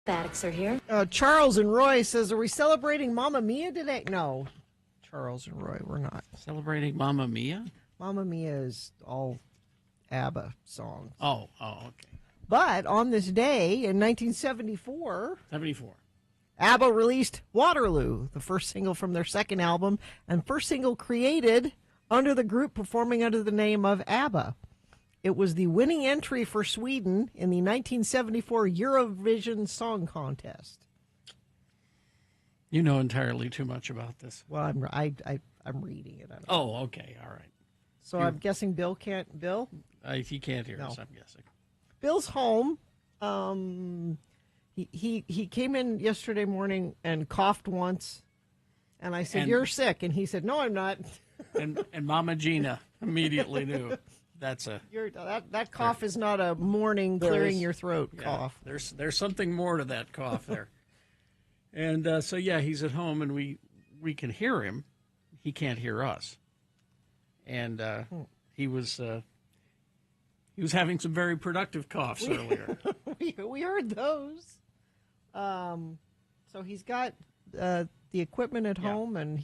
Addicts are here. Charles and Roy says, are we celebrating Mamma Mia today? No, Charles and Roy, we're not. Celebrating Mamma Mia? Mamma Mia is all ABBA songs. Oh, okay. But on this day in 1974, 74. ABBA released Waterloo, the first single from their second album, and first single created under the group performing under the name of ABBA. It was the winning entry for Sweden in the 1974 Eurovision Song Contest. You know entirely too much about this. Well, I'm reading it. Oh, okay, all right. So I'm guessing Bill can't. Bill? He can't hear us, I'm guessing. Bill's home. He came in yesterday morning and coughed once, and I said, "You're sick," and he said, "No, I'm not." and Mama Gina immediately knew. That's that cough is not a morning clearing your throat cough. There's something more to that cough there. And so he's at home and we can hear him. He can't hear us. And he was having some very productive coughs earlier. we heard those. So he's got the equipment at home, and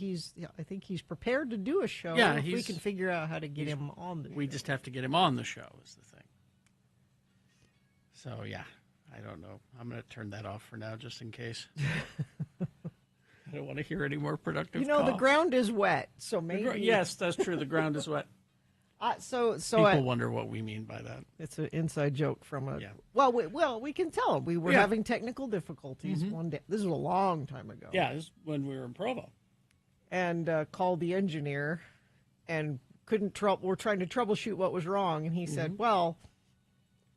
I think he's prepared to do a show. Yeah, if we can figure out how to get him on the show. We just have to get him on the show is the thing. So, I don't know. I'm going to turn that off for now just in case. I don't want to hear any more productive coughs. The ground is wet, so maybe... Yes, that's true. The ground is wet. People wonder what we mean by that. It's an inside joke from a... Yeah. Well, we can tell them. We were having technical difficulties one day. This was a long time ago. Yeah, this is when we were in Provo. And called the engineer and we're trying to troubleshoot what was wrong. And he said, well,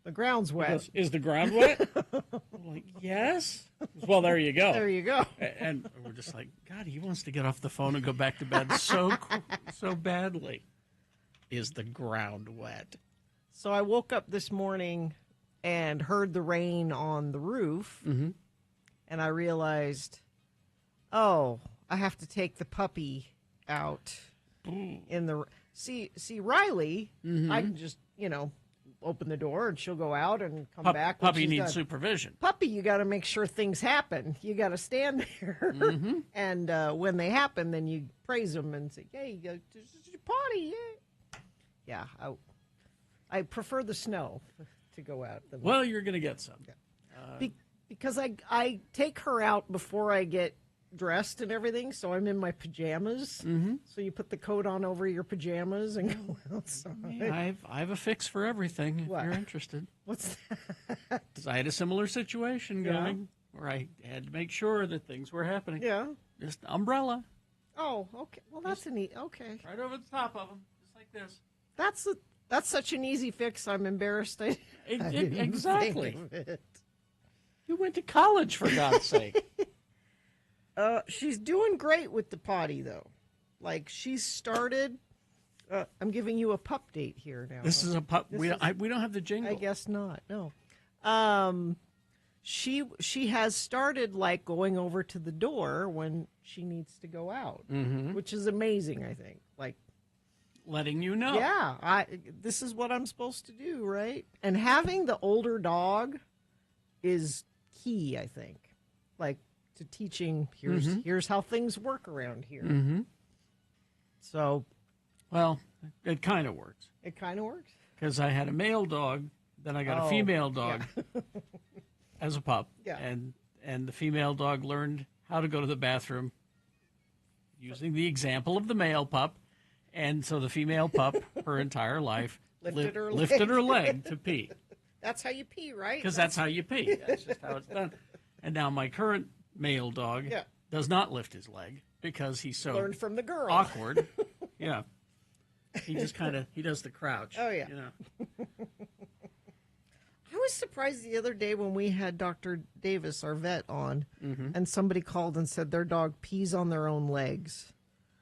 the ground's wet. Is the ground wet? I'm like, yes. Well, there you go. There you go. And we're just like, God, he wants to get off the phone and go back to bed so badly. Is the ground wet? So I woke up this morning and heard the rain on the roof, and I realized, I have to take the puppy out in the... See, Riley, I can just, open the door and she'll go out and come back. Puppy needs supervision. Puppy, you got to make sure things happen. You got to stand there. And when they happen, then you praise them and say, hey, potty, yeah. Yeah, I prefer the snow to go out. Well, you're going to get some. Because I take her out before I get dressed and everything, so I'm in my pajamas. So you put the coat on over your pajamas and go outside. Yeah, I have a fix for everything if you're interested. What's that? 'Cause I had a similar situation going where I had to make sure that things were happening. Yeah. Just umbrella. Oh, okay. Well, that's okay. Right over the top of them, just like this. That's such an easy fix. I'm embarrassed. Exactly. Think of it. You went to college, for God's sake. She's doing great with the potty, though. Like, she's started. I'm giving you a pup date here now. This is a pup. We don't have the jingle. I guess not. No. She has started like going over to the door when she needs to go out, which is amazing. I think like. Letting you know. Yeah, this is what I'm supposed to do, right? And having the older dog is key, I think, like to teaching. Here's how things work around here. So, well, it kind of works. It kind of works because I had a male dog, then I got a female dog as a pup, and the female dog learned how to go to the bathroom using the example of the male pup. And so the female pup, her entire life, lifted her leg to pee. That's how you pee, right? Because that's how you pee. That's just how it's done. And now my current male dog does not lift his leg because he's so learned from the girl. Awkward. Yeah. He just he does the crouch. Oh, yeah. I was surprised the other day when we had Dr. Davis, our vet, on, and somebody called and said their dog pees on their own legs.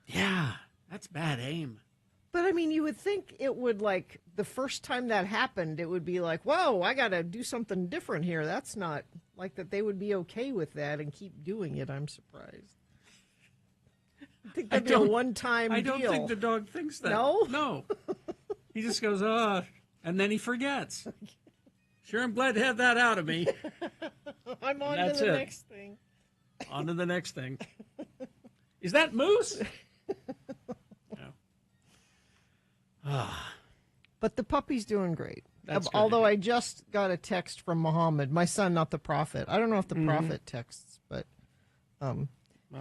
Yeah. That's bad aim. But, I mean, you would think it would, like, the first time that happened, it would be like, whoa, I got to do something different here. That's not, like, that they would be okay with that and keep doing it. I'm surprised. I think that'd be a one-time deal. I don't think the dog thinks that. No? No. He just goes, and then he forgets. Sure, I'm glad to have that out of me. I'm on to the next thing. On to the next thing. Is that Moose? No. But the puppy's doing great. Although I just got a text from Muhammad, my son, not the prophet. I don't know if the prophet texts, but well,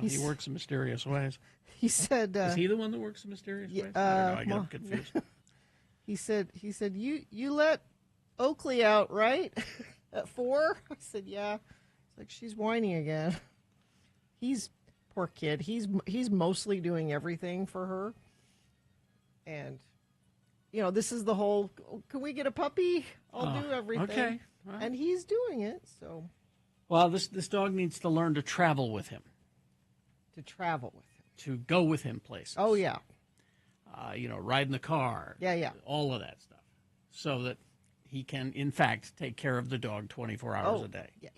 he works in mysterious ways. He said, "Is he the one that works in mysterious ways?" I don't know. I get him confused. He said, you let Oakley out, right? At 4? I said, yeah. It's like, she's whining again. Poor kid. He's mostly doing everything for her. And, this is the whole, can we get a puppy? I'll do everything. Okay. Right. And he's doing it, so. Well, this dog needs to learn to travel with him. To travel with him. To go with him places. Oh, yeah. Ride in the car. Yeah. All of that stuff. So that he can, in fact, take care of the dog 24 hours a day. Yeah.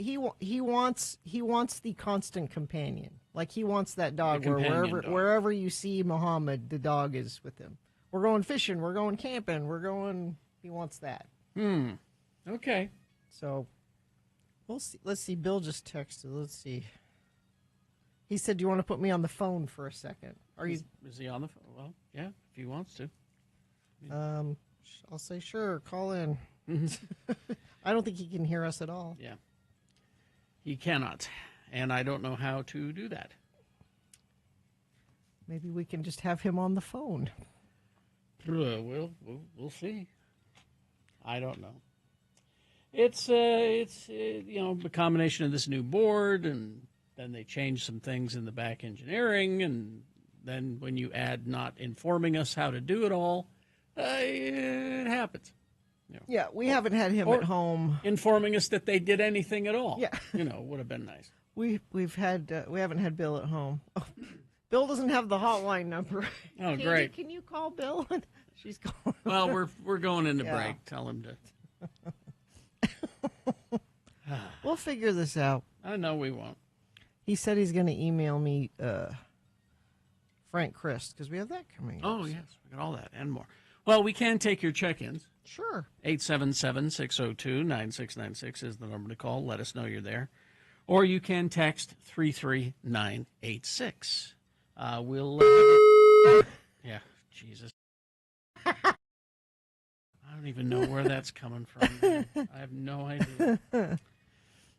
He wants the constant companion. Like, he wants that dog wherever you see Muhammad, the dog is with him. We're going fishing. We're going camping. He wants that. Okay. So, we'll see. Let's see. Bill just texted. Let's see. He said, "Do you want to put me on the phone for a second?" Is he on the phone? Well, yeah, if he wants to. I'll say sure. Call in. I don't think he can hear us at all. Yeah, he cannot, and I don't know how to do that. Maybe we can just have him on the phone. We'll see. I don't know. It's a combination of this new board, and then they changed some things in the back engineering, and then when you add not informing us how to do it all, it happens. Yeah, we haven't had him at home informing us that they did anything at all. Yeah, would have been nice. We haven't had Bill at home. Oh, Bill doesn't have the hotline number. Oh, great! Can you call Bill? She's calling. Well, we're going into break. Tell him to. We'll figure this out. I know we won't. He said he's going to email me Frank Christ, because we have that coming up. Oh, yes. We got all that and more. Well, we can take your check-ins. Sure. 877-602-9696 is the number to call. Let us know you're there. Or you can text 33986. We'll... yeah, Jesus. I don't even know where that's coming from. I have no idea.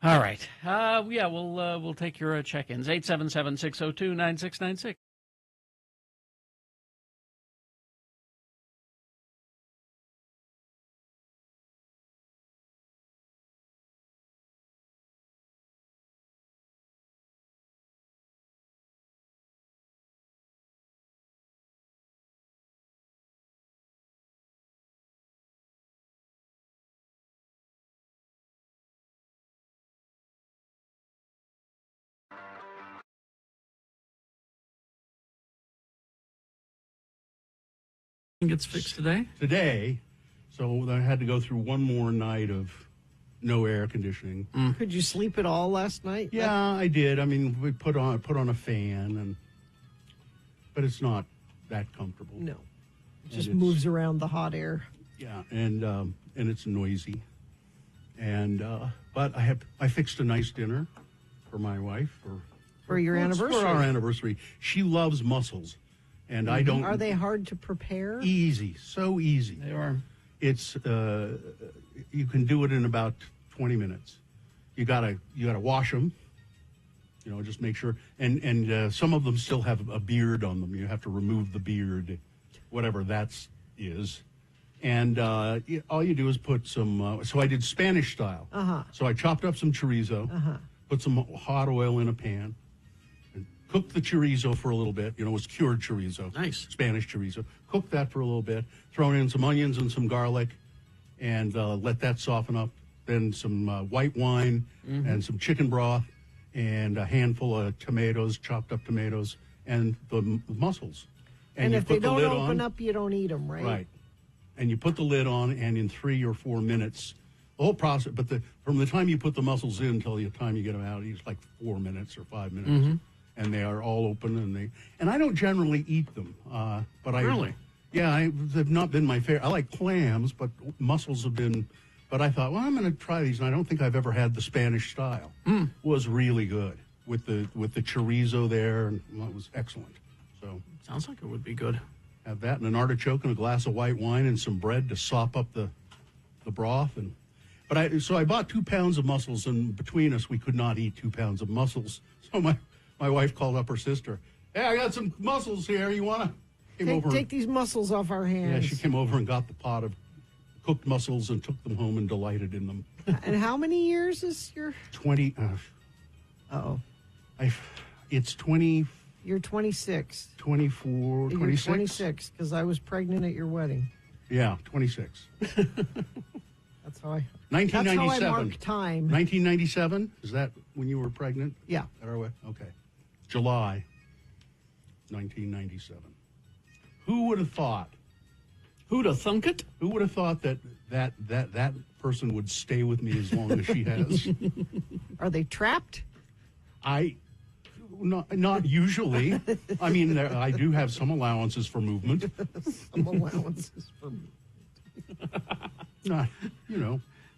All right. We'll take your check-ins. 877-602-9696. Gets fixed today? Today, so I had to go through one more night of no air conditioning. Could you sleep at all last night? Yeah, I did. I mean, we put on a fan, but it's not that comfortable. No, it just moves around the hot air. Yeah, and it's noisy. But I fixed a nice dinner for my wife for your anniversary. For our anniversary. She loves mussels. And I don't. Are they hard to prepare? Easy, so easy. They are. It's you can do it in about 20 minutes. You gotta wash them. Just make sure. And some of them still have a beard on them. You have to remove the beard, whatever that is. And all you do is put some. So I did Spanish style. So I chopped up some chorizo, put some hot oil in a pan. Cook the chorizo for a little bit. It was cured chorizo. Nice. Spanish chorizo. Cook that for a little bit. Throw in some onions and some garlic and let that soften up. Then some white wine and some chicken broth and a handful of tomatoes, chopped up tomatoes, and the mussels. And if they don't open up, you don't eat them, right? Right. And you put the lid on, and in 3 or 4 minutes, the whole process, but from the time you put the mussels in until the time you get them out, it's like 4 minutes or 5 minutes. And they are all open, and I don't generally eat them. But Really? Yeah, they've not been my favorite. I like clams, but mussels have been. But I thought, well, I'm going to try these, and I don't think I've ever had the Spanish style. Was really good with the chorizo there, and well, it was excellent. So Sounds like it would be good. have that and an artichoke and a glass of white wine and some bread to sop up the broth. But I bought 2 pounds of mussels, and between us we could not eat 2 pounds of mussels. So my wife called up her sister. Hey, I got some mussels here. You want to? Take these mussels off our Yeah, hands. she came over and got the pot of cooked mussels and took them home and delighted in them. And how many years is your? 20. Oh, It's 20. you're 26. 24, You're 26? 26 because I was pregnant at your wedding. Yeah, 26. That's how I. 1997. That's how I mark time. 1997? Is that when you were pregnant? Yeah. At our wedding? Okay. July 1997. Who would have thought? Who'd have thunk it? Who would have thought that person would stay with me as long as she has? Are they trapped? Not usually. I mean, I do have some allowances for movement. Some allowances for me. Not,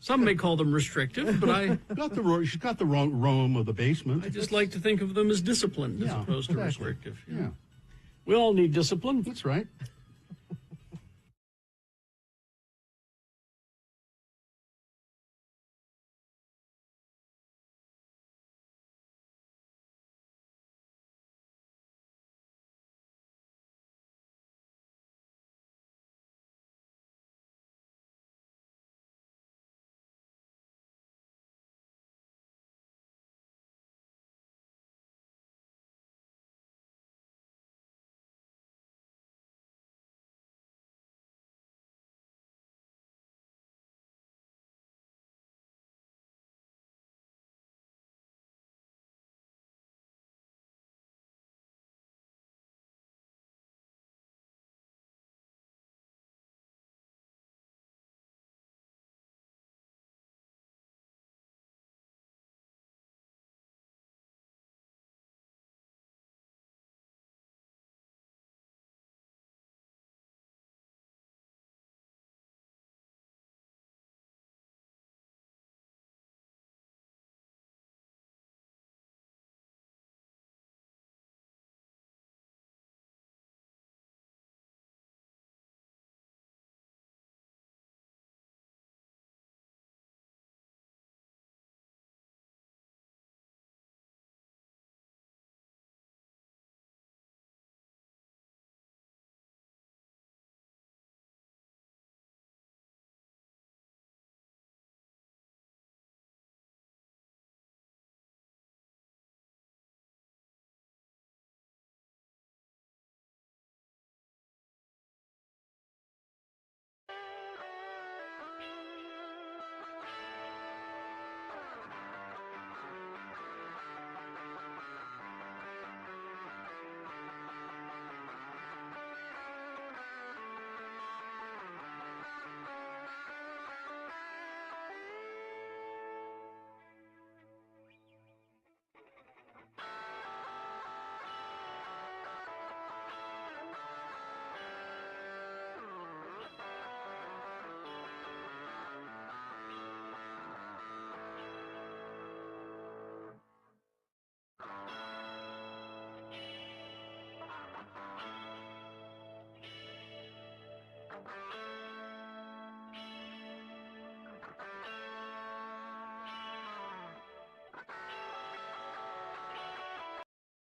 Some may call them restrictive, but I she's got the wrong room of the basement. just like to think of them as disciplined as Yeah, opposed to exactly. restrictive. Yeah, We all need discipline. that's right.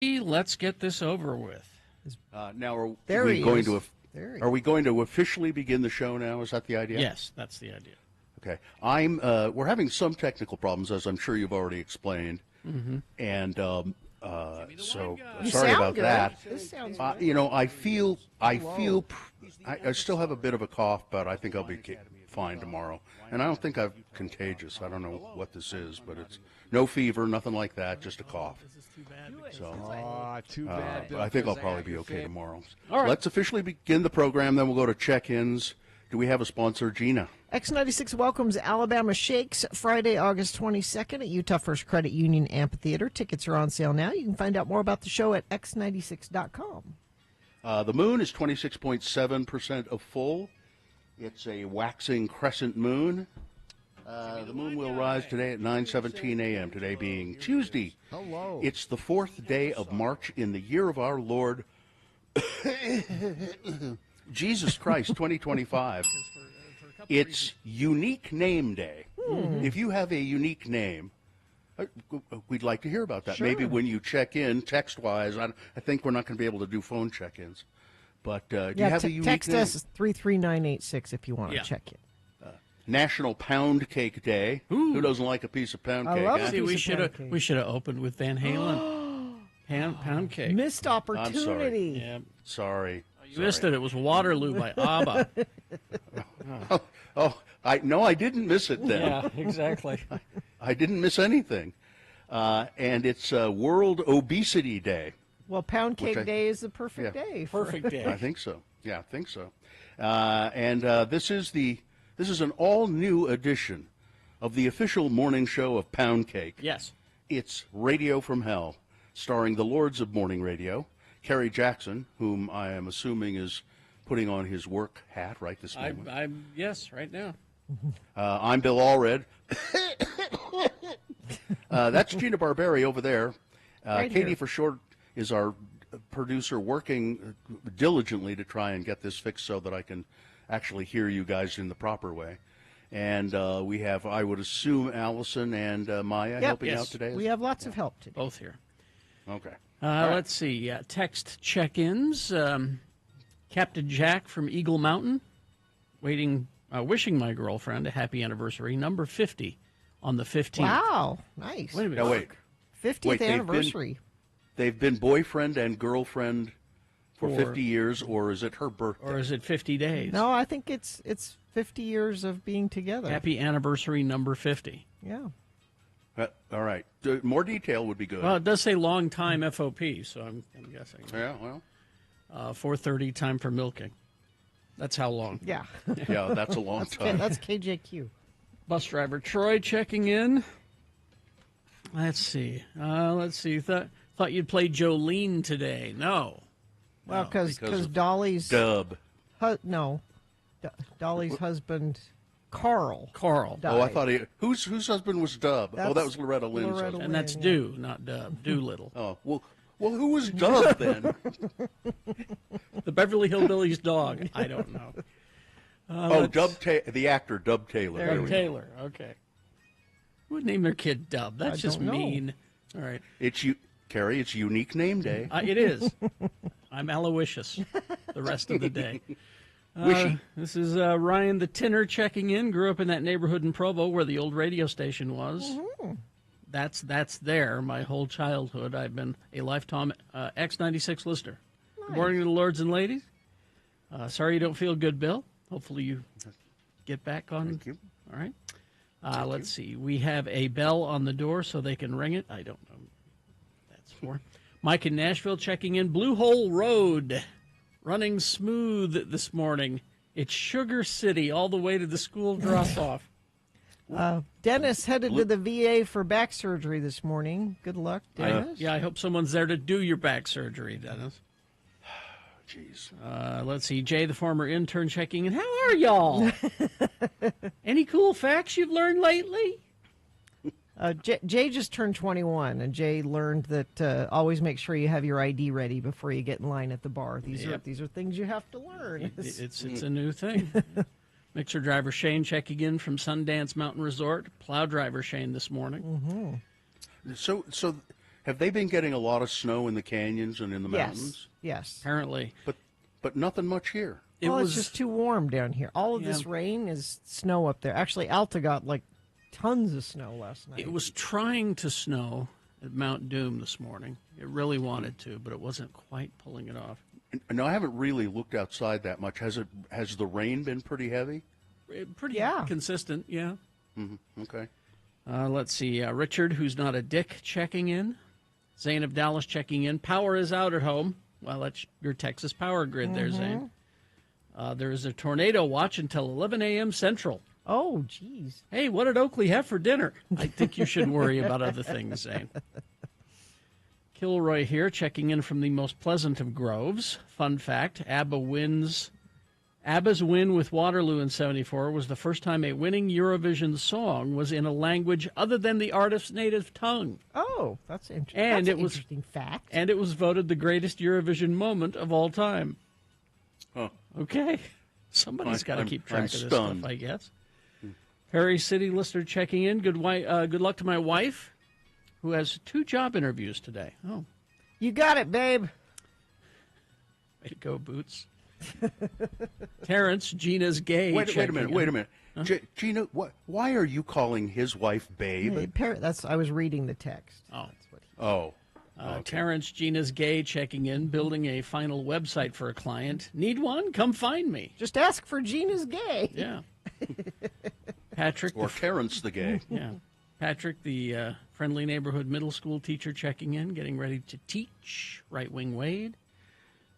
Let's get this over with. Now, are There we he going is. to? There he Are we going to officially begin the show now? Is that the idea? Yes, that's the idea. Okay. We're having some technical problems, as I'm sure you've already explained, and so You sorry sound about good. that. This sounds I feel I still have a bit of a cough, but I think I'll be fine tomorrow. And I don't think I'm contagious. I don't know what this is, but it's no fever, nothing like that, just a cough. So Too bad. I think I'll probably be okay tomorrow. All right. Let's officially begin the program, then we'll go to check-ins. Do we have a sponsor, Gina? X96 welcomes Alabama Shakes Friday, August 22nd at Utah First Credit Union Amphitheater. Tickets are on sale now. You can find out more about the show at x96.com. The moon is 26.7% of full. It's a waxing crescent moon. The moon will rise today at 9:17 a.m., today being Tuesday. Hello. It's the 4th day of March in the year of our Lord, Jesus Christ, 2025. It's Unique Name Day. If you have a unique name, we'd like to hear about that. Sure. Maybe when you check in, text-wise. I think we're not going to be able to do phone check-ins. But do you have a unique text name? us 33986 if you want to check it. National Pound Cake Day. Who doesn't like a piece of pound cake? love huh? it. See, Piece of we should have opened with Van Halen. Pound cake. Missed opportunity. Yeah. Sorry. You missed it. It was Waterloo by ABBA. I didn't miss it then. Yeah, exactly. I didn't miss anything. And it's World Obesity Day. Well, Pound Which Cake I- Day is the perfect day. Perfect day. I think so. Yeah, I think so. And this is an all-new edition of the official morning show of Pound Cake. Yes. It's Radio from Hell, starring the Lords of Morning Radio, Kerry Jackson, whom I am assuming is putting on his work hat right this moment. I'm yes, right now. I'm Bill Allred. That's Gina Barberi over there. Right Katie, here. for short, is our producer working diligently to try and get this fixed so that I can actually hear you guys in the proper way. And we have, I would assume, Allison and Maya helping Yes. out today. We have lots of help today. Both here. Okay. Let's see. Text check-ins. Captain Jack from Eagle Mountain, wishing my girlfriend a happy anniversary, number 50, on the 15th. Wow, nice. Wait a minute. Now wait. 50th Wait, they've been- anniversary. They've been boyfriend and girlfriend for 50 years, or is it her birthday? Or is it 50 days? No, I think it's 50 years of being together. Happy anniversary number 50. Yeah. All right. More detail would be good. Well, it does say long time FOP, so I'm guessing. Yeah, well, 4:30 time for milking. That's how long. Yeah. yeah, that's a long time. That's KJQ. Bus driver Troy checking in. Let's see. Thought you'd play Jolene today. No. Well, because because of Dolly's Dub. Dolly's husband Carl. Carl. died. Oh, I thought whose husband was Dub? That's that was Loretta Lynn's Loretta husband. And that's Yeah. Do, not Dub. Doolittle. Oh, well, who was Dub then? The Beverly Hillbillies dog. I don't know. The actor Dub Taylor. There Doug we go. Taylor. Okay. Who would name their kid Dub? That's I just don't know. mean. All right. Carrie, it's Unique Name Day. It is. I'm Aloysius the rest of the day. Wishy. This is Ryan the Tinner checking in. Grew up in that neighborhood in Provo where the old radio station was. That's there my whole childhood. I've been a lifetime X96 listener. Good morning to the lords and ladies. Sorry you don't feel good, Bill. Hopefully you get back on. Thank you. All right. Let's see. We have a bell on the door so they can ring it. I don't know. That's for Mike in Nashville checking in. Blue Hole Road running smooth this morning. It's Sugar City all the way to the school drop-off. Dennis headed to the VA for back surgery this morning. Good luck, Dennis. I hope someone's there to do your back surgery, Dennis. Jeez. Let's see. Jay, the former intern, checking in. How are y'all? Any cool facts you've learned lately? Jay just turned 21, and Jay learned that always make sure you have your ID ready before you get in line at the bar. These are things you have to learn. It's a new thing. Mixer driver Shane checking in from Sundance Mountain Resort. Plow driver Shane this morning. So have they been getting a lot of snow in the canyons and in the mountains? Yes. Apparently. But nothing much here. It's just too warm down here. All of this rain is snow up there. Actually, Alta got like tons of snow last night. It was trying to snow at Mount Doom this morning. It really wanted to, but it wasn't quite pulling it off. No, I haven't really looked outside that much. Has the rain been pretty heavy? Pretty consistent, yeah. Mm-hmm. Okay. Let's see. Richard, who's not a dick, checking in. Zane of Dallas checking in. Power is out at home. Well, that's your Texas power grid there, Zane. There is a tornado watch until 11 a.m. Central. Oh, geez. Hey, what did Oakley have for dinner? I think you should worry about other things, Zane. Kilroy here, checking in from the most pleasant of groves. Fun fact, ABBA wins ABBA's win with Waterloo in '74 was the first time a winning Eurovision song was in a language other than the artist's native tongue. Oh, that's interesting. And that's it an was interesting fact. And it was voted the greatest Eurovision moment of all time. Huh. Okay. Somebody's got to keep track of this stunned. stuff, I guess. Perry City listener checking in. Good luck to my wife, who has 2 job interviews today. Oh, You got it, babe. way to go, Boots. Terrence, Gina's gay. Wait a minute. Huh? Gina, why are you calling his wife Babe? I was reading the text. Oh. That's what Oh. Terrence, Gina's gay checking in, building a final website for a client. Need one? Come find me. Just ask for Gina's gay. Yeah. Patrick. Or Terrence the gay. Yeah. Patrick, the friendly neighborhood middle school teacher checking in, getting ready to teach. Right Wing Wade.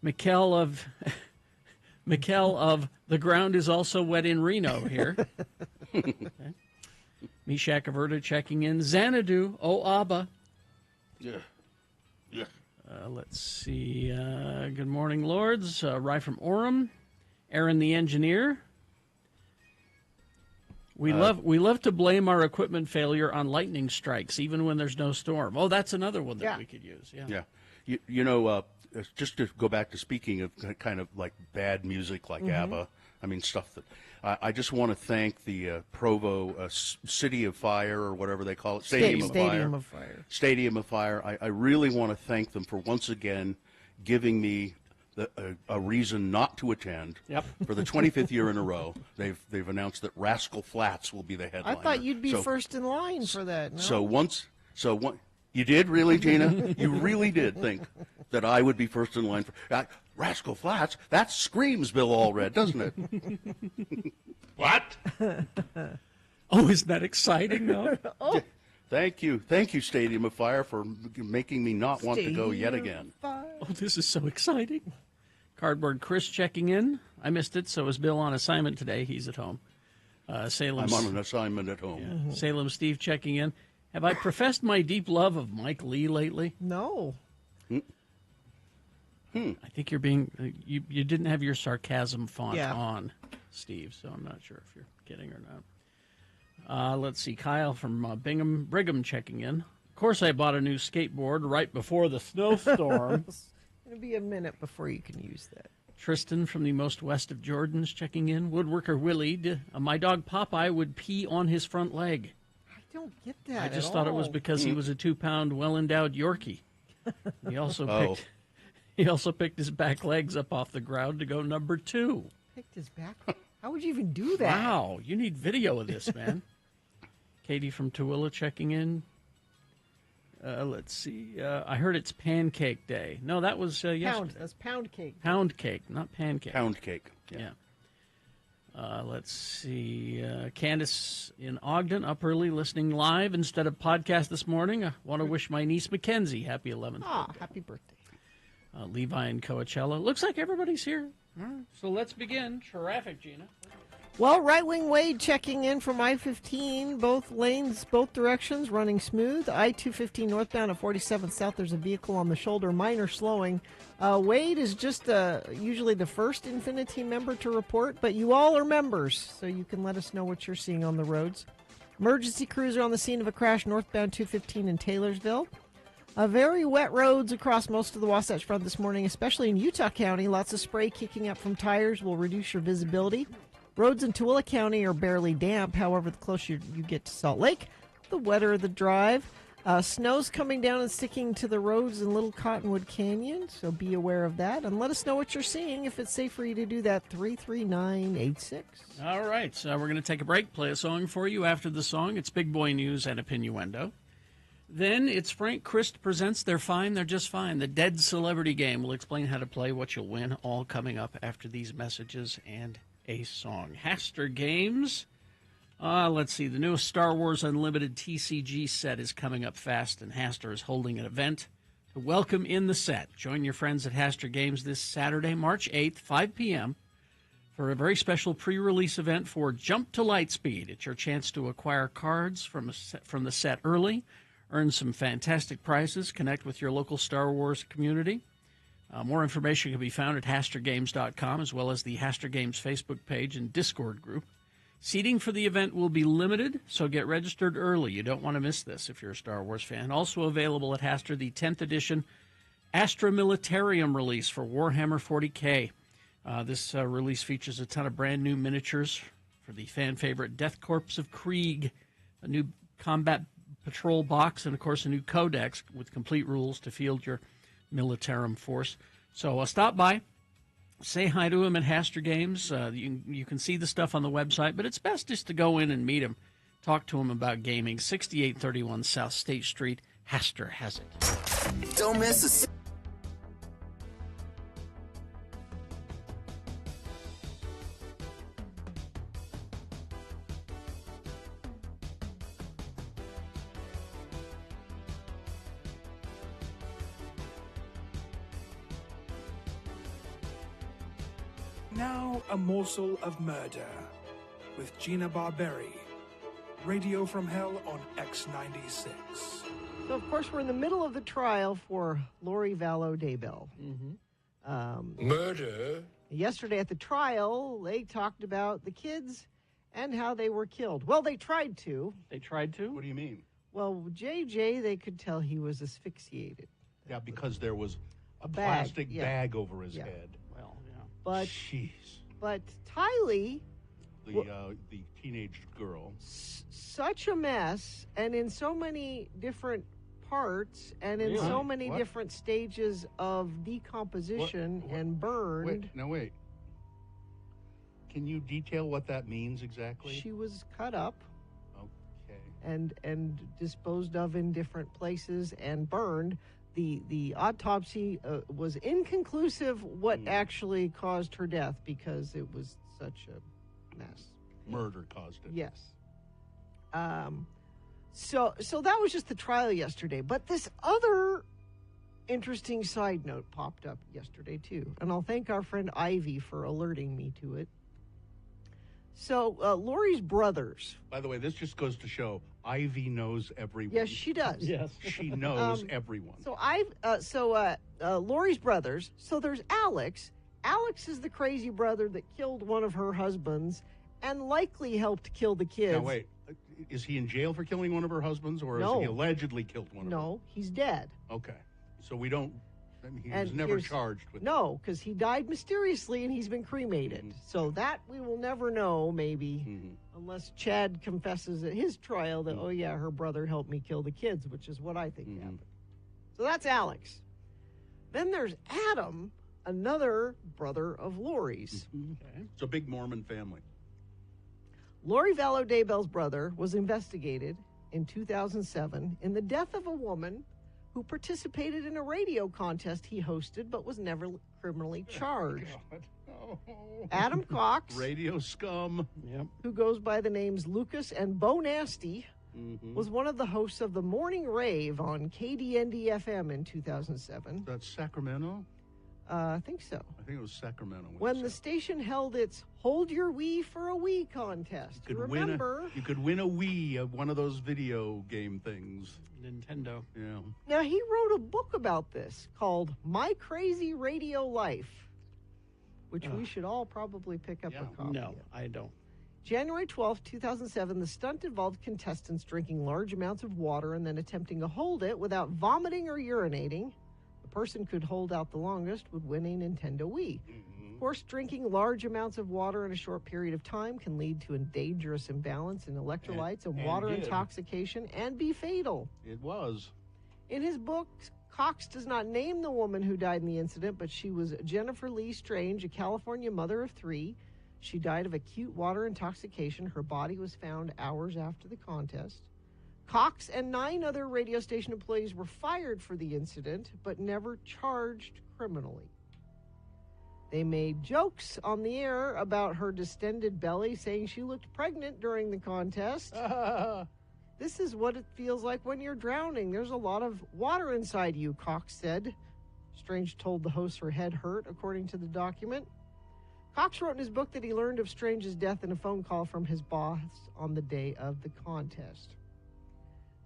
Mikkel of The Ground is Also Wet in Reno here. Okay. Mishak Averta checking in. Xanadu, Oh Abba. Yeah. Yeah. Let's see. Good morning, Lords. Rye from Orem. Aaron the engineer. We love to blame our equipment failure on lightning strikes, even when there's no storm. Oh, that's another one that we could use. Yeah. Yeah. Just to go back to speaking of kind of like bad music like ABBA, I mean, stuff that I just want to thank the Provo City of Fire or whatever they call it, Stadium of Fire. Stadium of Fire. I really want to thank them for once again giving me a reason not to attend. Yep. For the 25th year in a row, they've announced that Rascal Flatts will be the headliner. I thought you'd be first in line for that. No? You did really, Gina? You really did think that I would be first in line for Rascal Flatts? That screams Bill Allred, doesn't it? What? Oh, isn't that exciting, though? Thank you, Stadium of Fire, for making me not want to go yet again. Oh, this is so exciting. Cardboard Chris checking in. I missed it, so is Bill on assignment today. He's at home. Salem. I'm on an assignment at home. Yeah. Salem Steve checking in. Have I professed my deep love of Mike Lee lately? No. I think you're being you didn't have your sarcasm font on, Steve, so I'm not sure if you're kidding or not. Let's see. Kyle from Brigham checking in. Of course, I bought a new skateboard right before the snowstorm. It'll be a minute before you can use that. Tristan from the most west of Jordan's checking in. Woodworker Willie, my dog Popeye would pee on his front leg. I don't get that. I just thought it was because he was a 2-pound, well-endowed Yorkie. He also picked his back legs up off the ground to go number 2. Picked his back? How would you even do that? Wow, you need video of this, man. Katie from Tooele checking in. Let's see. I heard it's Pancake Day. No, that was yesterday. That's pound cake. Pound cake, not pancake. Pound cake. Yeah. Let's see. Candace in Ogden, up early, listening live instead of podcast this morning. I want to wish my niece Mackenzie happy 11th. Happy birthday. Levi in Coachella. Looks like everybody's here. All right, so let's begin. Traffic, Gina. Well, Right Wing Wade checking in from I-15, both lanes, both directions, running smooth. I-215 northbound at 47th South, there's a vehicle on the shoulder, minor slowing. Wade is just usually the first Infinity member to report, but you all are members, so you can let us know what you're seeing on the roads. Emergency crews are on the scene of a crash northbound 215 in Taylorsville. Very wet roads across most of the Wasatch Front this morning, especially in Utah County. Lots of spray kicking up from tires will reduce your visibility. Roads in Tooele County are barely damp. However, the closer you get to Salt Lake, the wetter the drive. Snow's coming down and sticking to the roads in Little Cottonwood Canyon, so be aware of that. And let us know what you're seeing. If it's safe for you to do that, 33986. All right, so we're going to take a break, play a song for you. After the song, it's Big Boy News and Opinioendo. Then it's Frank Christ presents They're Fine, They're Just Fine, the Dead Celebrity Game. We'll explain how to play, what you'll win, all coming up after these messages and a song. Haster Games. Let's see. The newest Star Wars Unlimited TCG set is coming up fast, and Haster is holding an event to welcome in the set. Join your friends at Haster Games this Saturday, March 8th, 5 p.m., for a very special pre-release event for Jump to Lightspeed. It's your chance to acquire cards from the set early, earn some fantastic prizes, connect with your local Star Wars community. More information can be found at HasterGames.com, as well as the Haster Games Facebook page and Discord group. Seating for the event will be limited, so get registered early. You don't want to miss this if you're a Star Wars fan. Also available at Haster, the 10th edition Astra Militarum release for Warhammer 40K. This release features a ton of brand new miniatures for the fan favorite Death Corps of Krieg, a new combat patrol box, and of course a new codex with complete rules to field your Militarum force. So stop by, say hi to him at Haster Games. You can see the stuff on the website, but it's best just to go in and meet him, talk to him about gaming. 6831 South State Street. Haster has it. Don't miss a... Now, A Morsel of Murder with Gina Barberi. Radio from Hell on X96. So, of course, we're in the middle of the trial for Lori Vallow Daybell. Murder? Yesterday at the trial, they talked about the kids and how they were killed. Well, they tried to. They tried to? What do you mean? Well, JJ, they could tell he was asphyxiated. Yeah, because there was a bag, plastic yeah. bag over his Yeah. head. Well, yeah. But Jeez. Tylee, The teenage girl. such a mess, and in so many different parts, and in so many What? different stages of decomposition What? and burned. Wait. Can you detail what that means exactly? She was cut up Okay. and disposed of in different places and burned. The autopsy was inconclusive what actually caused her death because it was such a mess. Murder caused it. Yes. So that was just the trial yesterday. But this other interesting side note popped up yesterday too, and I'll thank our friend Ivy for alerting me to it. So Lori's brothers. By the way, this just goes to show Ivy knows everyone. Yes, she does. Yes. She knows everyone. So Lori's brothers. So there's Alex. Alex is the crazy brother that killed one of her husbands and likely helped kill the kids. Now wait, is he in jail for killing one of her husbands, or No. is he allegedly killed one of them? No, he's dead. Okay, so we don't. I mean, he And was never here's- charged with. No, because he died mysteriously and he's been cremated. So that we will never know, maybe, unless Chad confesses at his trial that, oh, yeah, her brother helped me kill the kids, which is what I think happened. So that's Alex. Then there's Adam, another brother of Lori's. Okay. It's a big Mormon family. Lori Vallow Daybell's brother was investigated in 2007 in the death of a woman who participated in a radio contest he hosted but was never criminally charged. Oh. Adam Cox, Radio scum. Yep. who goes by the names Lucas and Bo Nasty, was one of the hosts of the Morning Rave on KDND-FM in 2007. That's Sacramento. I think so. I think it was Sacramento. When you the said. station held its Hold Your Wii for a Wii contest. You could Remember? you could win a Wii, one of those video game things. Nintendo. Yeah. Now, he wrote a book about this called My Crazy Radio Life, which we should all probably pick up Yeah. a copy No, of. I don't. January 12th, 2007, the stunt involved contestants drinking large amounts of water and then attempting to hold it without vomiting or urinating. The person could hold out the longest would win a Nintendo Wii. Of course, drinking large amounts of water in a short period of time can lead to a dangerous imbalance in electrolytes and water did. intoxication and be fatal. It was. In his book, Cox does not name the woman who died in the incident, but she was Jennifer Lee Strange, a California mother of 3. She died of acute water intoxication. Her body was found hours after the contest. Cox and 9 other radio station employees were fired for the incident, but never charged criminally. They made jokes on the air about her distended belly, saying she looked pregnant during the contest. This is what it feels like when you're drowning. There's a lot of water inside you, Cox said. Strange told the host her head hurt, according to the document. Cox wrote in his book that he learned of Strange's death in a phone call from his boss on the day of the contest.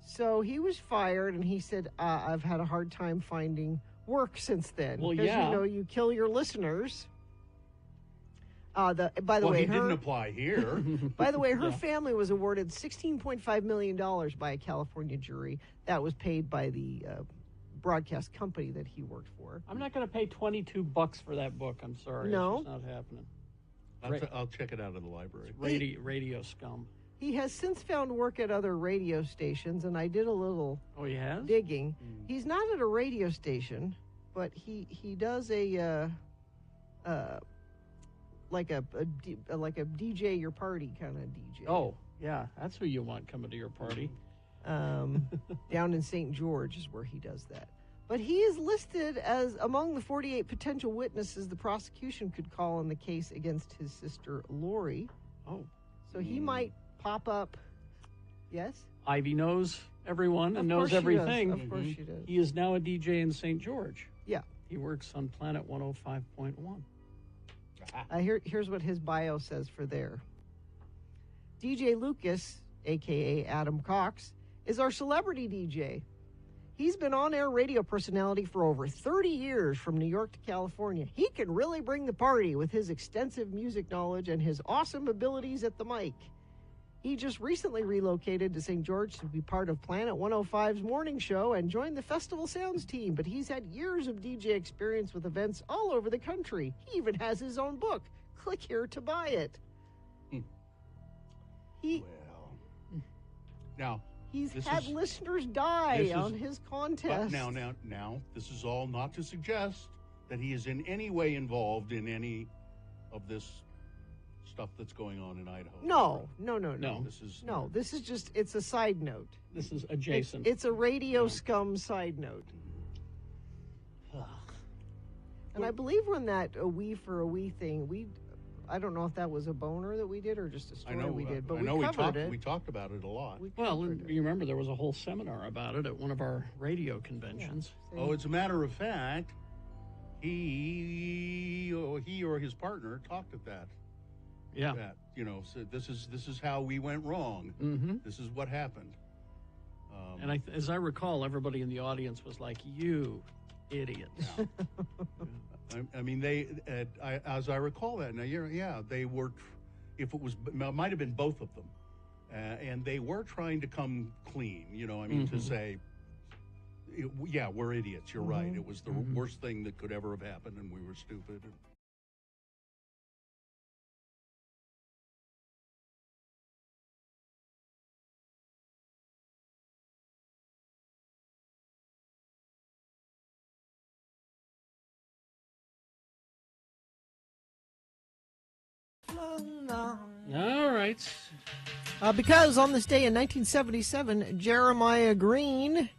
So he was fired, and he said, I've had a hard time finding work since then. Well, because, yeah. you know, you kill your listeners. By the Well, way, he didn't apply here. By the way, her family was awarded $16.5 million by a California jury that was paid by the broadcast company that he worked for. I'm not going to pay $22 for that book. I'm sorry. No. It's just not happening. I'll check it out in the library. Radio scum. He has since found work at other radio stations, and I did a little Oh, he has? digging. He's not at a radio station, but he does a like a DJ your party kind of DJ. Oh, yeah. That's who you want coming to your party. Down in St. George is where he does that. But he is listed as among the 48 potential witnesses the prosecution could call in the case against his sister Lori. Oh. So he might pop up. Yes? Ivy knows everyone and Of knows course she does. everything. Of course she does. He is now a DJ in St. George. Yeah. He works on Planet 105.1. Here's what his bio says for there. DJ Lucas, a.k.a. Adam Cox, is our celebrity DJ. He's been on-air radio personality for over 30 years from New York to California. He can really bring the party with his extensive music knowledge and his awesome abilities at the mic. He just recently relocated to St. George to be part of Planet 105's morning show and joined the Festival Sounds team, but he's had years of DJ experience with events all over the country. He even has his own book. Click here to buy it. Now, He's had listeners die on his contest. But now, this is all not to suggest that he is in any way involved in any of this stuff that's going on in Idaho. No. This is just, it's a side note. This is adjacent. It's a radio scum side note. And I believe when that a we for a we thing, I don't know if that was a boner that we did or just a story we did, but we covered it. We talked about it a lot. You remember there was a whole seminar about it at one of our radio conventions. Yeah. Oh, as a matter of fact, he or his partner talked at that. Yeah. That, so this is how we went wrong. Mm-hmm. This is what happened. And as I recall, everybody in the audience was like, "You idiots." I mean, as I recall that now, they were. If it might have been both of them, and they were trying to come clean. To say, we're idiots. You're right. It was the worst thing that could ever have happened, and we were stupid. All right. Because on this day in 1977, Jeremiah Green,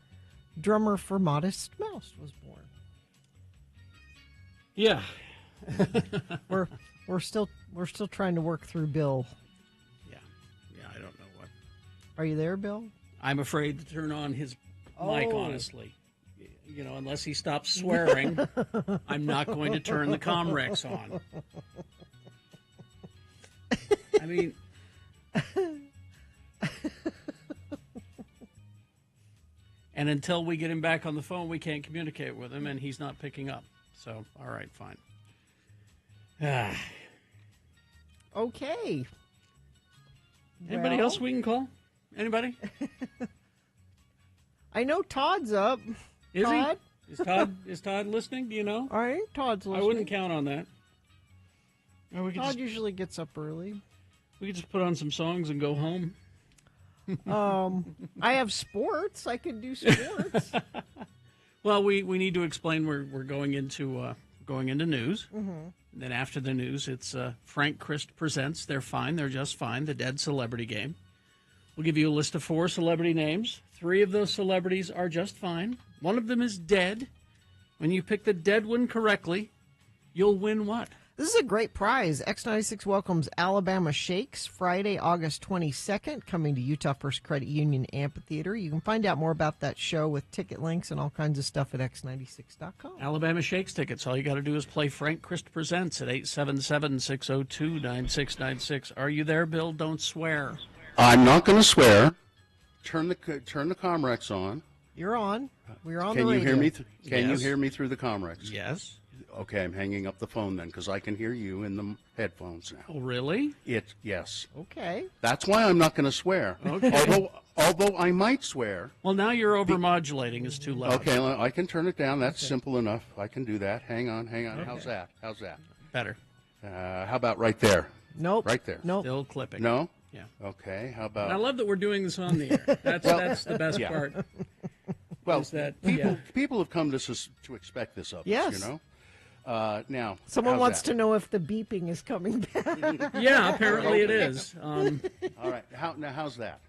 drummer for Modest Mouse, was born. Yeah. We're still trying to work through Bill. Yeah, I don't know what. Are you there, Bill? I'm afraid to turn on his mic, honestly. Unless he stops swearing, I'm not going to turn the Comrex on. I mean, and until we get him back on the phone, we can't communicate with him, and he's not picking up. So, all right, fine. Okay. Anybody else we can call? Anybody? I know Todd's up. Is Todd? he? Is Todd listening? Do you know? All right, Todd's listening. I wouldn't count on that. Or Todd usually gets up early. We could just put on some songs and go home. I have sports. I could do sports. Well, we need to explain we're going into news. Mm-hmm. And then after the news, it's Frank Christ Presents. They're fine. They're just fine. The Dead Celebrity Game. We'll give you a list of 4 celebrity names. 3 of those celebrities are just fine. One of them is dead. When you pick the dead one correctly, you'll win what? This is a great prize. X96 welcomes Alabama Shakes Friday, August 22nd, coming to Utah First Credit Union Amphitheater. You can find out more about that show with ticket links and all kinds of stuff at x96.com. Alabama Shakes tickets. All you got to do is play Frank Christ Presents at 877-602-9696. Are you there, Bill? Don't swear. I'm not going to swear. Turn the Comrex on. You're on. We're on Can the you radio. hear me? Can you Yes. hear me through the Comrex? Yes. Okay, I'm hanging up the phone then because I can hear you in the headphones now. Oh, really? Yes. Okay. That's why I'm not going to swear. Okay. Although I might swear. Well, now you're overmodulating. Is too loud. Okay, I can turn it down. That's simple enough. I can do that. Hang on. How's that? Better. How about right there? Nope. Right there. Nope. Still clipping. No? Yeah. Okay, how And I about... love that we're doing this on the air. That's the best yeah. part. Well, is that- people have come to expect this of us, Yes. you know? Now, Someone how's wants that? to know if the beeping is coming back. Yeah, apparently it is. All right, how's that?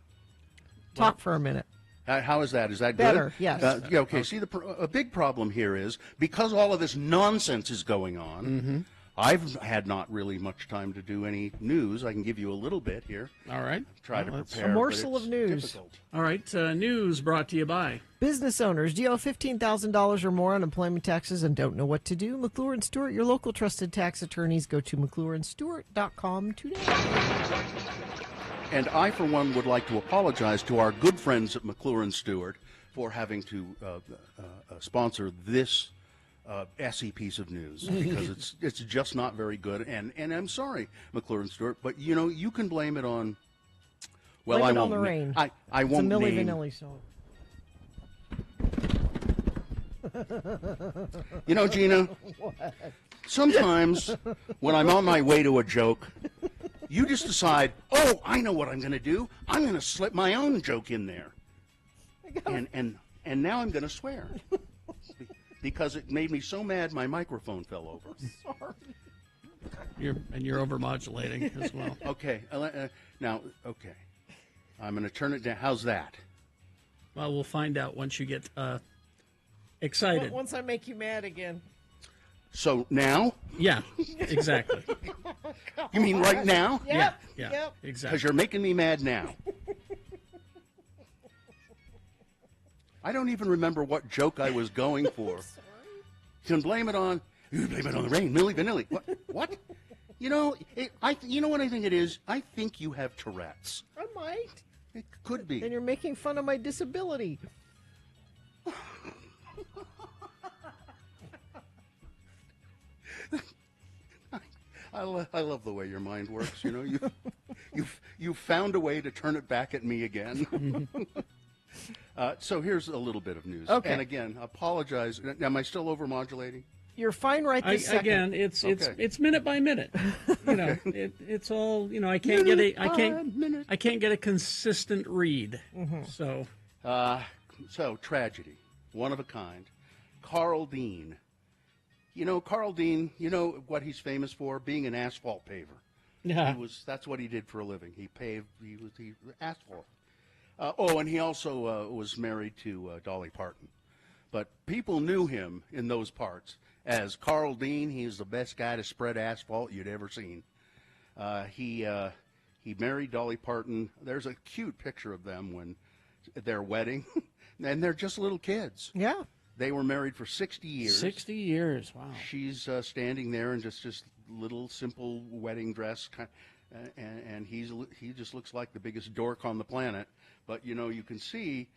Talk for a minute. How is that? Is that Better, good? yes. Yeah, okay. See, a big problem here is because all of this nonsense is going on. Mm-hmm. I've had not really much time to do any news. I can give you a little bit here. All right. Try to let's- prepare. A but morsel it's of news. difficult. All right. News brought to you by. Business owners, do you owe $15,000 or more on employment taxes and don't know what to do? McClure and Stewart, your local trusted tax attorneys. Go to McClureandStewart.com today. And I, for one, would like to apologize to our good friends at McClure and Stewart for having to sponsor this SE piece of news because it's just not very good. And I'm sorry, McClure and Stewart, but you can blame it on. Well, Blame I it on won't. the rain. I It's a won't Milli name. Vanilli song. Gina. Sometimes when I'm on my way to a joke, you just decide, oh, I know what I'm going to do. I'm going to slip my own joke in there, and now I'm going to swear because it made me so mad my microphone fell over. Sorry. You're overmodulating as well. Okay, now, okay, I'm going to turn it down. How's that? Well, we'll find out once you get excited. Once I make you mad again. So now? Yeah, exactly. You mean right now? Yeah, Yep. exactly. Because you're making me mad now. I don't even remember what joke I was going for. You can blame it on. You blame it on the rain, Milli Vanilli. What? You know what I think it is. I think you have Tourette's. I might. It could be. And you're making fun of my disability. I love the way your mind works. You've found a way to turn it back at me again. So here's a little bit of news. Okay. And again, apologize. Am I still overmodulating? You're fine right this second. Again, it's Okay. it's minute by minute. It's all I can't get I can't get a consistent read. So So tragedy, one of a kind. Carl Dean. Carl Dean. You know what he's famous for? Being an asphalt paver. yeah, That's what he did for a living. He paved. He asphalt. And he also was married to Dolly Parton. But people knew him in those parts as Carl Dean. He's the best guy to spread asphalt you'd ever seen. He married Dolly Parton. There's a cute picture of them when their wedding, and they're just little kids. Yeah. They were married for 60 years. 60 years. Wow. She's standing there in just little simple wedding dress, and he just looks like the biggest dork on the planet. But you can see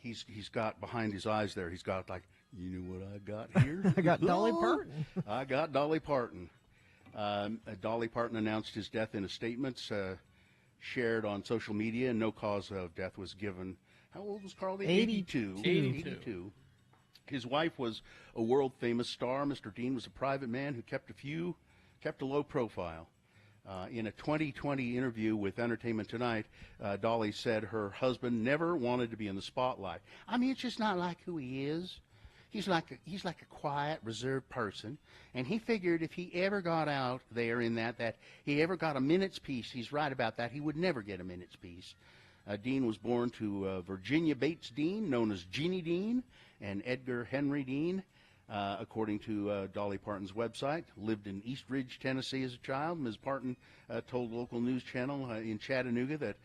he's got behind his eyes there. He's got like, you know what I got here? I got Dolly Parton. I got Dolly Parton. Dolly Parton announced his death in a statement shared on social media, and no cause of death was given. How old was Carl Dean? 82. 82. His wife was a world-famous star. Mr. Dean was a private man who kept a low profile. In a 2020 interview with Entertainment Tonight, Dolly said her husband never wanted to be in the spotlight. I mean, it's just not like who he is. He's like a quiet, reserved person, and he figured if he ever got out there in that he ever got a minute's peace, he's right about that, he would never get a minute's peace. Dean was born to Virginia Bates Dean, known as Jeannie Dean, and Edgar Henry Dean, according to Dolly Parton's website. Lived in East Ridge, Tennessee as a child. Ms. Parton told local news channel in Chattanooga that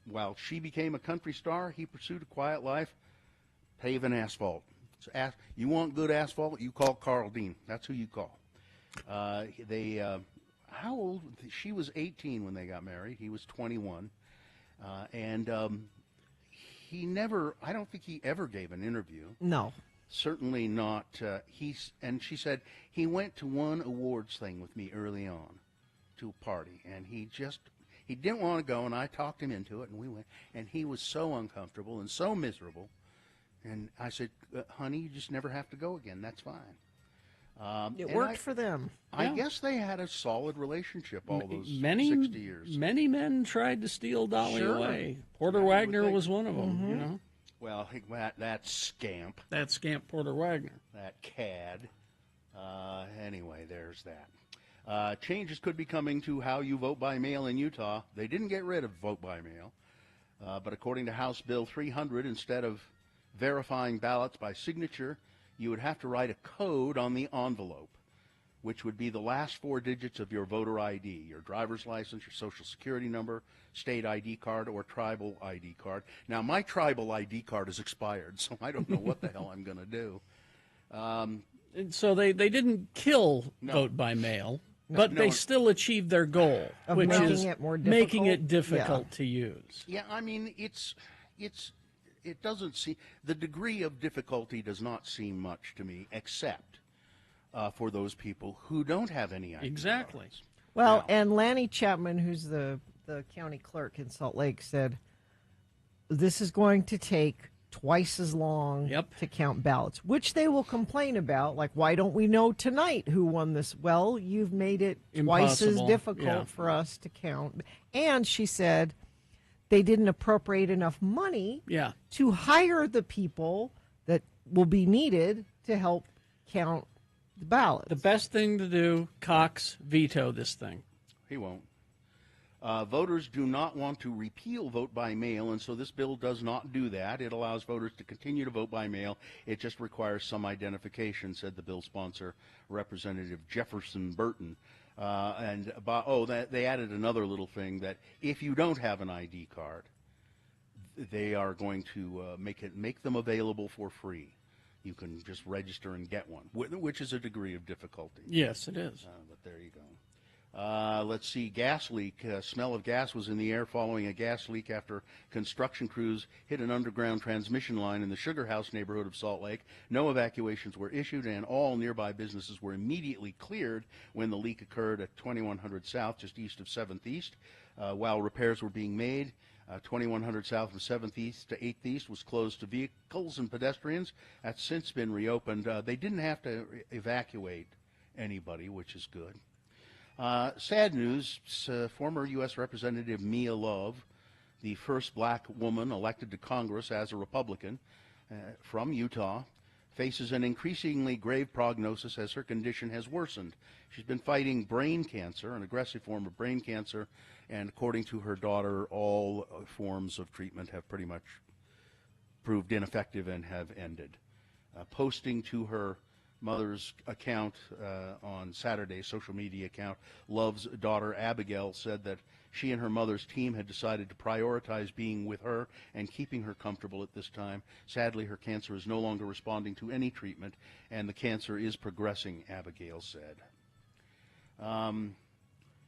while she became a country star, he pursued a quiet life, paving asphalt. So you want good asphalt, you call Carl Dean. That's who you call. How old? She was 18 when they got married. He was 21. he never, I don't think he ever gave an interview. No. Certainly not. And she said he went to one awards thing with me early on, to a party, and he didn't want to go, and I talked him into it, and we went, and he was so uncomfortable and so miserable. And I said, honey, you just never have to go again. That's fine. It worked for them. I guess they had a solid relationship all those 60 years. Many men tried to steal Dolly away. Porter Wagner was one of them, you know. Well, that scamp. That scamp Porter Wagner. That cad. Anyway, there's that. Changes could be coming to how you vote by mail in Utah. They didn't get rid of vote by mail. But according to House Bill 300, instead of verifying ballots by signature, you would have to write a code on the envelope, which would be the last 4 digits of your voter ID, your driver's license, your social security number, state ID card, or tribal ID card. Now, my tribal ID card is expired, so I don't know what the hell I'm going to do. And so they didn't kill vote by mail, but they still achieved their goal, Of which making is it more making it difficult? difficult to use. Yeah, I mean, it doesn't seem, the degree of difficulty does not seem much to me, except for those people who don't have any ID Exactly. cards. Well, Now- and Lanny Chapman, who's the county clerk in Salt Lake, said this is going to take twice as long to count ballots, which they will complain about. Like, why don't we know tonight who won this? Well, you've made it twice as Impossible. difficult for us to count. And she said they didn't appropriate enough money to hire the people that will be needed to help count the ballots. The best thing to do, Cox, veto this thing. He won't. Voters do not want to repeal vote by mail, and so this bill does not do that. It allows voters to continue to vote by mail. It just requires some identification, said the bill sponsor, Representative Jefferson Burton. They added another little thing, that if you don't have an ID card, they are going to make them available for free. You can just register and get one, which is a degree of difficulty. Yes, it is. But there you go. Let's see, gas leak. Smell of gas was in the air following a gas leak after construction crews hit an underground transmission line in the Sugar House neighborhood of Salt Lake. No evacuations were issued, and all nearby businesses were immediately cleared when the leak occurred at 2100 South, just east of 7th East. While repairs were being made, 2100 South from 7th East to 8th East was closed to vehicles and pedestrians. That's since been reopened. They didn't have to evacuate anybody, which is good. Sad news, former U.S. Representative Mia Love, the first black woman elected to Congress as a Republican from Utah, faces an increasingly grave prognosis as her condition has worsened. She's been fighting brain cancer, an aggressive form of brain cancer, and according to her daughter, all forms of treatment have pretty much proved ineffective and have ended. Posting to her mother's account on Saturday, social media account, Love's daughter Abigail said that she and her mother's team had decided to prioritize being with her and keeping her comfortable at this time. Sadly, her cancer is no longer responding to any treatment, and the cancer is progressing, Abigail said.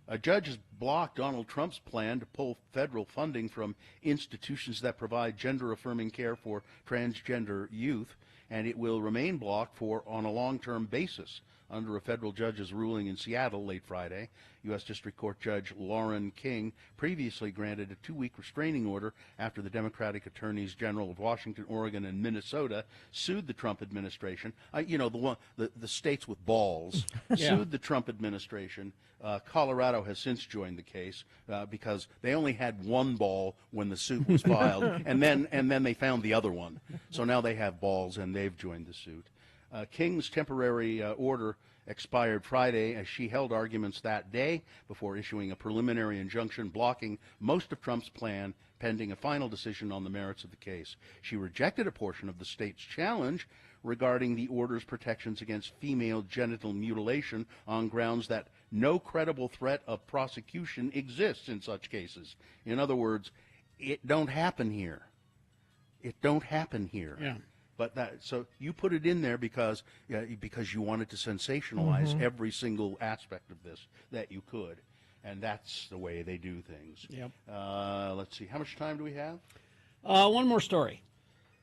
A judge has blocked Donald Trump's plan to pull federal funding from institutions that provide gender-affirming care for transgender youth, and it will remain blocked on a long-term basis under a federal judge's ruling in Seattle late Friday. U.S. District Court Judge Lauren King previously granted a 2-week restraining order after the Democratic Attorneys General of Washington, Oregon, and Minnesota sued the Trump administration. The states with balls sued the Trump administration. Colorado has since joined the case because they only had one ball when the suit was filed, and then they found the other one. So now they have balls, and they've joined the suit. King's temporary order expired Friday as she held arguments that day before issuing a preliminary injunction blocking most of Trump's plan pending a final decision on the merits of the case. She rejected a portion of the state's challenge regarding the order's protections against female genital mutilation on grounds that no credible threat of prosecution exists in such cases. In other words, it don't happen here. It don't happen here. Yeah. But so you put it in there because you wanted to sensationalize every single aspect of this that you could, and that's the way they do things. Yep. Let's see, how much time do we have? One more story.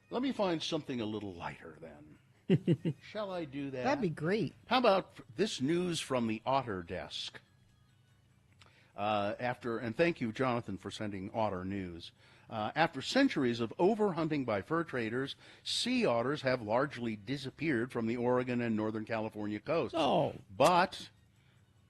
Let me find something a little lighter then. Shall I do that? That'd be great. How about this news from the Otter Desk? And thank you, Jonathan, for sending Otter news. After centuries of overhunting by fur traders, sea otters have largely disappeared from the Oregon and Northern California coasts. Oh. But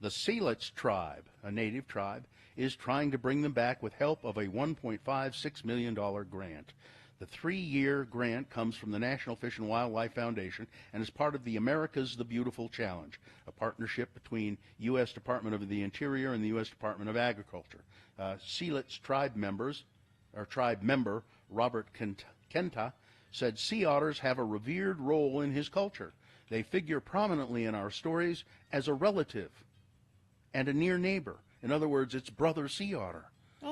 the Seelitz tribe, a native tribe, is trying to bring them back with help of a $1.56 million grant. The 3-year grant comes from the National Fish and Wildlife Foundation and is part of the America's the Beautiful Challenge, a partnership between U.S. Department of the Interior and the U.S. Department of Agriculture. Seelitz tribe member Robert Kenta said sea otters have a revered role in his culture. They figure prominently in our stories as a relative and a near neighbor. In other words, it's brother sea otter,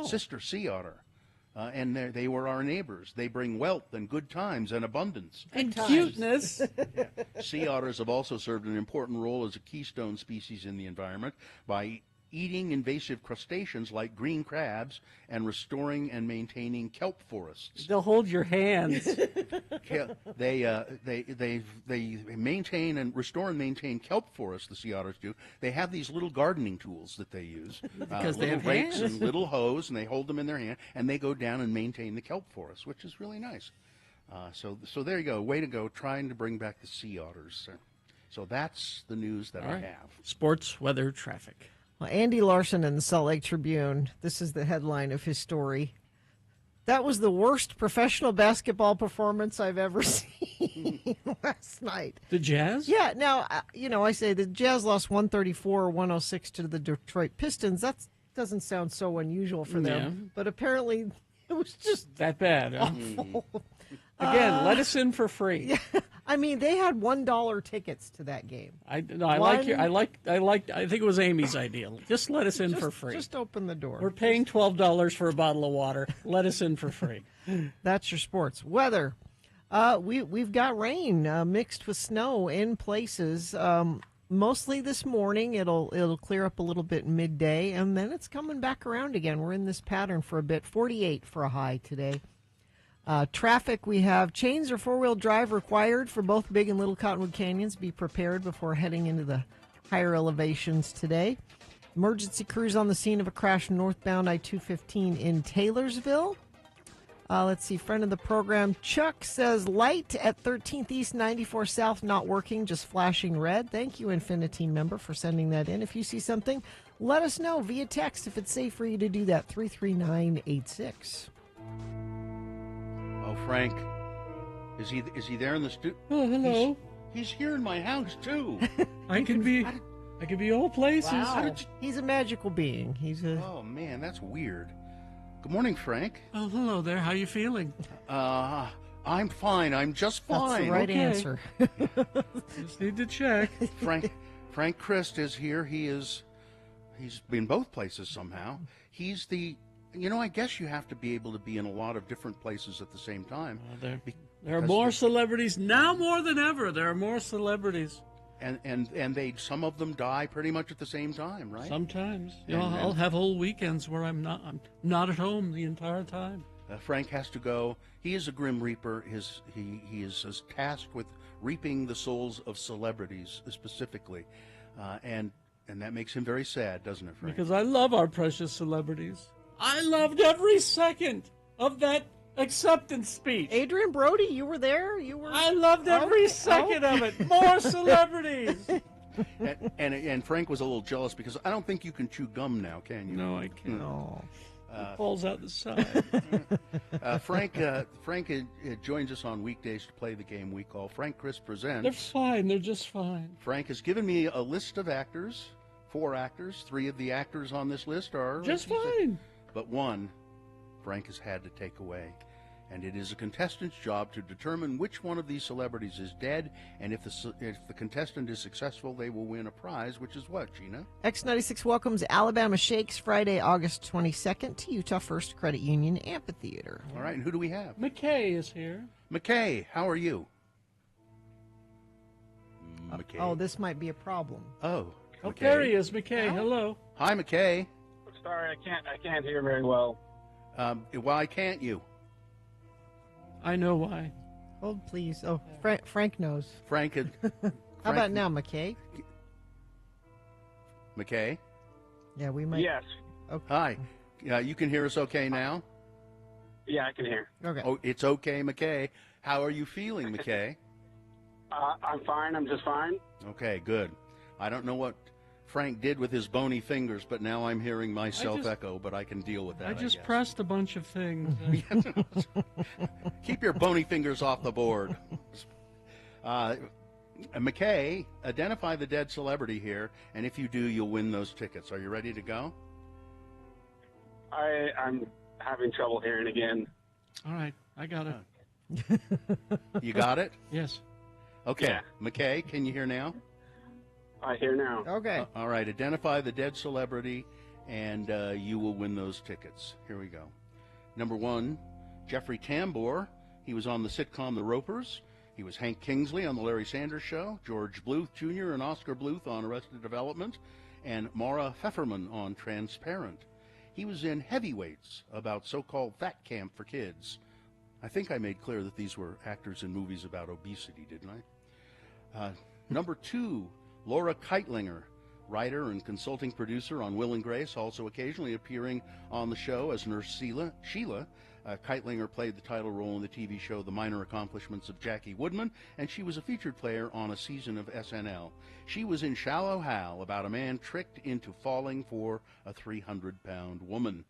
sister sea otter. And they were our neighbors. They bring wealth and good times and abundance. And cuteness. Sea otters have also served an important role as a keystone species in the environment by eating invasive crustaceans like green crabs and restoring and maintaining kelp forests. They'll hold your hands. They maintain and restore and maintain kelp forests. The sea otters do. They have these little gardening tools that they use, Because they little have rakes hands. and little hoes, and they hold them in their hand, and they go down and maintain the kelp forest, which is really nice. So there you go. Way to go, trying to bring back the sea otters. So that's the news that I have. Sports, weather, traffic. Well, Andy Larson in the Salt Lake Tribune, this is the headline of his story. That was the worst professional basketball performance I've ever seen last night. The Jazz? Yeah, now, I say the Jazz lost 134-106 to the Detroit Pistons. That doesn't sound so unusual for them. But apparently it was just That bad, huh? awful. Again, let us in for free. I mean, they had $1 tickets to that game. I think it was Amy's idea. Just let us in for free. Just open the door. We're paying $12 for a bottle of water. Let us in for free. That's your sports. Weather. We've got rain mixed with snow in places. Mostly this morning. It'll clear up a little bit midday, and then it's coming back around again. We're in this pattern for a bit. 48 for a high today. Traffic, we have chains or four-wheel drive required for both Big and Little Cottonwood Canyons. Be prepared before heading into the higher elevations today. Emergency crews on the scene of a crash northbound I-215 in Taylorsville. Let's see, friend of the program, Chuck says light at 13th East 94 South not working, just flashing red. Thank you, Infinity member, for sending that in. If you see something, let us know via text if it's safe for you to do that, 33986. Oh, Frank, is he there in the studio? Oh, hello. He's here in my house too. I can be all places. Wow. He's a magical being. Oh man, that's weird. Good morning, Frank. Oh, hello there. How you feeling? I'm fine. I'm just fine. That's the right Okay. answer. Just need to check. Frank Christ is here. He's been both places somehow. He's the. I guess you have to be able to be in a lot of different places at the same time. There are more celebrities now more than ever. There are more celebrities. And some of them die pretty much at the same time, right? Sometimes. And- I'll have whole weekends where I'm not at home the entire time. Frank has to go. He is a Grim Reaper. He is tasked with reaping the souls of celebrities specifically, and that makes him very sad, doesn't it, Frank? Because I love our precious celebrities. I loved every second of that acceptance speech. Adrian Brody, you were there? I loved every second of it. More celebrities. and Frank was a little jealous because I don't think you can chew gum now, can you? No, I can't. No. It falls out the side. Frank joins us on weekdays to play the game we call Frank Chris Presents. They're fine. They're just fine. Frank has given me a list of actors, 4 actors. 3 of the actors on this list are Just fine. But one, Frank has had to take away. And it is a contestant's job to determine which one of these celebrities is dead, and if the contestant is successful, they will win a prize, which is what, Gina? X96 welcomes Alabama Shakes Friday, August 22nd to Utah First Credit Union Amphitheater. All right, and who do we have? McKay is here. McKay, how are you? McKay. Oh, this might be a problem. Oh, Oh, McKay. there he is. McKay, hello. Hi, McKay. Sorry, I can't hear very well. Why can't you? I know why. Hold, please. Oh, Frank knows. Frank had. How about now, McKay? McKay? Yeah, we might. Yes. Okay. Hi. You can hear us okay now? Yeah, I can hear. Okay. Oh, it's okay, McKay. How are you feeling, McKay? I'm fine. I'm just fine. Okay, good. I don't know what Frank did with his bony fingers, but now I'm hearing myself echo, but I can deal with that. I just guess. pressed a bunch of things. Keep your bony fingers off the board. McKay, identify the dead celebrity here, and if you do, you'll win those tickets. Are you ready to go? I'm having trouble hearing again. All right, I got it. You got it? Yes. Okay. Yeah. McKay, can you hear now? I hear now. Okay. All right, identify the dead celebrity, and you will win those tickets. Here we go. Number 1, Jeffrey Tambor. He was on the sitcom The Ropers. He was Hank Kingsley on The Larry Sanders Show, George Bluth Jr. and Oscar Bluth on Arrested Development, and Maura Pfefferman on Transparent. He was in Heavyweights, about so-called fat camp for kids. I think I made clear that these were actors in movies about obesity, didn't I? Number 2, Laura Keitlinger, writer and consulting producer on Will and Grace, also occasionally appearing on the show as Nurse Sheila. Keitlinger played the title role in the TV show The Minor Accomplishments of Jackie Woodman, and she was a featured player on a season of SNL. She was in Shallow Hal, about a man tricked into falling for a 300-pound woman.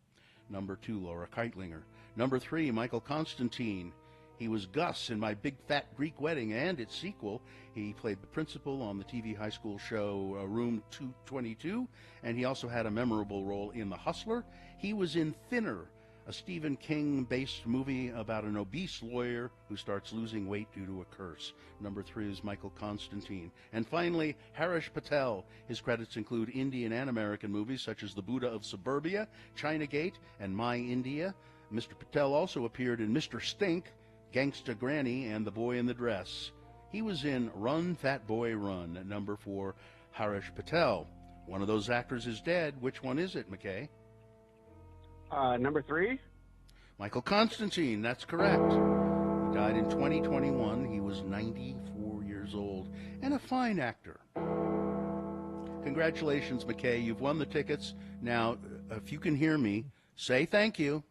Number 2, Laura Keitlinger. Number 3, Michael Constantine. He was Gus in My Big Fat Greek Wedding and its sequel. He played the principal on the TV high school show Room 222, and he also had a memorable role in The Hustler. He was in Thinner, a Stephen King-based movie about an obese lawyer who starts losing weight due to a curse. Number 3 is Michael Constantine. And finally, Harish Patel. His credits include Indian and American movies such as The Buddha of Suburbia, China Gate, and My India. Mr. Patel also appeared in Mr. Stink, Gangsta Granny, and The Boy in the Dress. He was in Run, Fat Boy, Run. Number 4, Harish Patel. One of those actors is dead. Which one is it, McKay? Number 3? Michael Constantine, that's correct. He died in 2021. He was 94 years old and a fine actor. Congratulations, McKay. You've won the tickets. Now, if you can hear me, say thank you.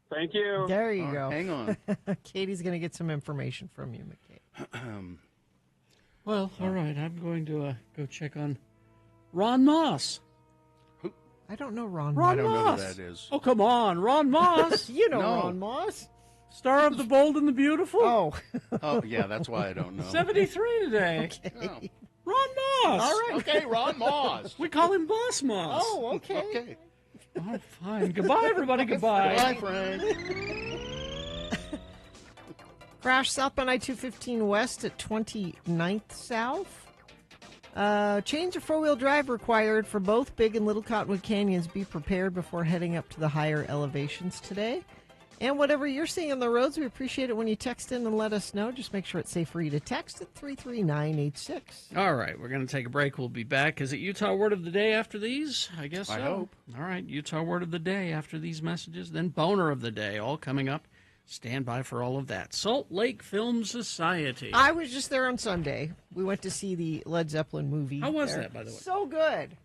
Thank you. There you go. Hang on. Katie's going to get some information from you, McKay. Well, all right. I'm going to go check on Ron Moss. I don't know Ron Ron I don't know Moss. who that is. Oh, come on. Ron Moss. You know No. Ron Moss. Star of The Bold and the Beautiful. Oh, Oh, yeah, that's why I don't know. 73 today. Oh. Ron Moss. all right. Okay, Ron Moss. We call him Boss Moss. Oh, okay. Okay. Oh, fine. Goodbye, everybody. Goodbye. Bye, Frank. Crash southbound I-215 west at 29th South. Change of four-wheel drive required for both Big and Little Cottonwood Canyons. Be prepared before heading up to the higher elevations today. And whatever you're seeing on the roads, we appreciate it when you text in and let us know. Just make sure it's safe for you to text at 33986. All right, we're going to take a break. We'll be back. Is it Utah Word of the Day after these? I guess so. I hope. All right, Utah Word of the Day after these messages. Then Boner of the Day, all coming up. Stand by for all of that. Salt Lake Film Society. I was just there on Sunday. We went to see the Led Zeppelin movie. How was there. that, by the way? So good.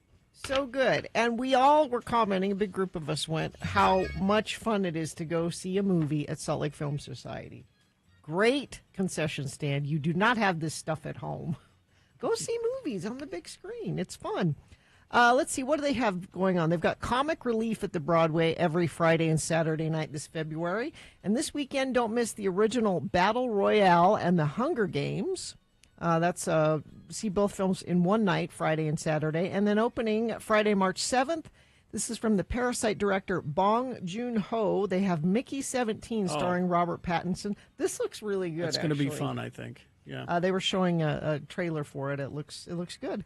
So good. And we all were commenting, a big group of us went, how much fun it is to go see a movie at Salt Lake Film Society. Great concession stand. You do not have this stuff at home. Go see movies on the big screen. It's fun. Let's see, what do they have going on? They've got Comic Relief at the Broadway every Friday and Saturday night this February. And this weekend, don't miss the original Battle Royale and the Hunger Games. That's see both films in one night, Friday and Saturday. And then opening Friday, March 7th. This is from the Parasite director Bong Joon-ho. They have Mickey 17 starring Robert Pattinson. This looks really good. That's going to be actually. fun, I think. Yeah. They were showing a trailer for it. It looks good.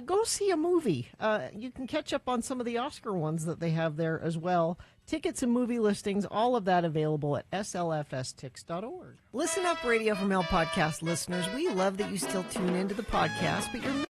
Go see a movie. You can catch up on some of the Oscar ones that they have there as well. Tickets and movie listings, all of that available at slfstix.org. Listen Up Radio from Hell podcast listeners. We love that you still tune into the podcast, but you're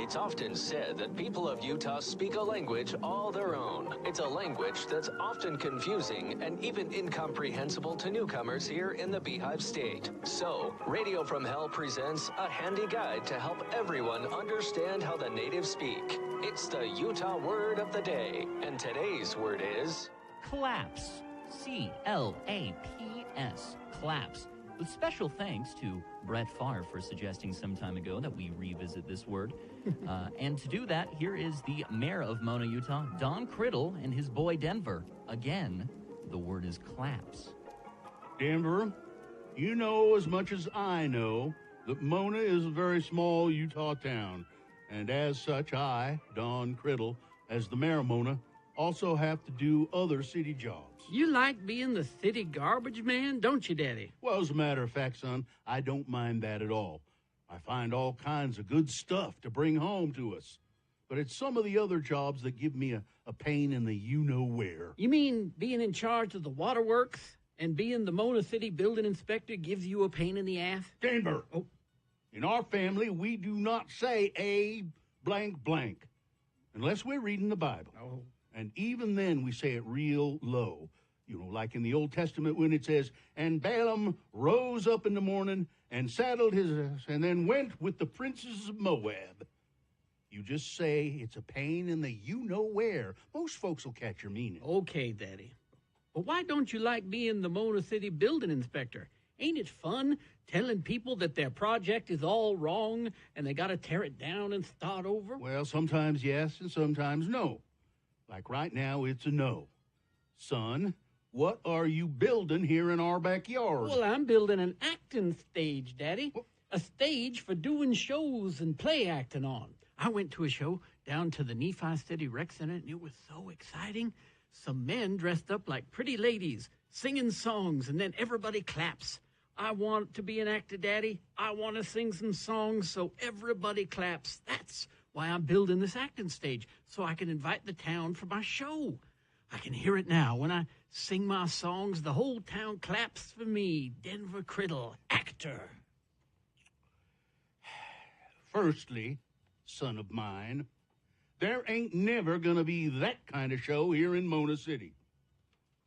It's often said that people of Utah speak a language all their own. It's a language that's often confusing and even incomprehensible to newcomers here in the Beehive State. So, Radio from Hell presents a handy guide to help everyone understand how the natives speak. It's the Utah word of the day, and today's word is... Claps. C-L-A-P-S. Claps. With special thanks to Brett Favre for suggesting some time ago that we revisit this word. And to do that, here is the mayor of Mona, Utah, Don Criddle, and his boy Denver. Again, the word is claps. Denver, you know as much as I know that Mona is a very small Utah town. And as such, I, Don Criddle, as the mayor of Mona, also have to do other city jobs. You like being the city garbage man, don't you, Daddy? Well, as a matter of fact, son, I don't mind that at all. I find all kinds of good stuff to bring home to us. But it's some of the other jobs that give me a pain in the you-know-where. You mean being in charge of the waterworks and being the Mona City building inspector gives you a pain in the ass? Denver! Oh. In our family, we do not say a blank blank unless we're reading the Bible. Oh. And even then, we say it real low. You know, like in the Old Testament when it says, and Balaam rose up in the morning and saddled his ass and then went with the princes of Moab. You just say it's a pain in the you-know-where. Most folks will catch your meaning. Okay, Daddy. But why don't you like being the Mona City building inspector? Ain't it fun telling people that their project is all wrong and they got to tear it down and start over? Well, sometimes yes and sometimes no. Like right now, it's a no. Son, what are you building here in our backyard? Well, I'm building an acting stage, Daddy. A stage for doing shows and play acting on. I went to a show down to the Nephi City Rec Center, and it was so exciting. Some men dressed up like pretty ladies, singing songs, and then everybody claps. I want to be an actor, Daddy. I want to sing some songs, so everybody claps. That's why I'm building this acting stage, so I can invite the town for my show. I can hear it now. When I sing my songs, the whole town claps for me, Denver Criddle, actor. Firstly, son of mine, there ain't never gonna be that kind of show here in Mona City.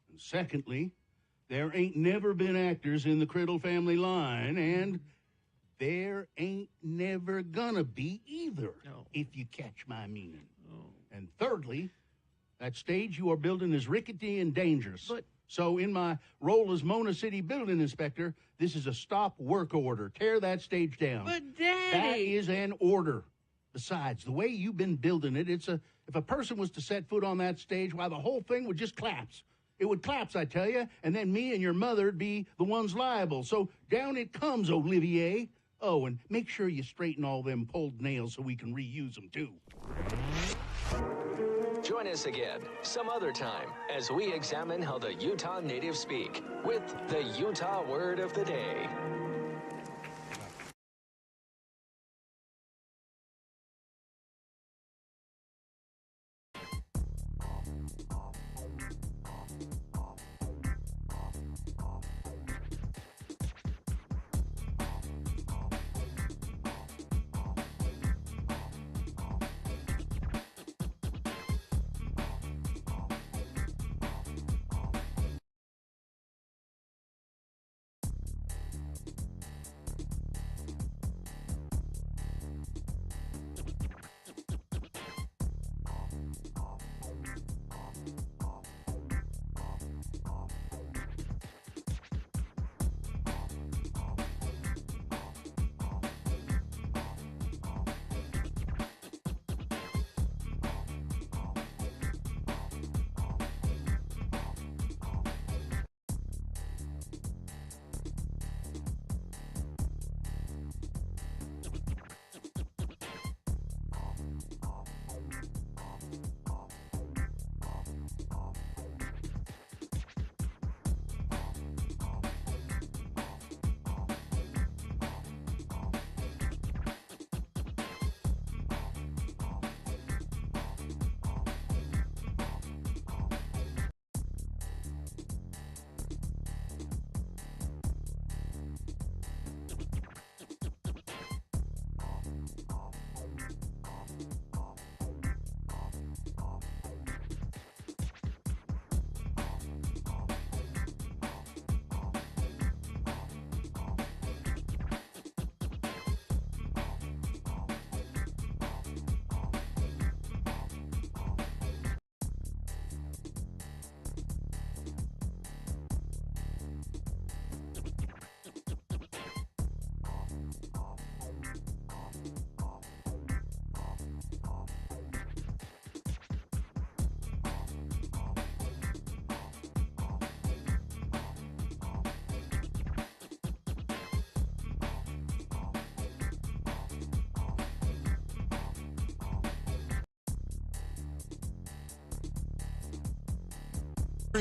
And secondly, there ain't never been actors in the Criddle family line, and there ain't never gonna be either, if you catch my meaning. And thirdly, that stage you are building is rickety and dangerous. So in my role as Mona City building inspector, this is a stop work order. Tear that stage down. But, Daddy! That is an order. Besides, the way you've been building it, if a person was to set foot on that stage, why, the whole thing would just collapse. It would collapse, I tell you, and then me and your mother'd be the ones liable. So down it comes, Olivier. Oh, and make sure you straighten all them pulled nails so we can reuse them, too. Join us again some other time as we examine how the Utah natives speak with the Utah word of the day.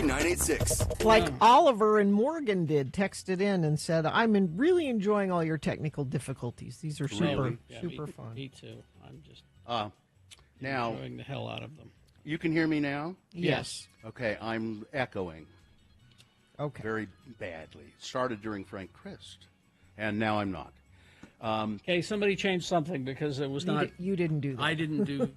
986. Like Oliver and Morgan did, texted in and said, really enjoying all your technical difficulties. These are super fun. Me too. I'm just now enjoying the hell out of them. You can hear me now? Yes. Okay, I'm echoing. Okay. Very badly. It started during Frank Christ, and now I'm not. Okay, somebody changed something because it was not. You didn't do that. I didn't do.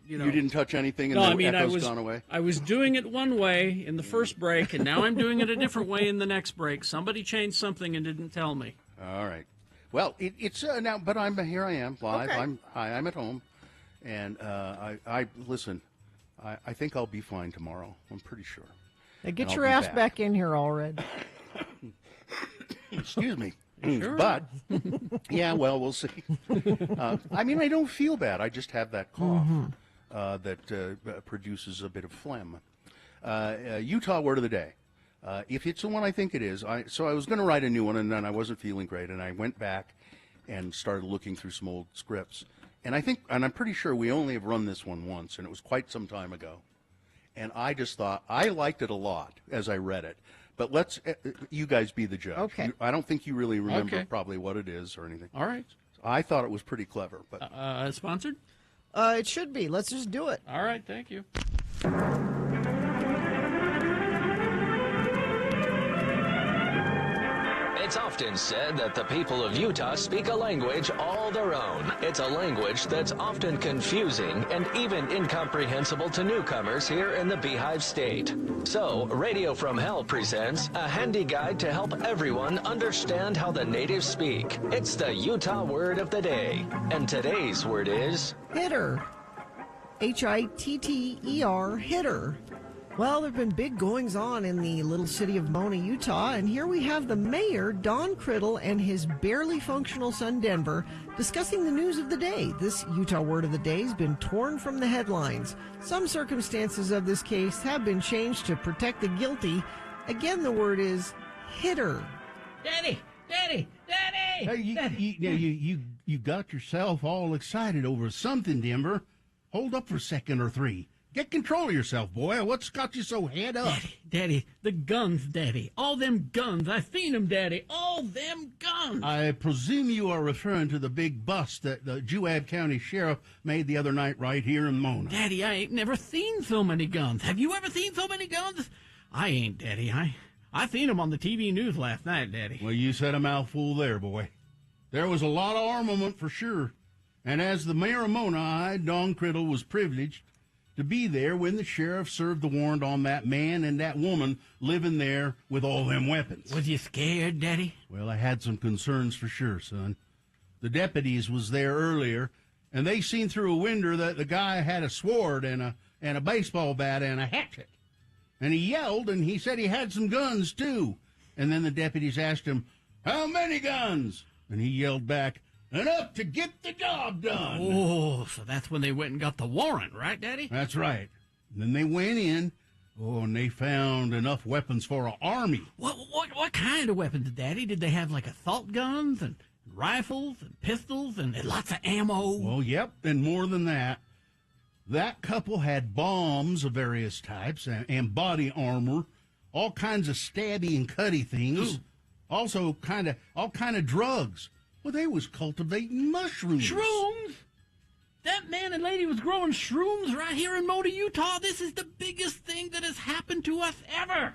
You didn't touch anything, and the echo's gone away? I was doing it one way in the first break, and now I'm doing it a different way in the next break. Somebody changed something and didn't tell me. All right. Well, it's now, but here. I am live. Okay. I'm at home, and I listen. I think I'll be fine tomorrow. I'm pretty sure. Now get your ass back in here already. Excuse me. Sure. But, yeah, well, we'll see. I don't feel bad. I just have that cough that produces a bit of phlegm. Utah word of the day. If it's the one I think it is, so I was going to write a new one, and then I wasn't feeling great, and I went back and started looking through some old scripts. And I'm pretty sure we only have run this one once, and it was quite some time ago. And I just thought, I liked it a lot as I read it. But let's, you guys be the judge. Okay. I don't think you really remember probably what it is or anything. All right. I thought it was pretty clever. But sponsored? It should be. Let's just do it. All right, thank you. It's often said that the people of Utah speak a language all their own. It's a language that's often confusing and even incomprehensible to newcomers here in the Beehive State. So, Radio from Hell presents a handy guide to help everyone understand how the natives speak. It's the Utah word of the day. And today's word is... hitter. Hitter, hitter. Well, there have been big goings-on in the little city of Mona, Utah, and here we have the mayor, Don Criddle, and his barely functional son, Denver, discussing the news of the day. This Utah word of the day has been torn from the headlines. Some circumstances of this case have been changed to protect the guilty. Again, the word is hitter. Daddy! Daddy! Daddy! Hey, you got yourself all excited over something, Denver. Hold up for a second or three. Get control of yourself, boy. What's got you so head up? Daddy, the guns, Daddy. All them guns. I seen them, Daddy. All them guns. I presume you are referring to the big bust that the Juab County Sheriff made the other night right here in Mona. Daddy, I ain't never seen so many guns. Have you ever seen so many guns? I ain't, Daddy. I seen them on the TV news last night, Daddy. Well, you said a mouthful there, boy. There was a lot of armament for sure. And as the mayor of Mona, I, Don Criddle, was privileged to be there when the sheriff served the warrant on that man and that woman living there with all them weapons. Was you scared, Daddy? Well, I had some concerns for sure, son. The deputies was there earlier, and they seen through a window that the guy had a sword and a baseball bat and a hatchet. And he yelled, and he said he had some guns, too. And then the deputies asked him, "How many guns?" And he yelled back, "Enough to get the job done." Oh, so that's when they went and got the warrant, right, Daddy? That's right. And then they went in, and they found enough weapons for an army. What kind of weapons, Daddy? Did they have, like, assault guns and rifles and pistols and lots of ammo? Well, yep, and more than that. That couple had bombs of various types and body armor, all kinds of stabby and cutty things. Ooh. Also, all kind of drugs. Well, they was cultivating mushrooms. Shrooms? That man and lady was growing shrooms right here in Mona, Utah. This is the biggest thing that has happened to us ever.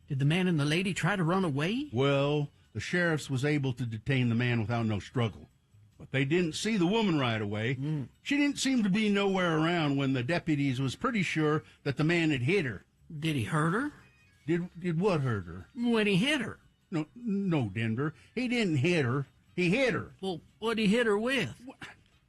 Did the man and the lady try to run away? Well, the sheriffs was able to detain the man without no struggle. But they didn't see the woman right away. She didn't seem to be nowhere around when the deputies was pretty sure that the man had hit her. Did he hurt her? Did what hurt her? When he hit her. No, Denver. He didn't hit her. He hit her. Well, what'd he hit her with?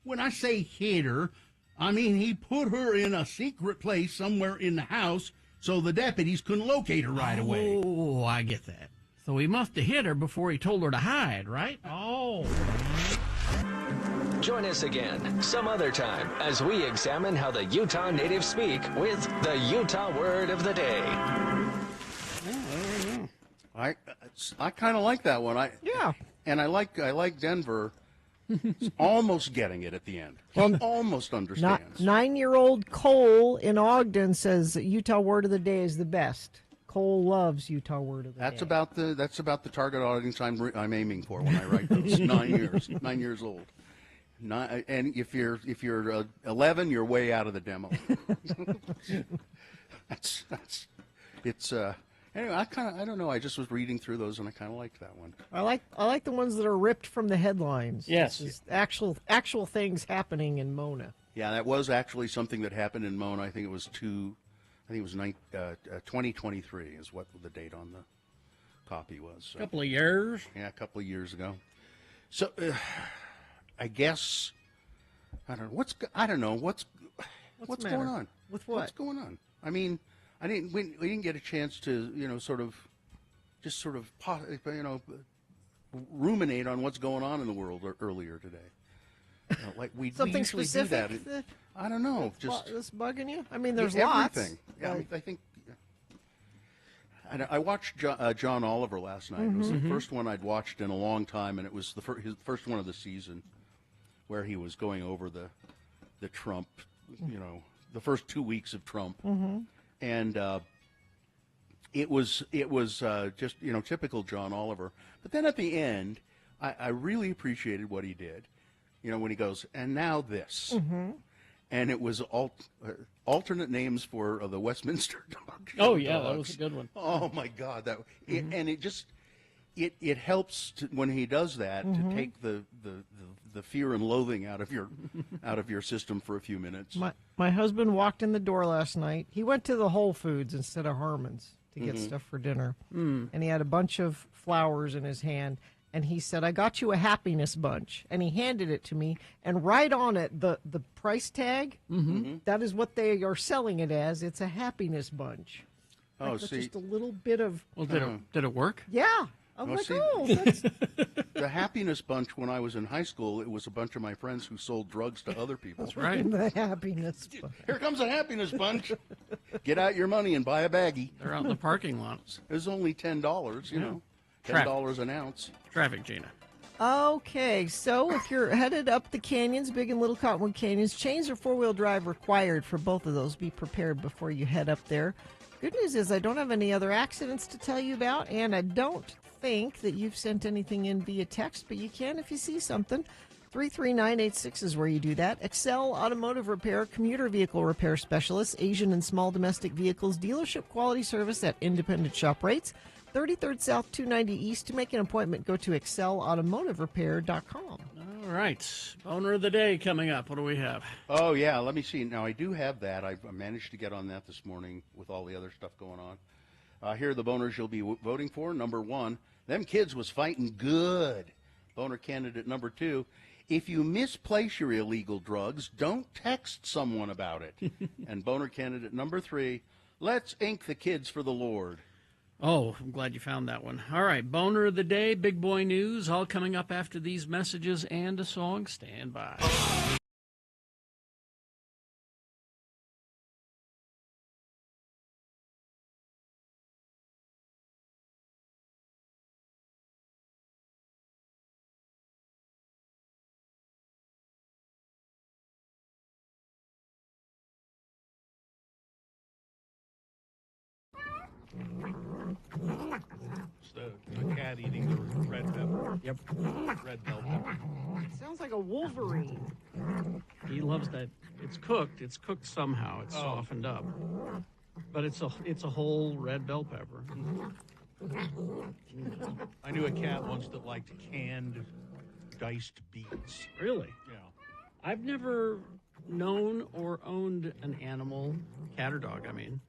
When I say hit her, I mean he put her in a secret place somewhere in the house so the deputies couldn't locate her right away. Oh, I get that. So he must have hit her before he told her to hide, right? Oh. Join us again some other time as we examine how the Utah natives speak with the Utah word of the day. I kind of like that one. Yeah. And I like Denver, He's almost getting it at the end. He almost understands. 9-year-old Cole in Ogden says that Utah word of the day is the best. Cole loves Utah word of the That's day. that's about the target audience I'm aiming for when I write those. 9 years old. And if you're 11, you're way out of the demo. It's anyway. I don't know. I just was reading through those and I kind of liked that one. I like the ones that are ripped from the headlines. Yes. This is actual things happening in Mona. Yeah, that was actually something that happened in Mona. I think it was 2023 is what the date on the copy was. So, A couple of years. yeah, a couple of years ago. So I guess I don't know what's the going matter? on. With what? What's going on? I mean, we didn't get a chance to ruminate on what's going on in the world earlier today. Like we Something usually specific do that. I don't know. That's bugging you? I mean, there's everything. lots. Yeah, I think. I watched John Oliver last night. It was the first one I'd watched in a long time, and it was his first one of the season, where he was going over the Trump, the first 2 weeks of Trump, and it was just typical John Oliver. But then at the end, I really appreciated what he did. When he goes, and now this. And it was alternate names for the Westminster dog. Oh, yeah, that was a good one. Oh, my God. And it just, it helps when he does that to take the fear and loathing out of your system for a few minutes. My husband walked in the door last night. He went to the Whole Foods instead of Harmon's to get stuff for dinner. And he had a bunch of flowers in his hand. And he said, I got you a happiness bunch. And he handed it to me. And right on it, the price tag, that is what they are selling it as. It's a happiness bunch. Oh, Like, see. just a little bit of... Well, did it work? Yeah. I'm Well, like, see- oh, that's... The happiness bunch, when I was in high school, it was a bunch of my friends who sold drugs to other people. That's right. the happiness bunch. Here comes a happiness bunch. Get out your money and buy a baggie. They're out in the parking lots. It was only $10, $10 an ounce. Traffic, Gina. Okay, so if you're headed up the canyons, Big and Little Cottonwood Canyons, chains or four-wheel drive required for both of those. Be prepared before you head up there. Good news is I don't have any other accidents to tell you about, and I don't think that you've sent anything in via text, but you can if you see something. 33986 is where you do that. Excel Automotive Repair, commuter vehicle repair specialist, Asian and small domestic vehicles, dealership quality service at independent shop rates. 33rd South, 290 East. To make an appointment, go to excelautomotiverepair.com. All right. Boner of the day coming up. What do we have? Oh, yeah, let me see. Now, I do have that. I managed to get on that this morning with all the other stuff going on. Here are the boners you'll be voting for. Number 1, them kids was fighting good. Boner candidate number 2, if you misplace your illegal drugs, don't text someone about it. And boner candidate number 3, let's ink the kids for the Lord. Oh, I'm glad you found that one. All right, Boner of the Day, Big Boy News, all coming up after these messages and a song. Stand by. It's the cat eating the red pepper. Yep. Red bell pepper. Sounds like a Wolverine. He loves that. It's cooked. It's cooked somehow. It's softened up. But it's a whole red bell pepper. I knew a cat once that liked canned diced beets. Really? Yeah. I've never known or owned an animal, cat or dog, I mean,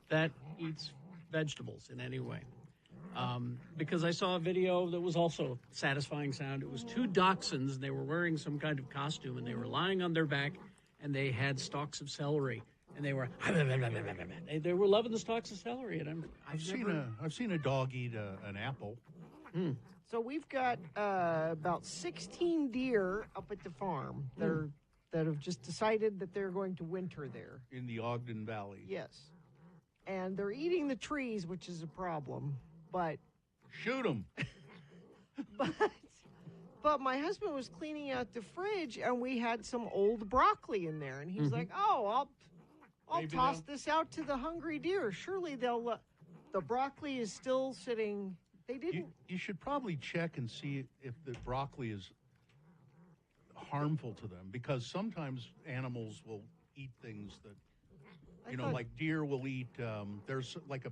that eats vegetables in any way. Because I saw a video that was also satisfying sound. It was 2 dachshunds. They were wearing some kind of costume, and they were lying on their back, and they had stalks of celery. And they were they were loving the stalks of celery. And I've seen a dog eat an apple. So we've got about 16 deer up at the farm that have just decided that they're going to winter there. In the Ogden Valley. Yes. And they're eating the trees, which is a problem. But Shoot them. But my husband was cleaning out the fridge, and we had some old broccoli in there, and he's like, "Oh, I'll Maybe toss they'll- this out to the hungry deer. Surely they'll." The broccoli is still sitting. They didn't. You should probably check and see if the broccoli is harmful to them, because sometimes animals will eat things that, you know, like deer will eat. There's like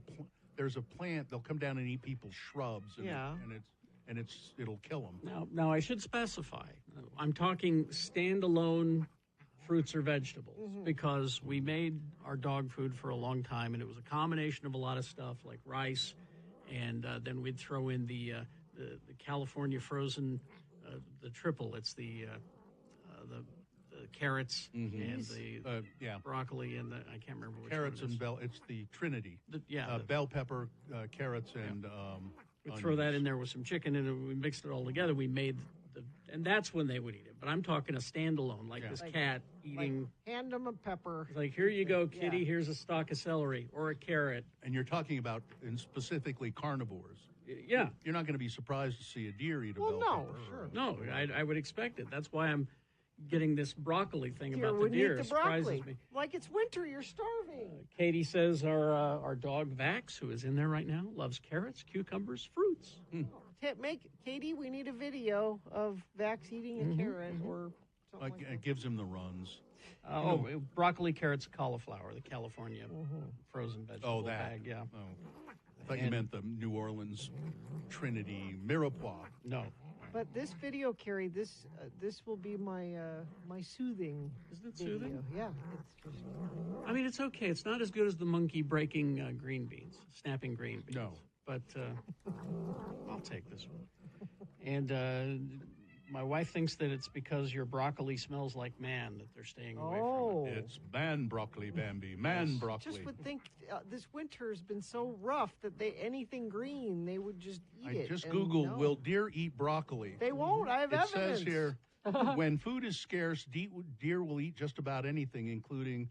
there's a plant. They'll come down and eat people's shrubs. And Yeah. it'll kill them. Now I should specify. I'm talking standalone fruits or vegetables because we made our dog food for a long time, and it was a combination of a lot of stuff like rice, and then we'd throw in the California frozen, the triple. It's the carrots and the broccoli and I can't remember which Carrots one it is. and bell. It's the Trinity. The bell pepper, carrots, and we'd throw that in there with some chicken, and we mixed it all together. We made and that's when they would eat it. But I'm talking a standalone, like this cat eating. Hand them a pepper. Like, here you go, kitty. Here's a stalk of celery or a carrot. And you're talking about specifically carnivores. Yeah. You're not going to be surprised to see a deer eat a bell no, pepper. sure. No, I would expect it. That's why I'm getting this broccoli thing Deer about the wouldn't deer. eat the It surprises broccoli. me. Like it's winter, you're starving. Katie says our dog Vax, who is in there right now, loves carrots, cucumbers, fruits. Katie, we need a video of Vax eating a carrot or something like that. It gives him the runs. Broccoli, carrots, cauliflower, the California frozen vegetable Oh, that. bag. Yeah. Oh. I thought you meant the New Orleans Trinity Mirepoix. No. But this video, Carrie, this will be my my soothing. Isn't it video. soothing? Yeah, it's just. I mean, it's okay. It's not as good as the monkey breaking green beans, snapping green beans. No. But I'll take this one. And my wife thinks that it's because your broccoli smells like man that they're staying away from it. It's man broccoli, Bambi. Man broccoli. Just would think this winter has been so rough that anything green they would just eat it. I just and Googled, no. will deer eat broccoli? They won't. I have It evidence. says here, when food is scarce, deer will eat just about anything, including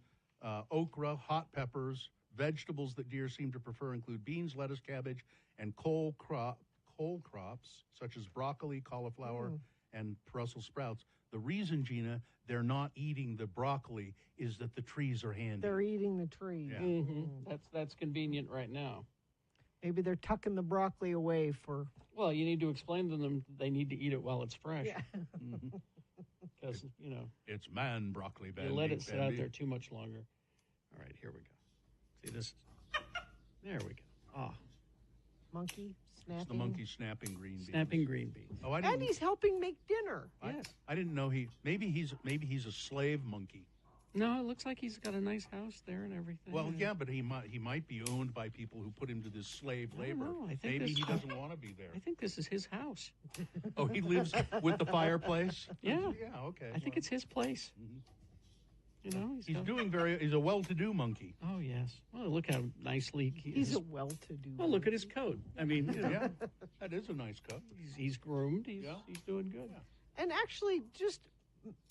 okra, hot peppers. Vegetables that deer seem to prefer include beans, lettuce, cabbage, and coal crops such as broccoli, cauliflower, and Brussels sprouts. The reason, Gina, they're not eating the broccoli is that the trees are handy. They're eating the tree. Yeah. Mm-hmm. That's convenient right now. Maybe they're tucking the broccoli away for. Well, you need to explain to them they need to eat it while it's fresh. Yeah. Because, It's man broccoli, you Bambi. let it sit out Bambi. there too much longer. All right, here we go. See this? There we go. Ah, Monkey snapping. It's the monkey snapping green beans. snapping green beans. Oh, I And didn't. he's helping make dinner. Yes. I didn't know maybe he's a slave monkey. No, it looks like he's got a nice house there and everything. Well, yeah, but he might be owned by people who put him to this slave labor. know. I think Maybe this- he doesn't want to be there. I think this is his house. Oh, he lives with the fireplace. Yeah. Yeah. Okay. I think it's his place. He's He's a well-to-do monkey. Oh, yes. Well, look how nicely He's a well-to-do. Well, look at his coat. I mean, Yeah, that is a nice cup. he's groomed. He's Yeah. doing good. And actually, just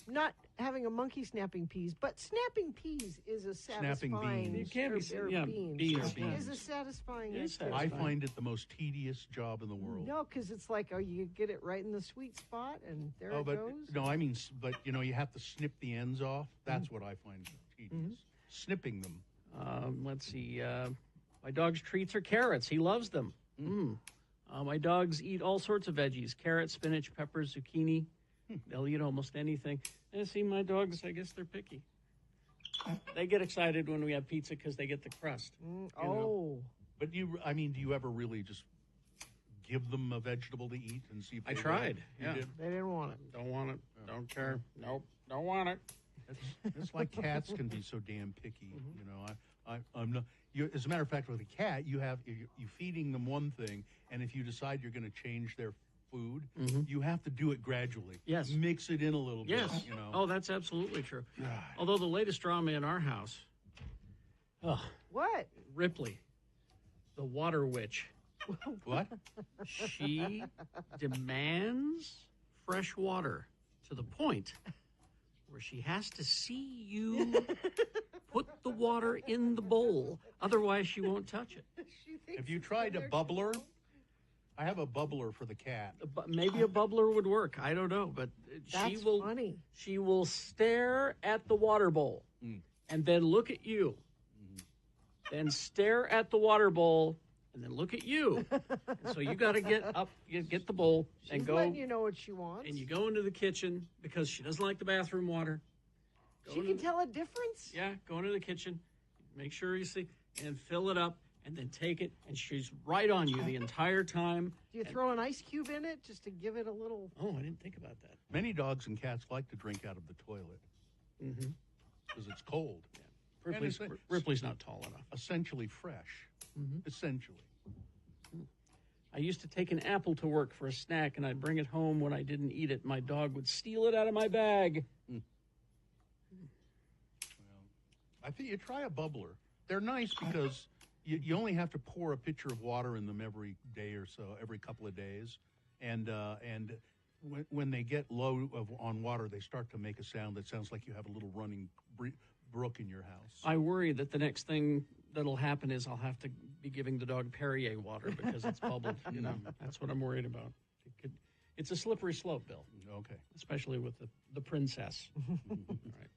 not having a monkey snapping peas, but snapping peas is a satisfying. beans. It can be, or yeah, beans. beans. Is a satisfying. It is activity. I find it the most tedious job in the world. No, because it's like, you get it right in the sweet spot, and there Oh, it but goes. no, I mean, but you have to snip the ends off. That's what I find tedious. Snipping them. Let's see. My dog's treats are carrots. He loves them. My dogs eat all sorts of veggies: carrots, spinach, peppers, zucchini. They'll eat almost anything. And see, my dogs, I guess they're picky. They get excited when we have pizza because they get the crust. But do you ever really just give them a vegetable to eat and see if I they tried. will? Yeah. You did? They didn't want it. Don't want it. Don't care. Nope. Don't want it. It's like cats can be so damn picky. I'm not. As a matter of fact, with a cat, you're feeding them one thing, and if you decide you're going to change their food, you have to do it gradually. Yes. Mix it in a little Yes. bit. Oh, that's absolutely true. Although the latest drama in our house, What? Ripley, the water witch, What? she demands fresh water to the point where she has to see you put the water in the bowl. Otherwise, she won't touch it. Have you tried a bubbler? I have a bubbler for the cat. Maybe a bubbler would work. I don't know, but That's funny. She will stare at the water bowl and then look at you. Then stare at the water bowl and then look at you. And so you got to get up, get the bowl, and go. Letting you know what she wants. And you go into the kitchen because she doesn't like the bathroom water. She can tell a difference. Yeah, go into the kitchen, make sure you see, and fill it up, and then take it, and she's right on you the entire time. Do you throw an ice cube in it just to give it a little? Oh, I didn't think about that. Many dogs and cats like to drink out of the toilet because it's cold. Yeah. Ripley's not tall enough. Essentially fresh. Essentially. I used to take an apple to work for a snack, and I'd bring it home when I didn't eat it. My dog would steal it out of my bag. I think you try a bubbler. They're nice because you only have to pour a pitcher of water in them every day or so, every couple of days, and when they get low on water, they start to make a sound that sounds like you have a little running brook in your house. I worry that the next thing that'll happen is I'll have to be giving the dog Perrier water because it's bubbled. You know, that's what I'm worried about. It's a slippery slope, Bill. Okay, especially with the princess. All right.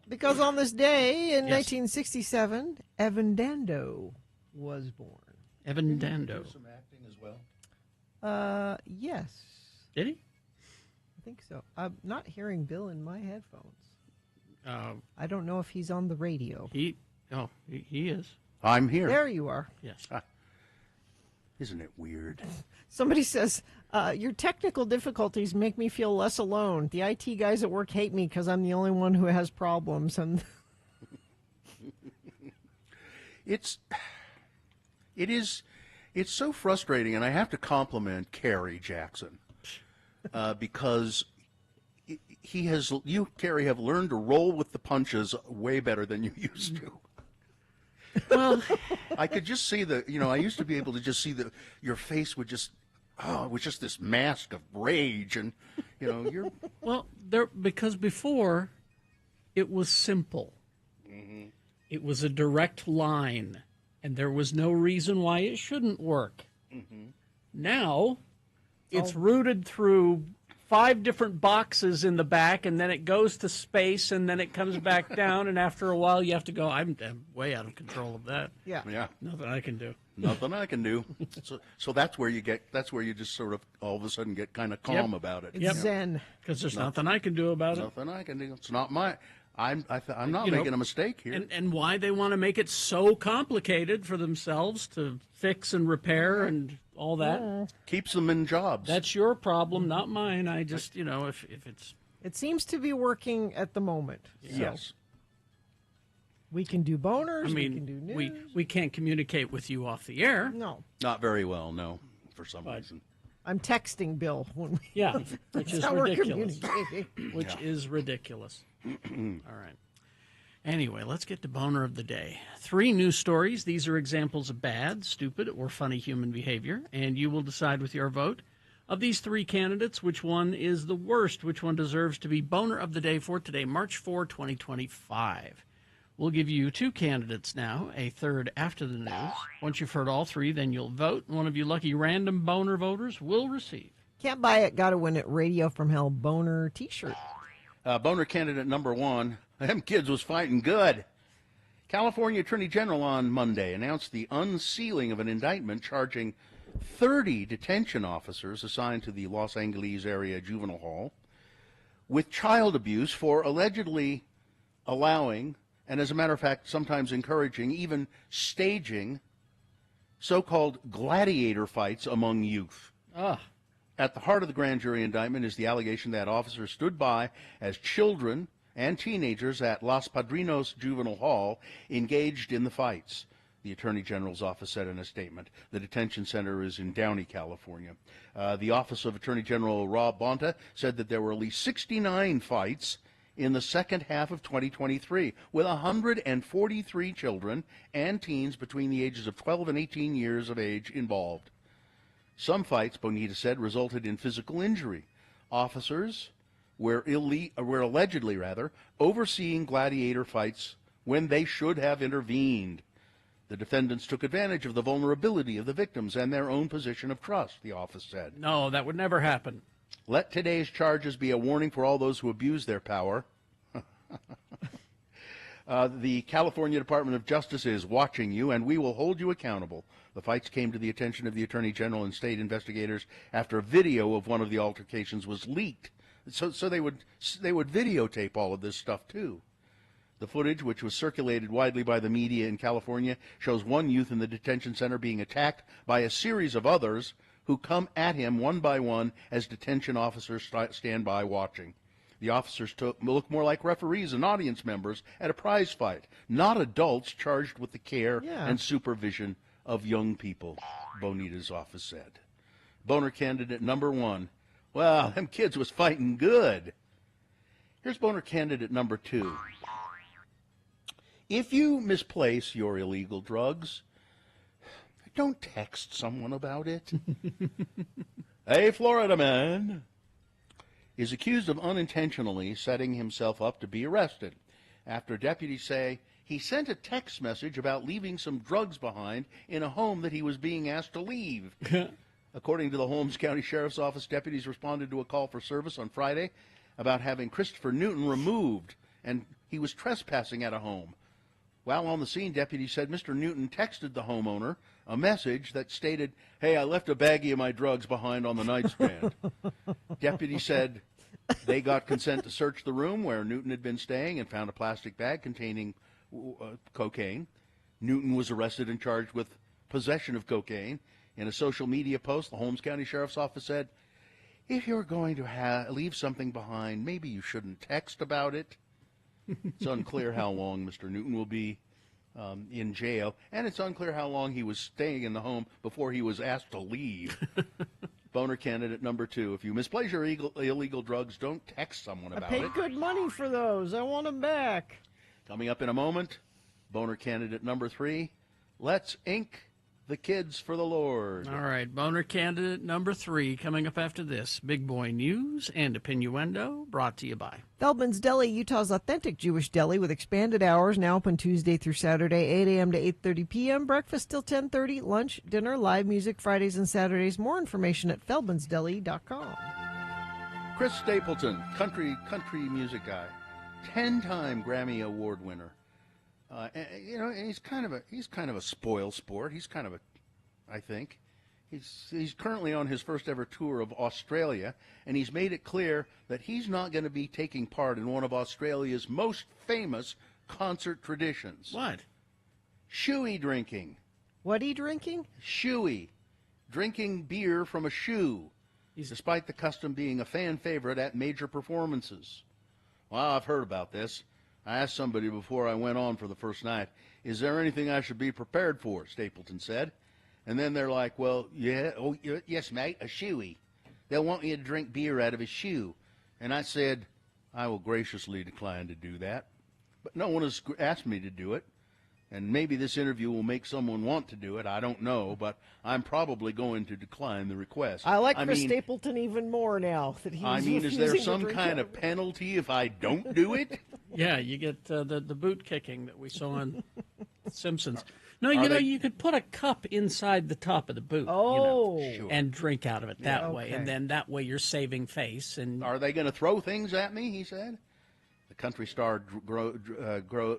Because on this day in 1967, Evan Dando was born. Evan Dando. Some acting as well. Yes. Did he? I think so. I'm not hearing Bill in my headphones. I don't know if he's on the radio. He is. I'm here. There you are. Yes. Isn't it weird? Somebody says, your technical difficulties make me feel less alone. The IT guys at work hate me because I'm the only one who has problems. And it's so frustrating, and I have to compliment Carrie Jackson because Carrie, have learned to roll with the punches way better than you used to. Well, I could just see I used to be able to just see your face would just, it was just this mask of rage, and you're. Well, because before, it was simple. It was a direct line, and there was no reason why it shouldn't work. Now, it's routed through 5 different boxes in the back, and then it goes to space, and then it comes back down, and after a while you have to go, I'm way out of control of that. Yeah. Nothing I can do. Nothing I can do. So that's where you just sort of all of a sudden get kind of calm about it. It's zen. Because there's nothing I can do about it. Nothing I can do. It's not I'm not making a mistake here. And why they want to make it so complicated for themselves to fix and repair and all that. Keeps them in jobs. That's your problem, not mine. I just, if it's... It seems to be working at the moment. Yes. We can do boners, I mean, we can do news. We can't communicate with you off the air. No. Not very well, no, for some reason. I'm texting Bill when we... Which is how we're ridiculous. communicating. Which is ridiculous. All right. Anyway, let's get to Boner of the Day. 3 news stories. These are examples of bad, stupid, or funny human behavior, and you will decide with your vote of these 3 candidates which one is the worst, which one deserves to be Boner of the Day for today, March 4, 2025. We'll give you 2 candidates now, a third after the news. Once you've heard all 3, then you'll vote. One of you lucky random Boner voters will receive. Can't buy it, gotta win it. Radio from Hell Boner t-shirt. Boner candidate number 1. Them kids was fighting good. California Attorney General on Monday announced the unsealing of an indictment charging 30 detention officers assigned to the Los Angeles area juvenile hall with child abuse for allegedly allowing, and as a matter of fact, sometimes encouraging, even staging so-called gladiator fights among youth. At the heart of the grand jury indictment is the allegation that officers stood by as children and teenagers at Los Padrinos Juvenile Hall engaged in the fights. The Attorney General's office said in a statement. The detention center is in Downey, California. The Office of Attorney General Rob Bonta said that there were at least 69 fights in the second half of 2023, with 143 children and teens between the ages of 12 and 18 years of age involved. Some fights, Bonita said, resulted in physical injury. Officers were allegedly overseeing gladiator fights when they should have intervened. The defendants took advantage of the vulnerability of the victims and their own position of trust, the office said. No, that would never happen. Let today's charges be a warning for all those who abuse their power. The California Department of Justice is watching you, and we will hold you accountable. The fights came to the attention of the Attorney General and state investigators after a video of one of the altercations was leaked. So they would videotape all of this stuff, too. The footage, which was circulated widely by the media in California, shows one youth in the detention center being attacked by a series of others who come at him one by one as detention officers stand by watching. The officers look more like referees and audience members at a prize fight, not adults charged with the care and supervision of young people, Bonita's office said. Boner candidate number 1. Well, them kids was fighting good. Here's Boner candidate number 2. If you misplace your illegal drugs, don't text someone about it. A Florida man is accused of unintentionally setting himself up to be arrested after deputies say he sent a text message about leaving some drugs behind in a home that he was being asked to leave. According to the Holmes County Sheriff's Office, deputies responded to a call for service on Friday about having Christopher Newton removed, and he was trespassing at a home. While on the scene, deputies said Mr. Newton texted the homeowner a message that stated, "Hey, I left a baggie of my drugs behind on the nightstand." Deputies said they got consent to search the room where Newton had been staying and found a plastic bag containing cocaine. Newton was arrested and charged with possession of cocaine. In a social media post, the Holmes County Sheriff's Office said, if you're going to leave something behind, maybe you shouldn't text about it. It's unclear how long Mr. Newton will be in jail, and it's unclear how long he was staying in the home before he was asked to leave. Boner candidate number 2. If you misplace your illegal drugs, don't text someone about it. I paid good money for those. I want them back. Coming up in a moment, Boner candidate number 3. Let's ink the kids for the Lord. All right, Boner candidate number 3 coming up after this. Big Boy News and Opinioendo brought to you by Feldman's Deli, Utah's authentic Jewish deli with expanded hours, now open Tuesday through Saturday, 8 a.m. to 8:30 p.m., breakfast till 10:30, lunch, dinner, live music Fridays and Saturdays. More information at feldmansdeli.com. Chris Stapleton, country music guy, 10-time Grammy Award winner. And he's kind of a spoil sport. I think he's currently on his first ever tour of Australia, and he's made it clear that he's not going to be taking part in one of Australia's most famous concert traditions. What? Shoey drinking. What he drinking? Shoey. Drinking beer from a shoe, despite the custom being a fan favorite at major performances. Well, I've heard about this. I asked somebody before I went on for the first night, is there anything I should be prepared for, Stapleton said. And then they're like, well, yes, mate, a shoey. They'll want you to drink beer out of a shoe. And I said, I will graciously decline to do that. But no one has asked me to do it. And maybe this interview will make someone want to do it. I don't know, but I'm probably going to decline the request. I like Chris Stapleton even more now that he's is there some kind of penalty if I don't do it? Yeah, you get the boot kicking that we saw on Simpsons. No, you could put a cup inside the top of the boot. Sure. And drink out of it that way, and then that way you're saving face. And are they going to throw things at me? He said. The country star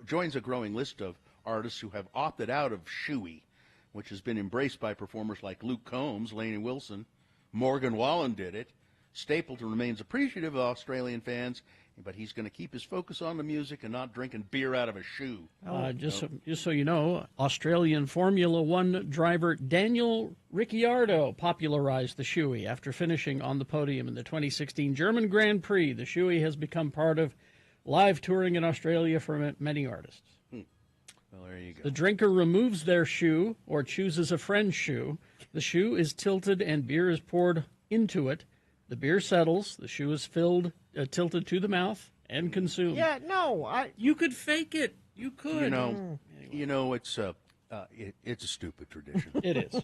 joins a growing list of artists who have opted out of shoey, which has been embraced by performers like Luke Combs, Lainey Wilson, Morgan Wallen did it. Stapleton remains appreciative of Australian fans but he's going to keep his focus on the music and not drinking beer out of a shoe. Just so you know, Australian Formula One driver Daniel Ricciardo popularized the shoey after finishing on the podium in the 2016 German Grand Prix. The shoey has become part of live touring in Australia for many artists. Well, there you go. The drinker removes their shoe or chooses a friend's shoe. The shoe is tilted and beer is poured into it. The beer settles. The shoe is tilted to the mouth and consumed. Yeah, no, You could fake it. You could. You know, it's a stupid tradition. It is.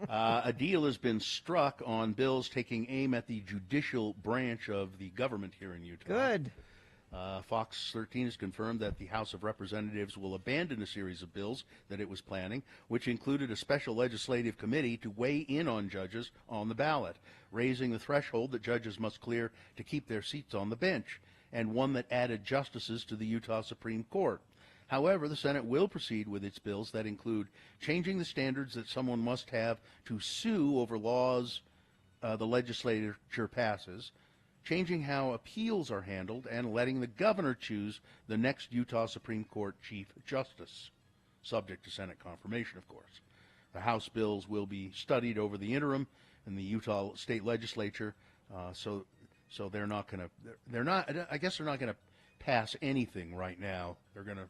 A deal has been struck on bills taking aim at the judicial branch of the government here in Utah. Good. Fox 13 has confirmed that the House of Representatives will abandon a series of bills that it was planning, which included a special legislative committee to weigh in on judges on the ballot, raising the threshold that judges must clear to keep their seats on the bench, and one that added justices to the Utah Supreme Court. However, the Senate will proceed with its bills that include changing the standards that someone must have to sue over laws the legislature passes, changing how appeals are handled, and letting the governor choose the next Utah Supreme Court Chief Justice, subject to Senate confirmation, of course. The House bills will be studied over the interim in the Utah State Legislature, so they're not going to, I guess they're not going to pass anything right now. They're going to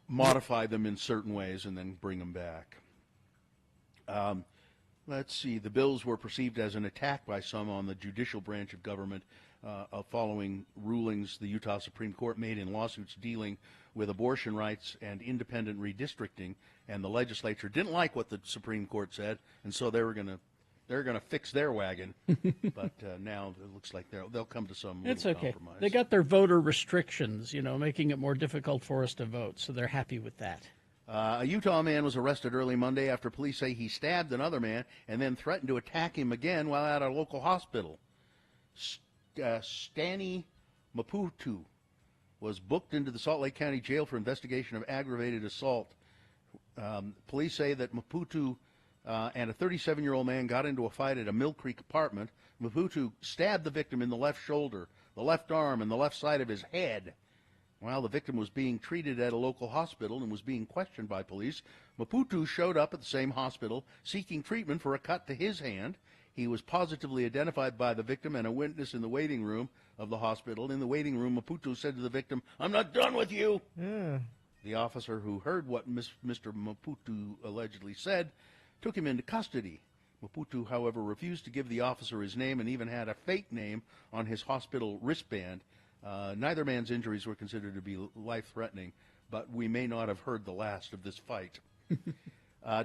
modify them in certain ways and then bring them back. Let's see. The bills were perceived as an attack by some on the judicial branch of government following rulings the Utah Supreme Court made in lawsuits dealing with abortion rights and independent redistricting, and the legislature didn't like what the Supreme Court said, and so they're going to fix their wagon. But now it looks like they'll come to some It's little okay. compromise. They got their voter restrictions, making it more difficult for us to vote, so they're happy with that. A Utah man was arrested early Monday after police say he stabbed another man and then threatened to attack him again while at a local hospital. Stani Maputu was booked into the Salt Lake County Jail for investigation of aggravated assault. Police say that Maputu and a 37-year-old man got into a fight at a Mill Creek apartment. Maputu stabbed the victim in the left shoulder, the left arm, and the left side of his head. While the victim was being treated at a local hospital and was being questioned by police, Maputu showed up at the same hospital seeking treatment for a cut to his hand. He was positively identified by the victim and a witness in the waiting room of the hospital. In the waiting room, Maputu said to the victim, "I'm not done with you." The officer who heard what Mr. Maputu allegedly said took him into custody. Maputu, however, refused to give the officer his name and even had a fake name on his hospital wristband. Neither man's injuries were considered to be life-threatening, but we may not have heard the last of this fight.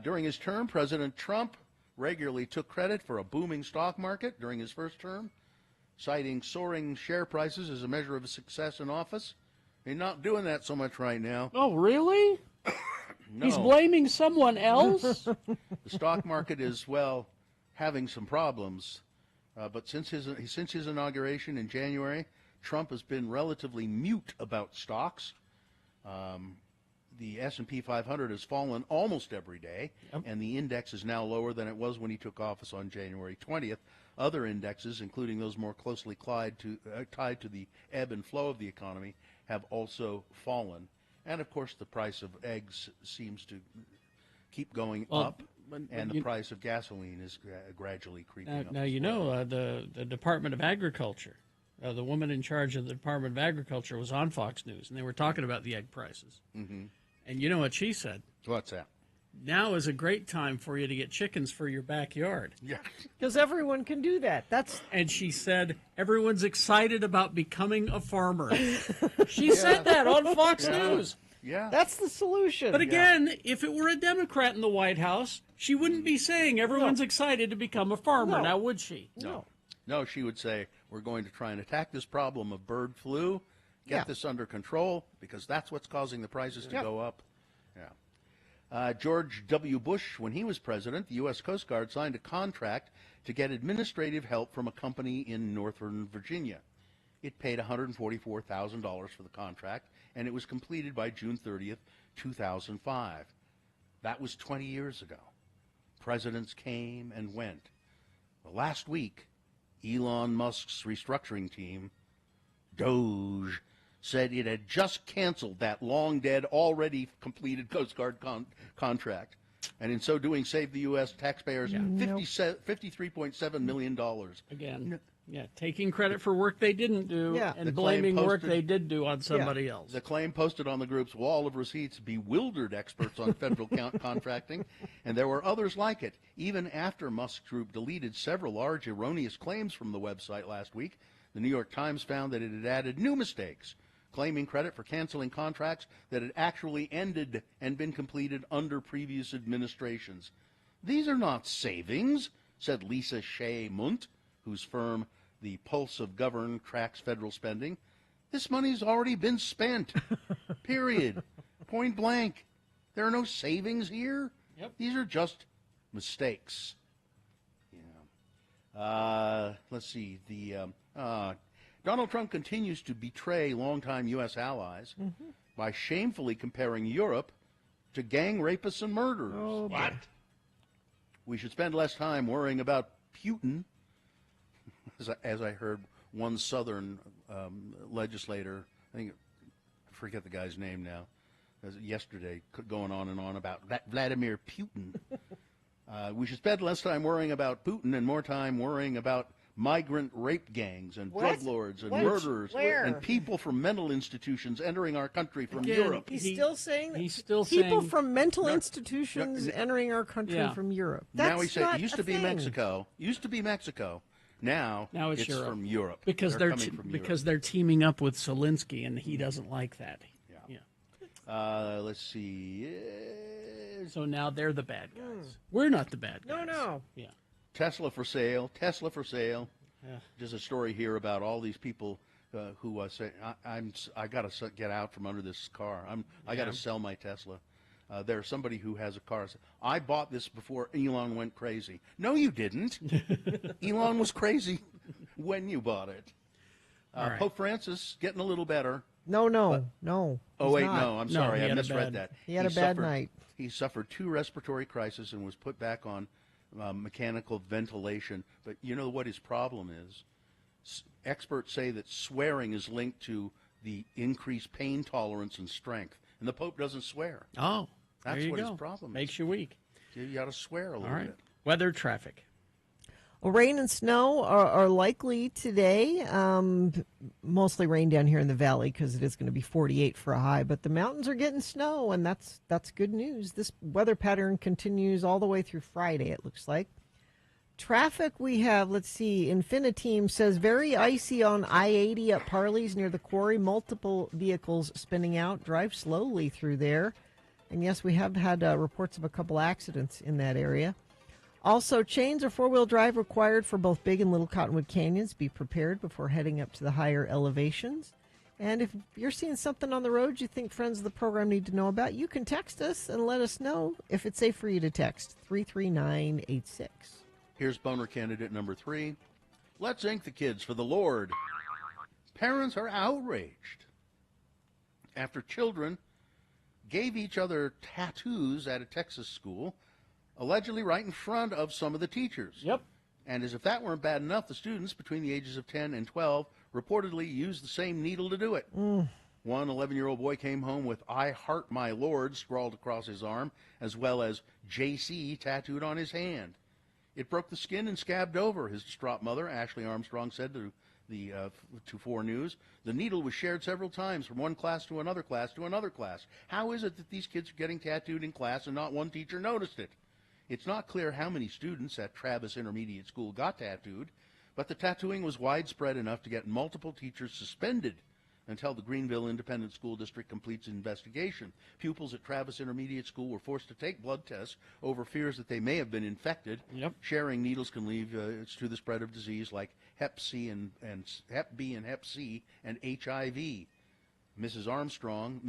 During his term, President Trump regularly took credit for a booming stock market during his first term, citing soaring share prices as a measure of his success in office. He's not doing that so much right now. Oh, really? No. He's blaming someone else? The stock market is, well, having some problems. But since his inauguration in January, Trump has been relatively mute about stocks. The S&P 500 has fallen almost every day, and the index is now lower than it was when he took office on January 20th. Other indexes, including those more closely tied to the ebb and flow of the economy, have also fallen. And, of course, the price of eggs seems to keep going up, and the price of gasoline is gradually creeping up. Now, the Department of Agriculture, the woman in charge of the Department of Agriculture was on Fox News, and they were talking about the egg prices. Mm-hmm. And you know what she said? What's that? Now is a great time for you to get chickens for your backyard. Yeah. Because everyone can do that. And she said, everyone's excited about becoming a farmer. She said that on Fox News. Yeah. That's the solution. But again, if it were a Democrat in the White House, she wouldn't be saying everyone's excited to become a farmer, now would she? No, she would say, we're going to try and attack this problem of bird flu, get this under control, because that's what's causing the prices to go up. Yeah. George W. Bush, when he was president, the U.S. Coast Guard signed a contract to get administrative help from a company in Northern Virginia. It paid $144,000 for the contract, and it was completed by June 30th, 2005. That was 20 years ago. Presidents came and went. Well, last week, Elon Musk's restructuring team DOJ, said it had just canceled that long-dead, already completed Coast Guard contract, and in so doing saved the U.S. taxpayers $53.7 million. Again, taking credit for work they didn't do and The blaming claim work posted- they did do on somebody else. The claim posted on the group's wall of receipts bewildered experts on federal contracting, and there were others like it. Even after Musk's group deleted several large erroneous claims from the website last week, the New York Times found that it had added new mistakes, claiming credit for canceling contracts that had actually ended and been completed under previous administrations. These are not savings, said Lisa Shea Munt, whose firm, The Pulse of Govern, tracks federal spending. This money's already been spent. Period. Point blank. There are no savings here. Yep. These are just mistakes. Let's see. Donald Trump continues to betray longtime U.S. allies by shamefully comparing Europe to gang rapists and murderers. Oh, What? We should spend less time worrying about Putin, as I heard one Southern legislator, I forget the guy's name now, yesterday, going on and on about Vladimir Putin. We should spend less time worrying about Putin and more time worrying about migrant rape gangs and drug lords and murderers and people from mental institutions entering our country from Europe. He's still saying that still people saying- from mental institutions entering our country from Europe. That's Now he said not it used a to be thing. Mexico. Used to be Mexico. Now it's Europe. from Europe. Because they're coming from Europe. they're teaming up with Zelensky, and he doesn't like that. Let's see. So now they're the bad guys. We're not the bad guys. No. Yeah. Tesla for sale. Tesla for sale. Yeah. There's a story here about all these people who say, I got to get out from under this car. I got to sell my Tesla. There's somebody who has a car. I bought this before Elon went crazy. No, you didn't. Elon was crazy when you bought it. right. Pope Francis getting a little better. No. Oh, he's wait, not. no, I'm No, sorry. he I had a misread bad- that. He had a bad night. He suffered 2 respiratory crises and was put back on mechanical ventilation. But you know what his problem is? Experts say that swearing is linked to the increased pain tolerance and strength. And the Pope doesn't swear. Oh, That's there you what go. his problem is. Makes you weak. You got to swear a little All right. bit. Weather, traffic. Well, rain and snow are likely today. Mostly rain down here in the valley because it is going to be 48 for a high. But the mountains are getting snow, and that's good news. This weather pattern continues all the way through Friday, it looks like. Traffic we have, let's see, Infiniteam says very icy on I-80 at Parley's near the quarry. Multiple vehicles spinning out. Drive slowly through there. And yes, we have had reports of a couple accidents in that area. Also, chains or four-wheel drive required for both Big and Little Cottonwood Canyons. Be prepared before heading up to the higher elevations. And if you're seeing something on the road you think friends of the program need to know about, you can text us and let us know if it's safe for you to text 33986. Here's boner candidate number 3. Let's ink the kids for the Lord. Parents are outraged after children gave each other tattoos at a Texas school, allegedly right in front of some of the teachers. Yep. And as if that weren't bad enough, the students between the ages of 10 and 12 reportedly used the same needle to do it. One 11-year-old boy came home with "I Heart My Lord" scrawled across his arm, as well as "JC" tattooed on his hand. It broke the skin and scabbed over, his distraught mother, Ashley Armstrong, said to 4 News. The needle was shared several times from one class to another class to another class. How is it that these kids are getting tattooed in class and not one teacher noticed it? It's not clear how many students at Travis Intermediate School got tattooed, but the tattooing was widespread enough to get multiple teachers suspended until the Greenville Independent School District completes an investigation. Pupils at Travis Intermediate School were forced to take blood tests over fears that they may have been infected. Yep. Sharing needles can lead to the spread of disease like Hep B and Hep C and HIV. Ms. Armstrong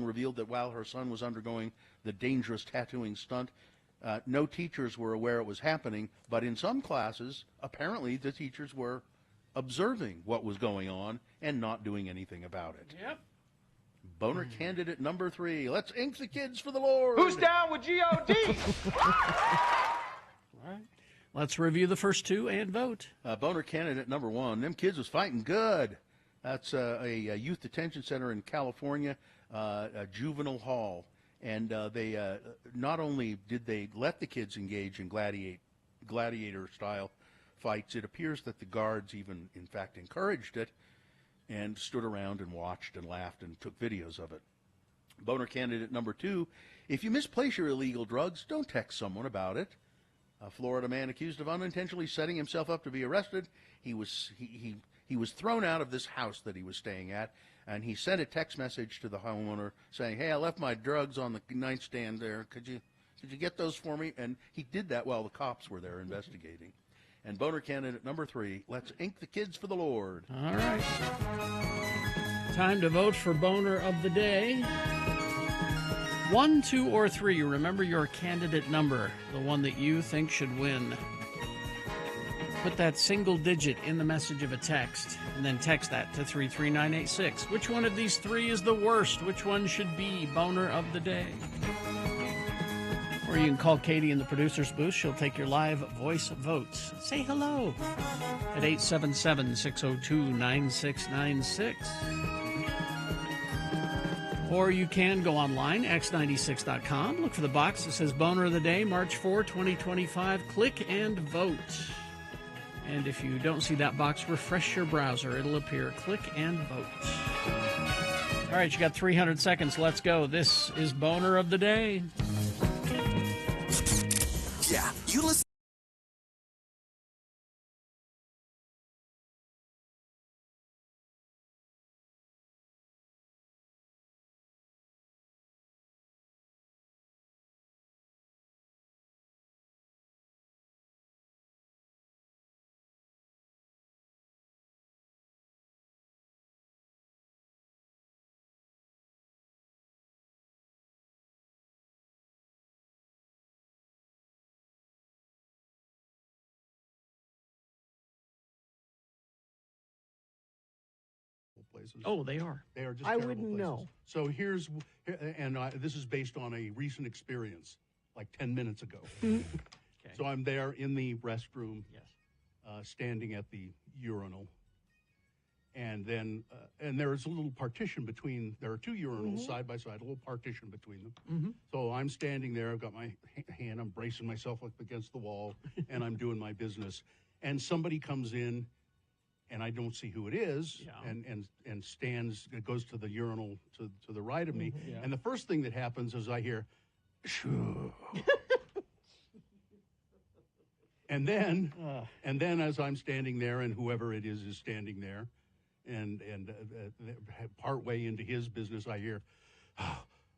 revealed that while her son was undergoing the dangerous tattooing stunt, no teachers were aware it was happening, but in some classes, apparently the teachers were observing what was going on and not doing anything about it. Yep. Boner candidate number 3. Let's ink the kids for the Lord. Who's down with G.O.D.? All right. Let's review the first 2 and vote. Boner candidate number 1. Them kids was fighting good. That's a youth detention center in California, a juvenile hall. And they not only did they let the kids engage in gladiator-style fights, it appears that the guards even, in fact, encouraged it and stood around and watched and laughed and took videos of it. Boner candidate number 2, if you misplace your illegal drugs, don't text someone about it. A Florida man accused of unintentionally setting himself up to be arrested. He was thrown out of this house that he was staying at, and he sent a text message to the homeowner saying, "Hey, I left my drugs on the nightstand there. Could you get those for me?" And he did that while the cops were there investigating. And Boner candidate number 3, let's ink the kids for the Lord. All right. Time to vote for Boner of the Day. 1, 2, or 3. Remember your candidate number, the one that you think should win. Put that single digit in the message of a text, and then text that to 33986. Which one of these 3 is the worst? Which one should be Boner of the Day? Or you can call Katie in the producer's booth. She'll take your live voice votes. Say hello at 877-602-9696. Or you can go online, x96.com. Look for the box that says Boner of the Day, March 4, 2025. Click and vote. And if you don't see that box, refresh your browser. It'll appear. Click and vote. All right, you got 300 seconds. Let's go. This is Boner of the Day. Yeah, you listen. Places. Oh, they are. They are just I terrible wouldn't places. know. So this is based on a recent experience, like 10 minutes ago. Okay. So I'm there in the restroom, Yes. standing at the urinal, and then and there's a little partition between. There are 2 urinals side by side, a little partition between them. Mm-hmm. So I'm standing there. I've got my hand. I'm bracing myself up against the wall, and I'm doing my business. And somebody comes in. And I don't see who it is, and stands, goes to the urinal to the right of me. Yeah. And the first thing that happens is I hear, shoo. and then as I'm standing there, and whoever it is standing there, and part way into his business, I hear,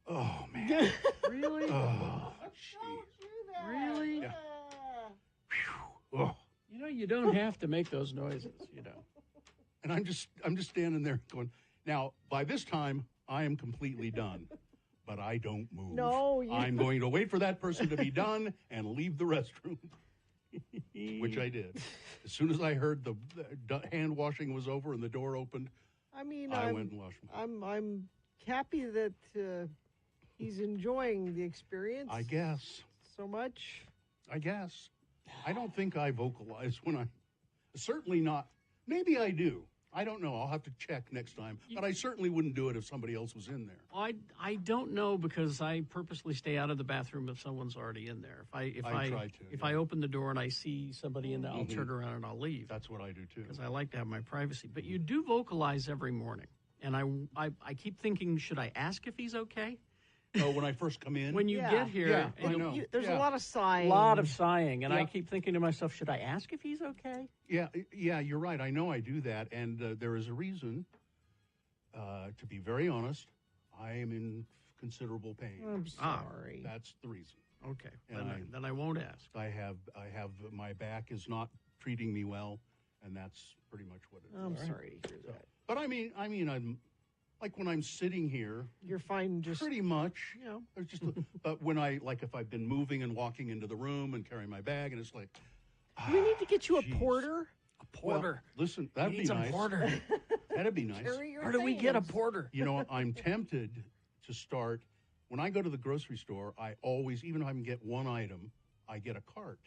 oh man, Really? oh, Really? yeah. Oh. You know, you don't have to make those noises, you know. And I'm just standing there going, now, by this time, I am completely done, but I don't move. No, I'm going to wait for that person to be done and leave the restroom, which I did. As soon as I heard the hand washing was over and the door opened, I mean, I went and washed myself. I'm happy that he's enjoying the experience. I guess. So much. I guess. I don't think I vocalize when I, certainly not. Maybe I do. I don't know. I'll have to check next time. But I certainly wouldn't do it if somebody else was in there. I don't know, because I purposely stay out of the bathroom if someone's already in there. If I open the door and I see somebody in there, I'll turn around and I'll leave. That's what I do too. Because I like to have my privacy. But you do vocalize every morning, and I keep thinking, should I ask if he's okay? Oh, when I first come in? When you get here, I know. There's a lot of sighing. And I keep thinking to myself, should I ask if he's okay? Yeah, you're right. I know I do that, and there is a reason. To be very honest, I am in considerable pain. I'm sorry. That's the reason. Okay, And then I won't ask. I have my back is not treating me well, and that's pretty much what it is. I'm sorry to hear that. But I mean, I'm like when I'm sitting here, You're fine. Just pretty much. you know. There's just, but when if I've been moving and walking into the room and carrying my bag, and it's like, Do we need to get you a jeez. porter? A porter. Well, listen, that'd be Needs nice. a porter. That'd be nice. Carry your Where do we get a things. porter? You know, I'm tempted to start. When I go to the grocery store, I always, even if I can get one item, I get a cart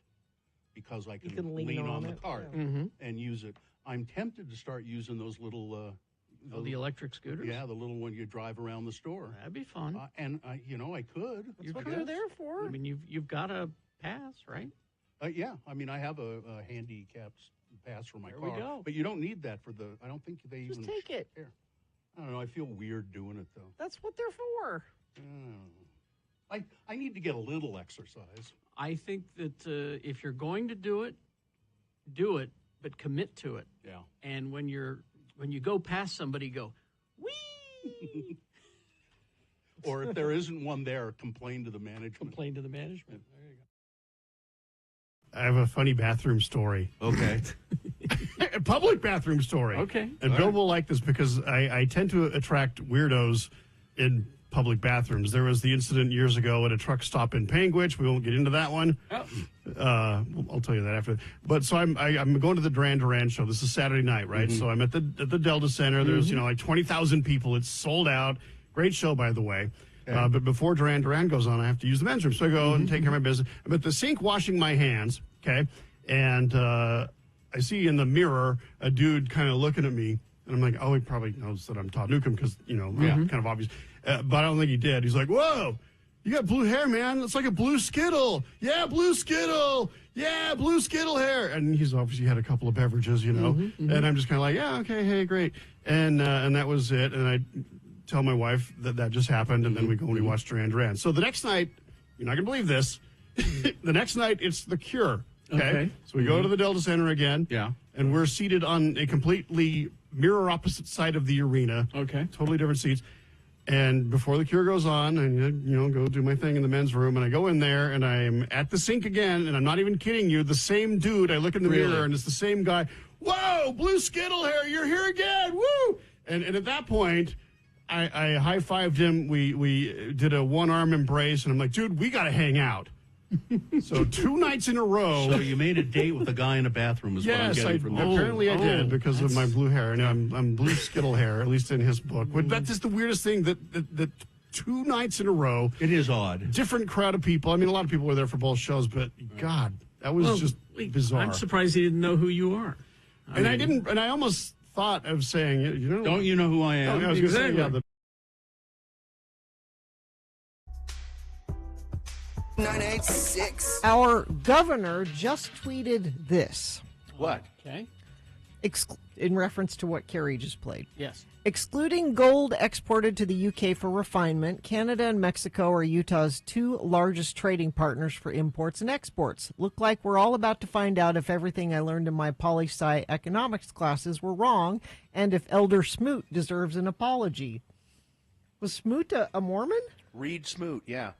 because I can, can lean on on the it, cart Mm-hmm. and use it. I'm tempted to start using those little Oh, the electric scooters? Yeah, the little one you drive around the store. That'd be fun. And I could. That's what they're there for. I mean, you've got a pass, right? Yeah, I mean, I have a handicapped pass for my There car. we go. But you don't need that for I don't think they Just even take it. Here. I don't know. I feel weird doing it though. That's what they're for. I need to get a little exercise. I think that if you're going to do it, but commit to it. Yeah. And when you go past somebody, go, wee! Or if there isn't one there, complain to the management. Complain to the management. There you go. I have a funny bathroom story. Okay. A public bathroom story. Okay. And Bill will like this because I tend to attract weirdos in public bathrooms. There was the incident years ago at a truck stop in Panguitch. We won't get into that one. Oh. I'll tell you that after. But so I'm going to the Duran Duran show. This is Saturday night, right? So I'm at the Delta Center. There's like 20,000 people. It's sold out. Great show, by the way. But before Duran Duran goes on, I have to use the men's room. So I go and take care of my business. I'm at the sink washing my hands, okay? And I see in the mirror a dude kind of looking at me. And I'm like, oh, he probably knows that I'm Todd Newcomb because, kind of obvious. But I don't think he did. He's like, whoa, you got blue hair, man. It's like a blue Skittle. Yeah, blue Skittle. Yeah, blue Skittle hair. And he's obviously had a couple of beverages, And I'm just kind of like, yeah, okay, hey, great. And that was it. And I tell my wife that just happened. And then we go and we watch Duran Duran. So the next night, you're not going to believe this. The next night, it's The Cure. Okay. So we go to the Delta Center again. Yeah. And we're seated on a completely mirror opposite side of the arena. Okay. Totally different seats. And before The Cure goes on, and go do my thing in the men's room, and I go in there, and I'm at the sink again, and I'm not even kidding you. The same dude. I look in the mirror, and it's the same guy. Whoa, blue Skittle hair! You're here again! Woo! And at that point, I high-fived him. We did a one-arm embrace, and I'm like, dude, we got to hang out. So 2 nights in a row. So you made a date with a guy in a bathroom is what I'm getting from this. Apparently I did because of my blue hair. And I'm blue Skittle hair, at least in his book. But that's just the weirdest thing that 2 nights in a row. It is odd. Different crowd of people. I mean, a lot of people were there for both shows, but God, that was just bizarre. I'm surprised he didn't know who you are. I almost thought of saying, don't you know who I am? I was going to say, yeah, 986. Our governor just tweeted this. What? Okay. In reference to what Carrie just played. Yes. Excluding gold exported to the UK for refinement, Canada and Mexico are Utah's 2 largest trading partners for imports and exports. Look like we're all about to find out if everything I learned in my poli-sci economics classes were wrong and if Elder Smoot deserves an apology. Was Smoot a Mormon? Reed Smoot, yeah.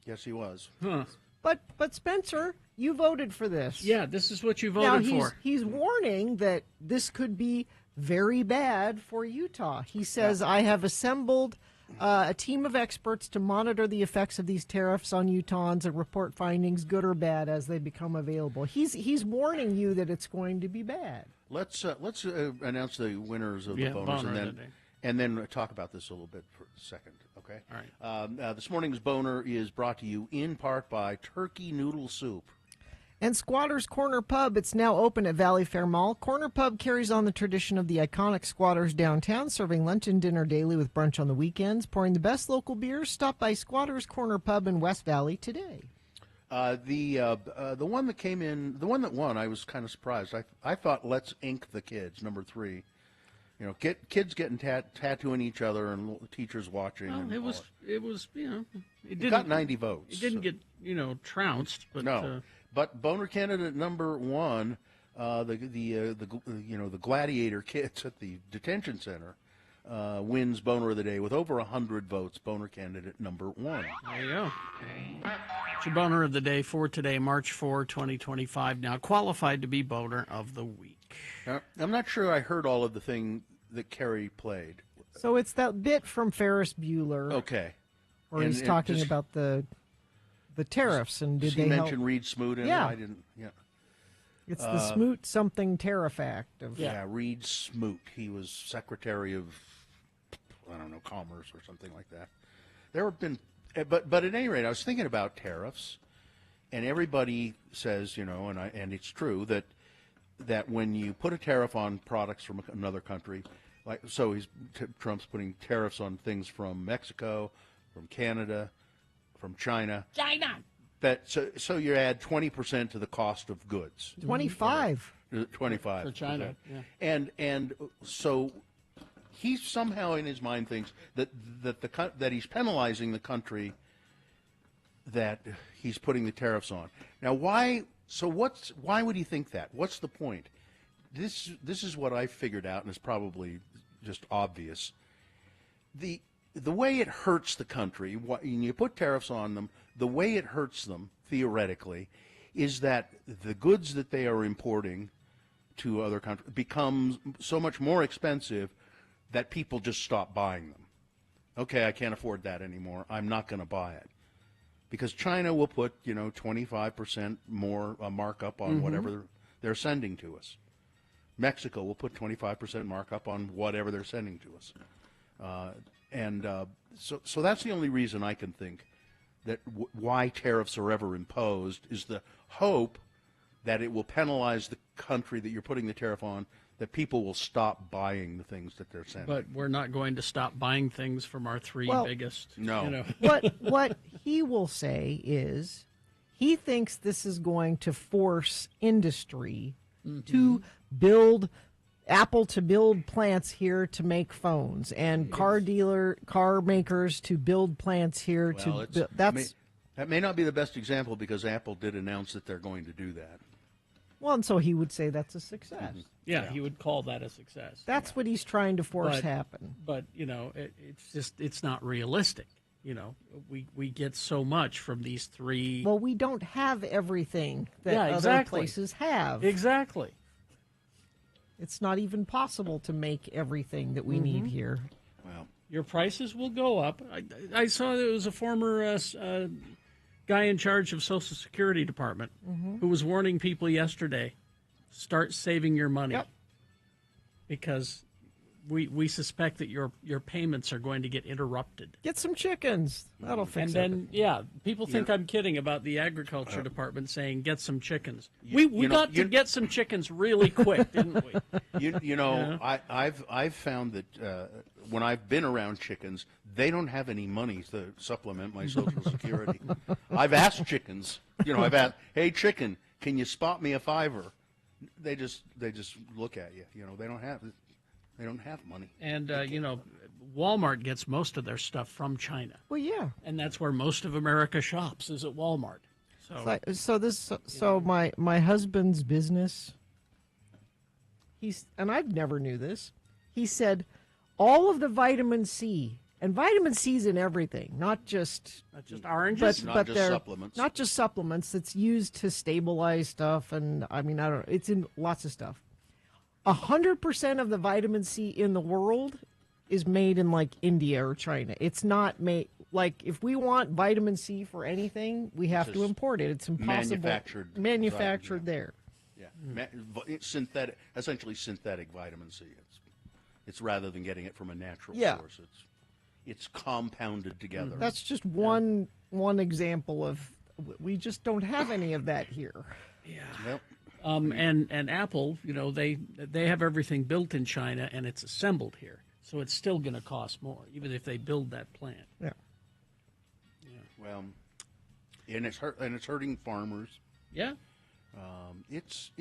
Yes, he was. Huh. But Spencer, you voted for this. Yeah, this is what you Now, voted for. he's warning that this could be very bad for Utah. He says, I have assembled a team of experts to monitor the effects of these tariffs on Utahns and report findings, good or bad, as they become available. He's warning you that it's going to be bad. Let's announce the winners of the bonus and then talk about this a little bit for a second, okay? All right. This morning's boner is brought to you in part by Turkey Noodle Soup. And Squatters Corner Pub, it's now open at Valley Fair Mall. Corner Pub carries on the tradition of the iconic Squatters downtown, serving lunch and dinner daily with brunch on the weekends. Pouring the best local beers, stop by Squatters Corner Pub in West Valley today. The one that came in, the one that won, I was kind of surprised. I thought Let's Ink the Kids, number 3. Kids getting tattooing each other and teachers watching. Well, and it was it got 90 votes. It didn't get trounced, but no. But Boner candidate number 1, the gladiator kids at the detention center, wins Boner of the Day with over 100 votes. Boner candidate number 1. There you go. It's your Boner of the Day for today, March 4, 2025. Now qualified to be Boner of the Week. Now, I'm not sure I heard all of the thing that Carrie played. So it's that bit from Ferris Bueller. Okay. Where he's talking about the tariffs and did they mention help? Reed Smoot in Yeah. it? I didn't. Yeah. It's the Smoot something tariff act. Reed Smoot. He was Secretary of, I don't know, Commerce or something like that. There have been, but at any rate, I was thinking about tariffs, and everybody says, and it's true that when you put a tariff on products from another country, Trump's putting tariffs on things from Mexico, from Canada, from China. So you add 20% to the cost of goods. 25. 25 for China. Yeah. And so he somehow in his mind thinks that he's penalizing the country that he's putting the tariffs on. Now, why? So why would he think that? What's the point? This is what I figured out, and it's probably just obvious. The way it hurts the country when you put tariffs on them, the way it hurts them theoretically is that the goods that they are importing to other countries becomes so much more expensive that people just stop buying them. Okay, I can't afford that anymore. I'm not going to buy it. Because China will put, 25% more markup on whatever they're sending to us. Mexico will put 25% markup on whatever they're sending to us. So that's the only reason I can think that why tariffs are ever imposed is the hope that it will penalize the country that you're putting the tariff on, that people will stop buying the things that they're sending. But we're not going to stop buying things from our three biggest. No. What he will say is he thinks this is going to force industry to build Apple to build plants here to make phones, and car makers to build plants here that may not be the best example because Apple did announce that they're going to do that. Well, and so he would say that's a success. Yeah, he would call that a success. That's what he's trying to force happen. But it's not realistic. We get so much from these three. Well, we don't have everything that other places have. Exactly. It's not even possible to make everything that we need here. Well, your prices will go up. I saw there was a former guy in charge of Social Security Department who was warning people yesterday, start saving your money. Yep. Because we suspect that your payments are going to get interrupted. Get some chickens. That'll fix it. And then, people think I'm kidding about the Agriculture Department saying get some chickens. We got to get some chickens really quick, didn't we? I've found that when I've been around chickens, they don't have any money to supplement my Social Security. I've asked chickens, I've asked, hey, chicken, can you spot me a $5? They just look at you. They don't have money. And Walmart gets most of their stuff from China. Well, yeah. And that's where most of America shops, is at Walmart. So my husband's business, and I've never knew this. He said all of the vitamin C, and vitamin C's in everything, not just oranges, but just supplements. Not just supplements. It's used to stabilize stuff, and I don't know. It's in lots of stuff. 100% of the vitamin C in the world is made in like India or China. It's not made if we want vitamin C for anything, we have to import it. It's impossible. Manufactured there. Yeah, essentially synthetic vitamin C. It's rather than getting it from a natural source. It's compounded together. That's just one example of we just don't have any of that here. Yeah. Yep. And Apple, they have everything built in China and it's assembled here, so it's still going to cost more, even if they build that plant. Yeah. Well, and it's hurting farmers. Yeah. It's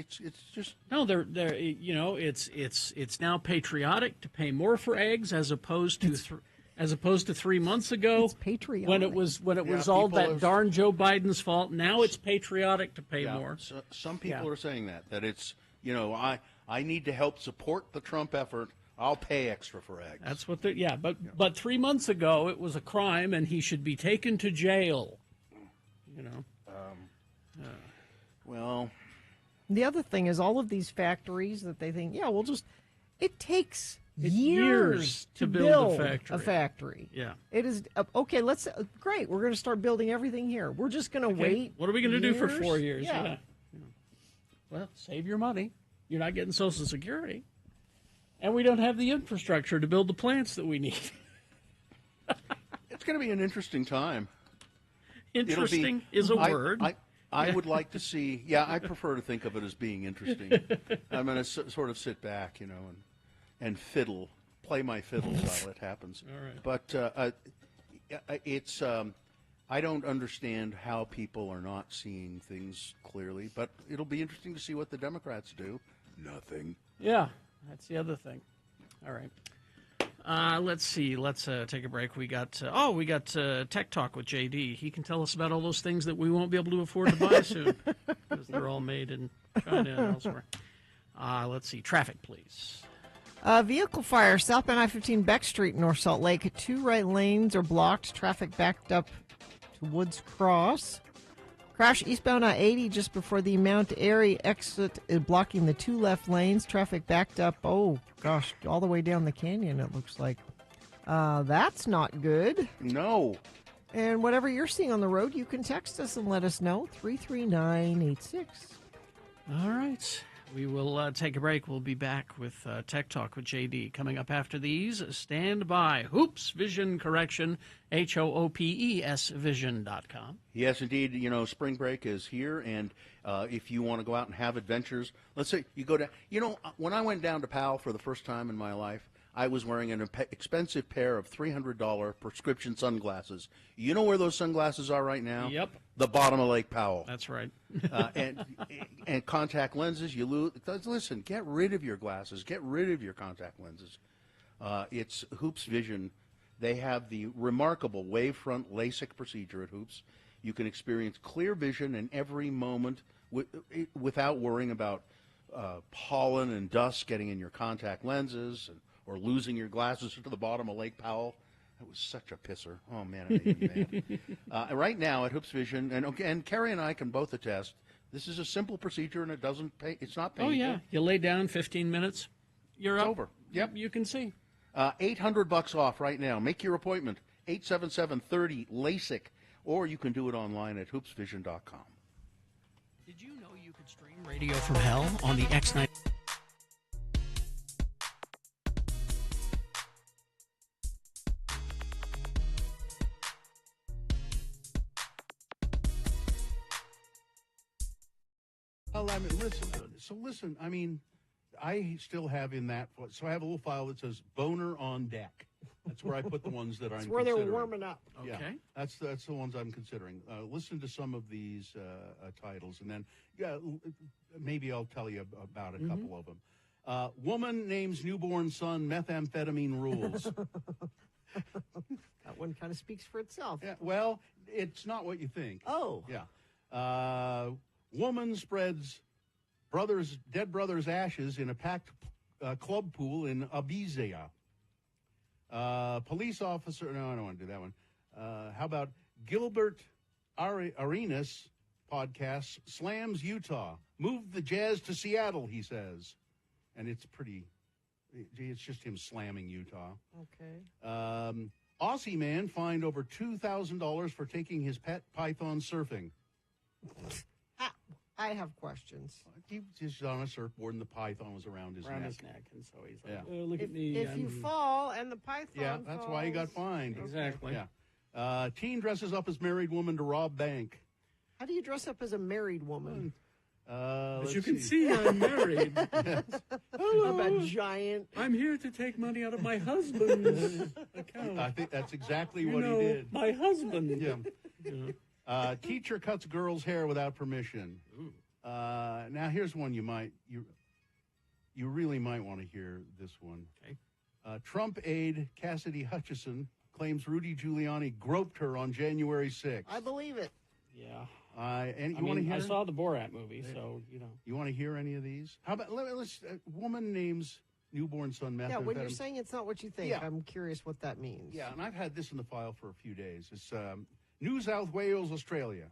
just no. They're it's now patriotic to pay more for eggs as opposed to 3 months ago. It's patriotic. When it was all that darn Joe Biden's fault. Now it's patriotic to pay more. So, some people are saying that it's I need to help support the Trump effort. I'll pay extra for eggs. That's what but 3 months ago it was a crime and he should be taken to jail. Well, the other thing is all of these factories that they think, it takes years to build a factory. Yeah. It is okay. Great. We're going to start building everything here. We're just going to wait. What are we going to do for 4 years? Yeah. Well, save your money. You're not getting Social Security, and we don't have the infrastructure to build the plants that we need. It's going to be an interesting time. Interesting is a word. I would like to see. Yeah, I prefer to think of it as being interesting. I'm going to sort of sit back, and fiddle play my fiddle while it happens. All right. But it's I don't understand how people are not seeing things clearly, but it'll be interesting to see what the Democrats do. Nothing. Yeah, that's the other thing. All right. Let's see. Let's take a break. We got Tech Talk with JD. He can tell us about all those things that we won't be able to afford to buy soon because they're all made in China and elsewhere. Let's see. Traffic, please. Vehicle fire, southbound I-15 Beck Street, North Salt Lake. 2 right lanes are blocked. Traffic backed up to Woods Cross. Crash eastbound I-80 just before the Mount Airy exit is blocking the 2 left lanes. Traffic backed up, all the way down the canyon, it looks like. That's not good. No. And whatever you're seeing on the road, you can text us and let us know. 33986. All right. We will take a break. We'll be back with Tech Talk with JD. Coming up after these, stand by. Hoops Vision Correction, HOOPES Vision.com. Yes, indeed. You know, spring break is here, and if you want to go out and have adventures, let's say you go down. You know, when I went down to PAL for the first time in my life, I was wearing an expensive pair of $300 prescription sunglasses. You know where those sunglasses are right now? Yep. The bottom of Lake Powell. That's right. And contact lenses, you lose. Listen, get rid of your glasses. Get rid of your contact lenses. It's Hoops Vision. They have the remarkable wavefront LASIK procedure at Hoops. You can experience clear vision in every moment without worrying about pollen and dust getting in your contact lenses or losing your glasses to the bottom of Lake Powell. That was such a pisser. Oh, man, it made me mad. Right now at Hoops Vision, and Carrie and I can both attest, this is a simple procedure and it doesn't pay. It's not painful. Oh, yeah. You lay down 15 minutes, you're it's up. over. Yep. You can see. $800 off right now. Make your appointment, 877-30-LASIK, or you can do it online at hoopsvision.com. Did you know you could stream Radio from Hell on the X90? Well, I mean, listen. I mean, I still have in that. So I have a little file that says "boner on deck." That's where I put the ones that I'm. That's where considering. they're warming up. Okay. Yeah, that's the ones I'm considering. Listen to some of these titles, and then maybe I'll tell you about a couple of them. Woman names newborn son methamphetamine rules. That one kind of speaks for itself. Yeah, well, it's not what you think. Oh. Yeah. Woman spreads dead brother's ashes in a packed club pool in Ibiza. Police officer, no, I don't want to do that one. How about Gilbert Arenas podcast slams Utah. Move the Jazz to Seattle, he says. And it's just him slamming Utah. Okay. Aussie man fined over $2,000 for taking his pet python surfing. I have questions. He was just on a surfboard and the python was around his neck. And so he's Yeah. like, oh, look If, at me. if you fall and the python Yeah, that's why he got falls- fined. Exactly. Yeah. Teen dresses up as married woman to rob bank. How do you dress up as a married woman? As you can see, I'm married. I'm a giant. I'm here to take money out of my husband's account. I think that's exactly You what know, he did. My husband. Yeah. Teacher cuts girl's hair without permission. Now here's one you really might want to hear this one. Okay. Trump aide Cassidy Hutchison claims Rudy Giuliani groped her on January 6th. I believe it. Yeah. And you want to hear? I saw the Borat movie, so, you know. You want to hear any of these? How about let's woman names newborn son methamphetamine. Yeah, when you're saying it's not what you think, Yeah. I'm curious what that means. Yeah, and I've had this in the file for a few days. It's New South Wales, Australia.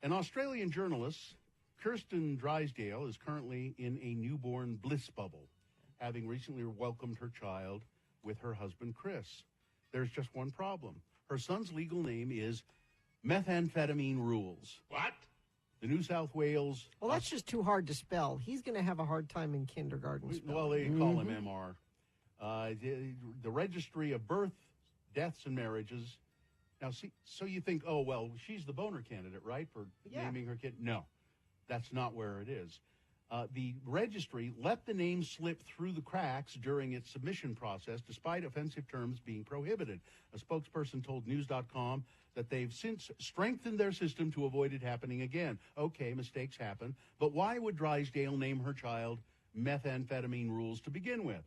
An Australian journalist, Kirsten Drysdale, is currently in a newborn bliss bubble, having recently welcomed her child with her husband, Chris. There's just one problem. Her son's legal name is Methamphetamine Rules. What? The New South Wales... Well, that's just too hard to spell. He's going to have a hard time in kindergarten spelling. Well, they call him MR. The Registry of Birth, Deaths, and Marriages. Now, see, so you think, oh, well, she's the boner candidate, right, for naming her kid? No, that's not where it is. The registry let the name slip through the cracks during its submission process, despite offensive terms being prohibited. A spokesperson told News.com that they've since strengthened their system to avoid it happening again. Okay, mistakes happen, but why would Drysdale name her child Methamphetamine Rules to begin with?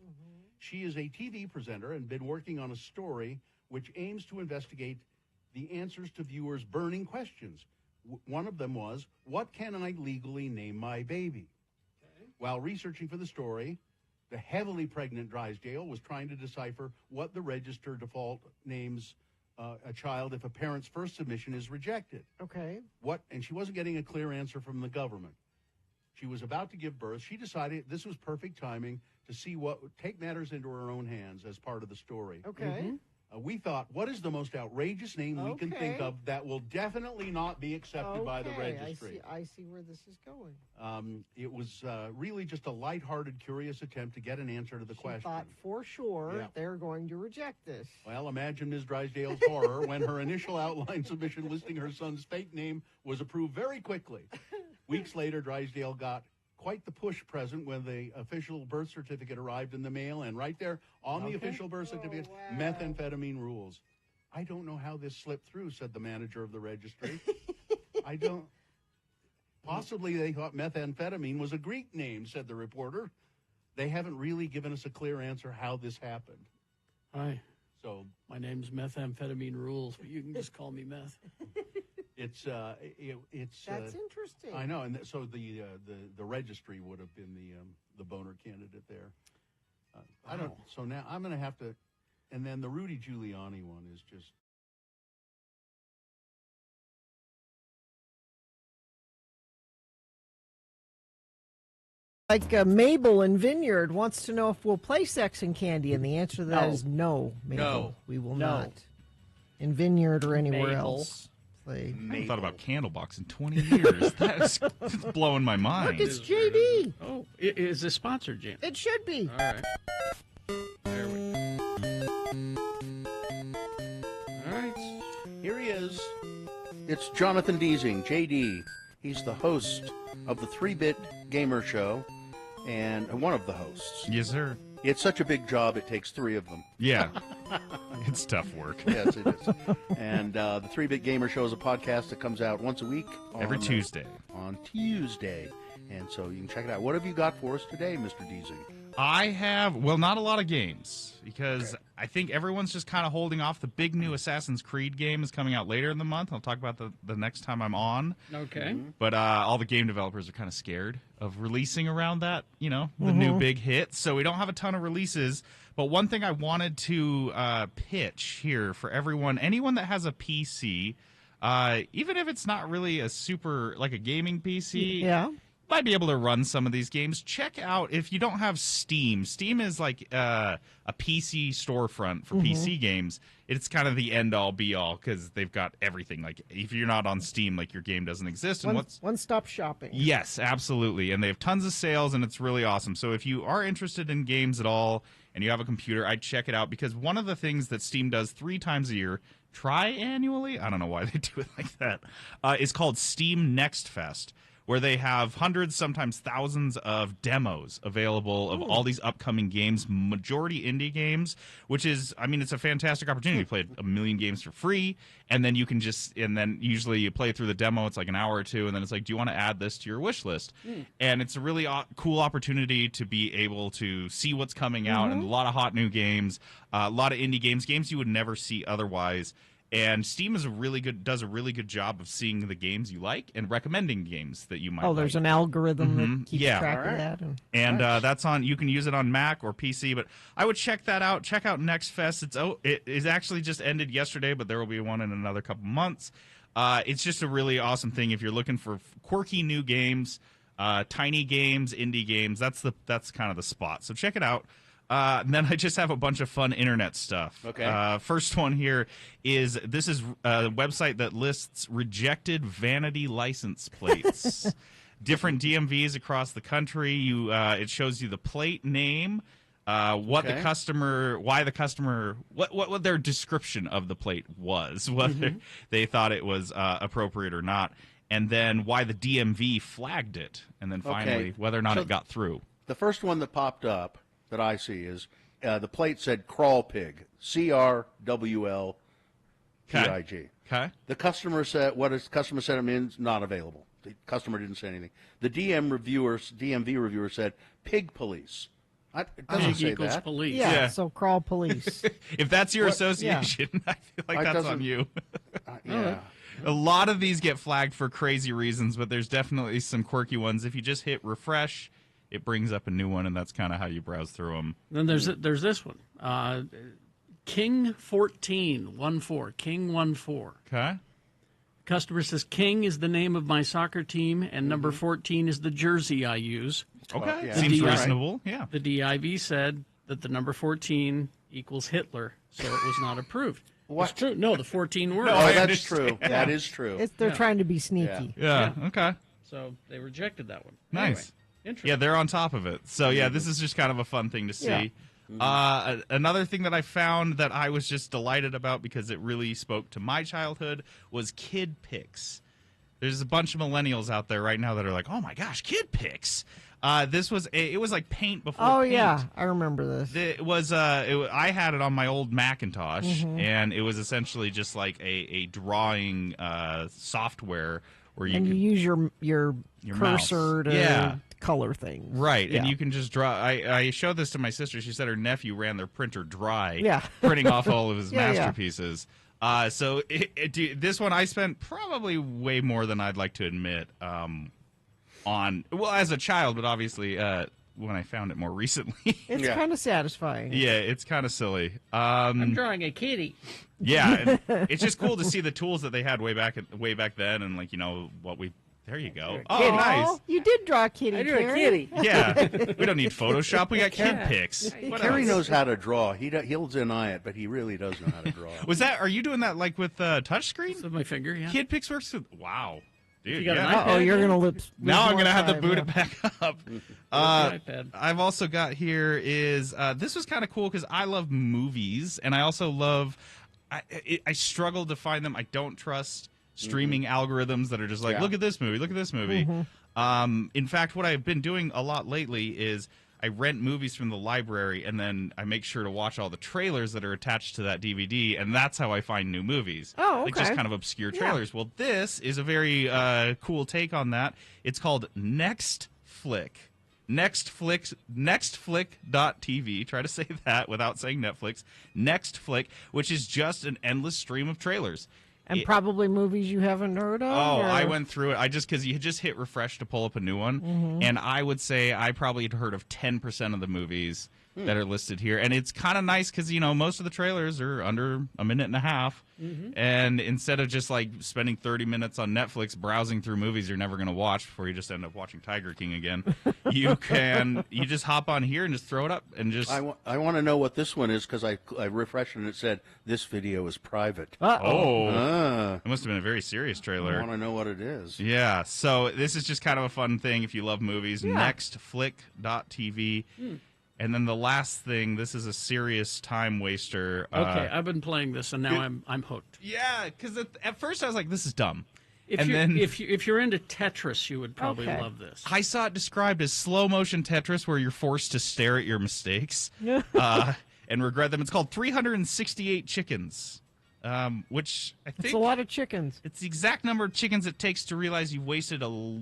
She is a TV presenter and been working on a story which aims to investigate the answers to viewers' burning questions. One of them was, what can I legally name my baby? While researching for the story, the heavily pregnant Drysdale was trying to decipher what the register default names a child if a parent's first submission is rejected. Okay. And she wasn't getting a clear answer from the government. She was about to give birth. She decided this was perfect timing to take matters into her own hands as part of the story. Okay. We thought, what is the most outrageous name we can think of that will definitely not be accepted by the registry? I see where this is going. It was really just a lighthearted, curious attempt to get an answer to the question. She thought for sure they're going to reject this. Well, imagine Ms. Drysdale's horror when her initial outline submission listing her son's fake name was approved very quickly. Weeks later, Drysdale got quite the push present when the official birth certificate arrived in the mail, and right there on the official birth certificate, Methamphetamine Rules. I don't know how this slipped through, said the manager of the registry. I don't. Possibly they thought methamphetamine was a Greek name, said the reporter. They haven't really given us a clear answer how this happened. Hi. So my name's Methamphetamine Rules, but you can just call me Meth. It's that's interesting. I know, and so the registry would have been the boner candidate there. I don't. So now I'm going to have to, and then the Rudy Giuliani one is just. Like Mabel in Vineyard wants to know if we'll play Sex and Candy, and the answer to that is no, Mabel. No. We will not. In Vineyard or anywhere Mabel. else. Play. I haven't thought about Candlebox in 20 years. That's blowing my mind. Look, it's JD. Oh, is this sponsored, Jim? It should be. All right. There we go. All right. Here he is. It's Jonathan Deasing, JD. He's the host of the 3-Bit Gamer Show and one of the hosts. Yes, sir. It's such a big job, it takes 3 of them. Yeah. It's tough work. Yes, it is. And the 3-Bit Gamer Show is a podcast that comes out once a week. Every Tuesday. On Tuesday. And so you can check it out. What have you got for us today, Mr. Deasing? I have, well, not a lot of games, because I think everyone's just kind of holding off. The big new Assassin's Creed game is coming out later in the month. I'll talk about the next time I'm on. Okay. But all the game developers are kind of scared of releasing around that, the new big hit. So we don't have a ton of releases. But one thing I wanted to pitch here for everyone, anyone that has a PC, even if it's not really a super, like a gaming PC, might be able to run some of these games. Check out, if you don't have Steam. Steam is like a PC storefront for PC games. It's kind of the end-all, be-all, because they've got everything. Like, if you're not on Steam, like, your game doesn't exist. And One-stop shopping. Yes, absolutely. And they have tons of sales, and it's really awesome. So if you are interested in games at all and you have a computer, I'd check it out, because one of the things that Steam does 3 times a year, triannually, I don't know why they do it like that, is called Steam Next Fest, where they have hundreds, sometimes thousands of demos available of all these upcoming games, majority indie games, which is, I mean, it's a fantastic opportunity to play 1 million games for free, and then you can then usually you play through the demo, it's like an hour or two, and then it's like, do you want to add this to your wish list? And it's a really cool opportunity to be able to see what's coming out, and a lot of hot new games, a lot of indie games you would never see otherwise. And Steam does a really good job of seeing the games you like and recommending games that you might like. Oh, there's an algorithm that keeps track of that. And that's on. You can use it on Mac or PC, but I would check that out. Check out Next Fest. It is actually just ended yesterday, but there will be one in another couple months. It's just a really awesome thing if you're looking for quirky new games, tiny games, indie games. That's kind of the spot. So check it out. And then I just have a bunch of fun internet stuff. Okay. First one here is a website that lists rejected vanity license plates. Different DMVs across the country. It shows you the plate name, what the customer, what their description of the plate was, whether they thought it was appropriate or not. and then why the DMV flagged it, and then finally Okay. whether or not So it got through. The first one that popped up that I see is the plate said crawl pig, CRWLPIG. Okay. The customer said it means not available. The customer didn't say anything. The DMV reviewer said pig police. It doesn't Pig say equals that. police. Yeah, so crawl police. If that's your What- association, I feel like that's on you. Yeah. A lot of these get flagged for crazy reasons, but there's definitely some quirky ones. If you just hit refresh, it brings up a new one, and that's kind of how you browse through them. Then there's this one, King 14 King 14. Okay. Customer says King is the name of my soccer team, and number 14 is the jersey I use. Okay. yeah. Seems The DI reasonable. Yeah. The DIV said that the number 14 equals Hitler, so it was not approved. What? It's true. No, the 14 words. Oh, I that's understand. true. That is true. They're trying to be sneaky. Yeah. Okay. So they rejected that one. Nice. Anyway, interesting. Yeah, they're on top of it. So yeah, this is just kind of a fun thing to see. Another thing that I found that I was just delighted about because it really spoke to my childhood was Kid Pics. There's a bunch of millennials out there right now that are like, "Oh my gosh, Kid Pics!" It was like Paint before. Oh Paint. yeah, I remember this. I had it on my old Macintosh, and it was essentially just like a drawing software where you And could you use your mouse. cursor to color things. Right, Yeah. and you can just draw. I showed this to my sister. She said her nephew ran their printer dry, Yeah. printing off all of his Yeah, yeah. masterpieces. So this one I spent probably way more than I'd like to admit on. Well, as a child, but obviously when I found it more recently. It's kind of satisfying. Yeah, it's kind of silly. I'm drawing a kitty. Yeah, and it's just cool to see the tools that they had way back then, and like what we. There you go. Oh, Kitty. nice. Oh, you did draw a kitty. I drew a Carrie. kitty. Yeah, we don't need Photoshop. We got Kid Pics. What Kerry else? knows how to draw. He'll deny it, but he really does know how to draw. Are you doing that like with touchscreen? With my finger, yeah. Kid Pics works with. Wow, dude. You got an yeah. iPad? You're gonna lose Now I'm more gonna have to time, boot yeah. it back up. iPad. I've also got here is this was kind of cool because I love movies and I also love. I struggle to find them. I don't trust streaming algorithms that are just like, look at this movie, look at this movie. In fact, what I've been doing a lot lately is I rent movies from the library and then I make sure to watch all the trailers that are attached to that DVD, and that's how I find new movies. Oh, okay. Like just kind of obscure trailers. Well, this is a very cool take on that. It's called Next Flick. Nextflick.tv. Try to say that without saying Netflix. Next Flick, which is just an endless stream of trailers. And probably movies you haven't heard of. Oh, or- I went through it. Because you just hit refresh to pull up a new one, and I would say I probably had heard of 10% of the movies that are listed here. And it's kind of nice because most of the trailers are under a minute and a half, and instead of just like spending 30 minutes on Netflix browsing through movies you're never going to watch before you just end up watching Tiger King again, you just hop on here and just throw it up and just. I want to know what this one is because I refreshed and it said this video is private. Oh, it must have been a very serious I trailer. want to know what it is. Yeah, so this is just kind of a fun thing if you love movies. Nextflick.tv. And then the last thing, this is a serious time waster. Okay, I've been playing this, and now I'm hooked. Yeah, because at first I was like, this is dumb. If you're into Tetris, you would probably love this. I saw it described as slow motion Tetris, where you're forced to stare at your mistakes and regret them. It's called 368 Chickens, which I think It's a lot of chickens. it's the exact number of chickens it takes to realize you've wasted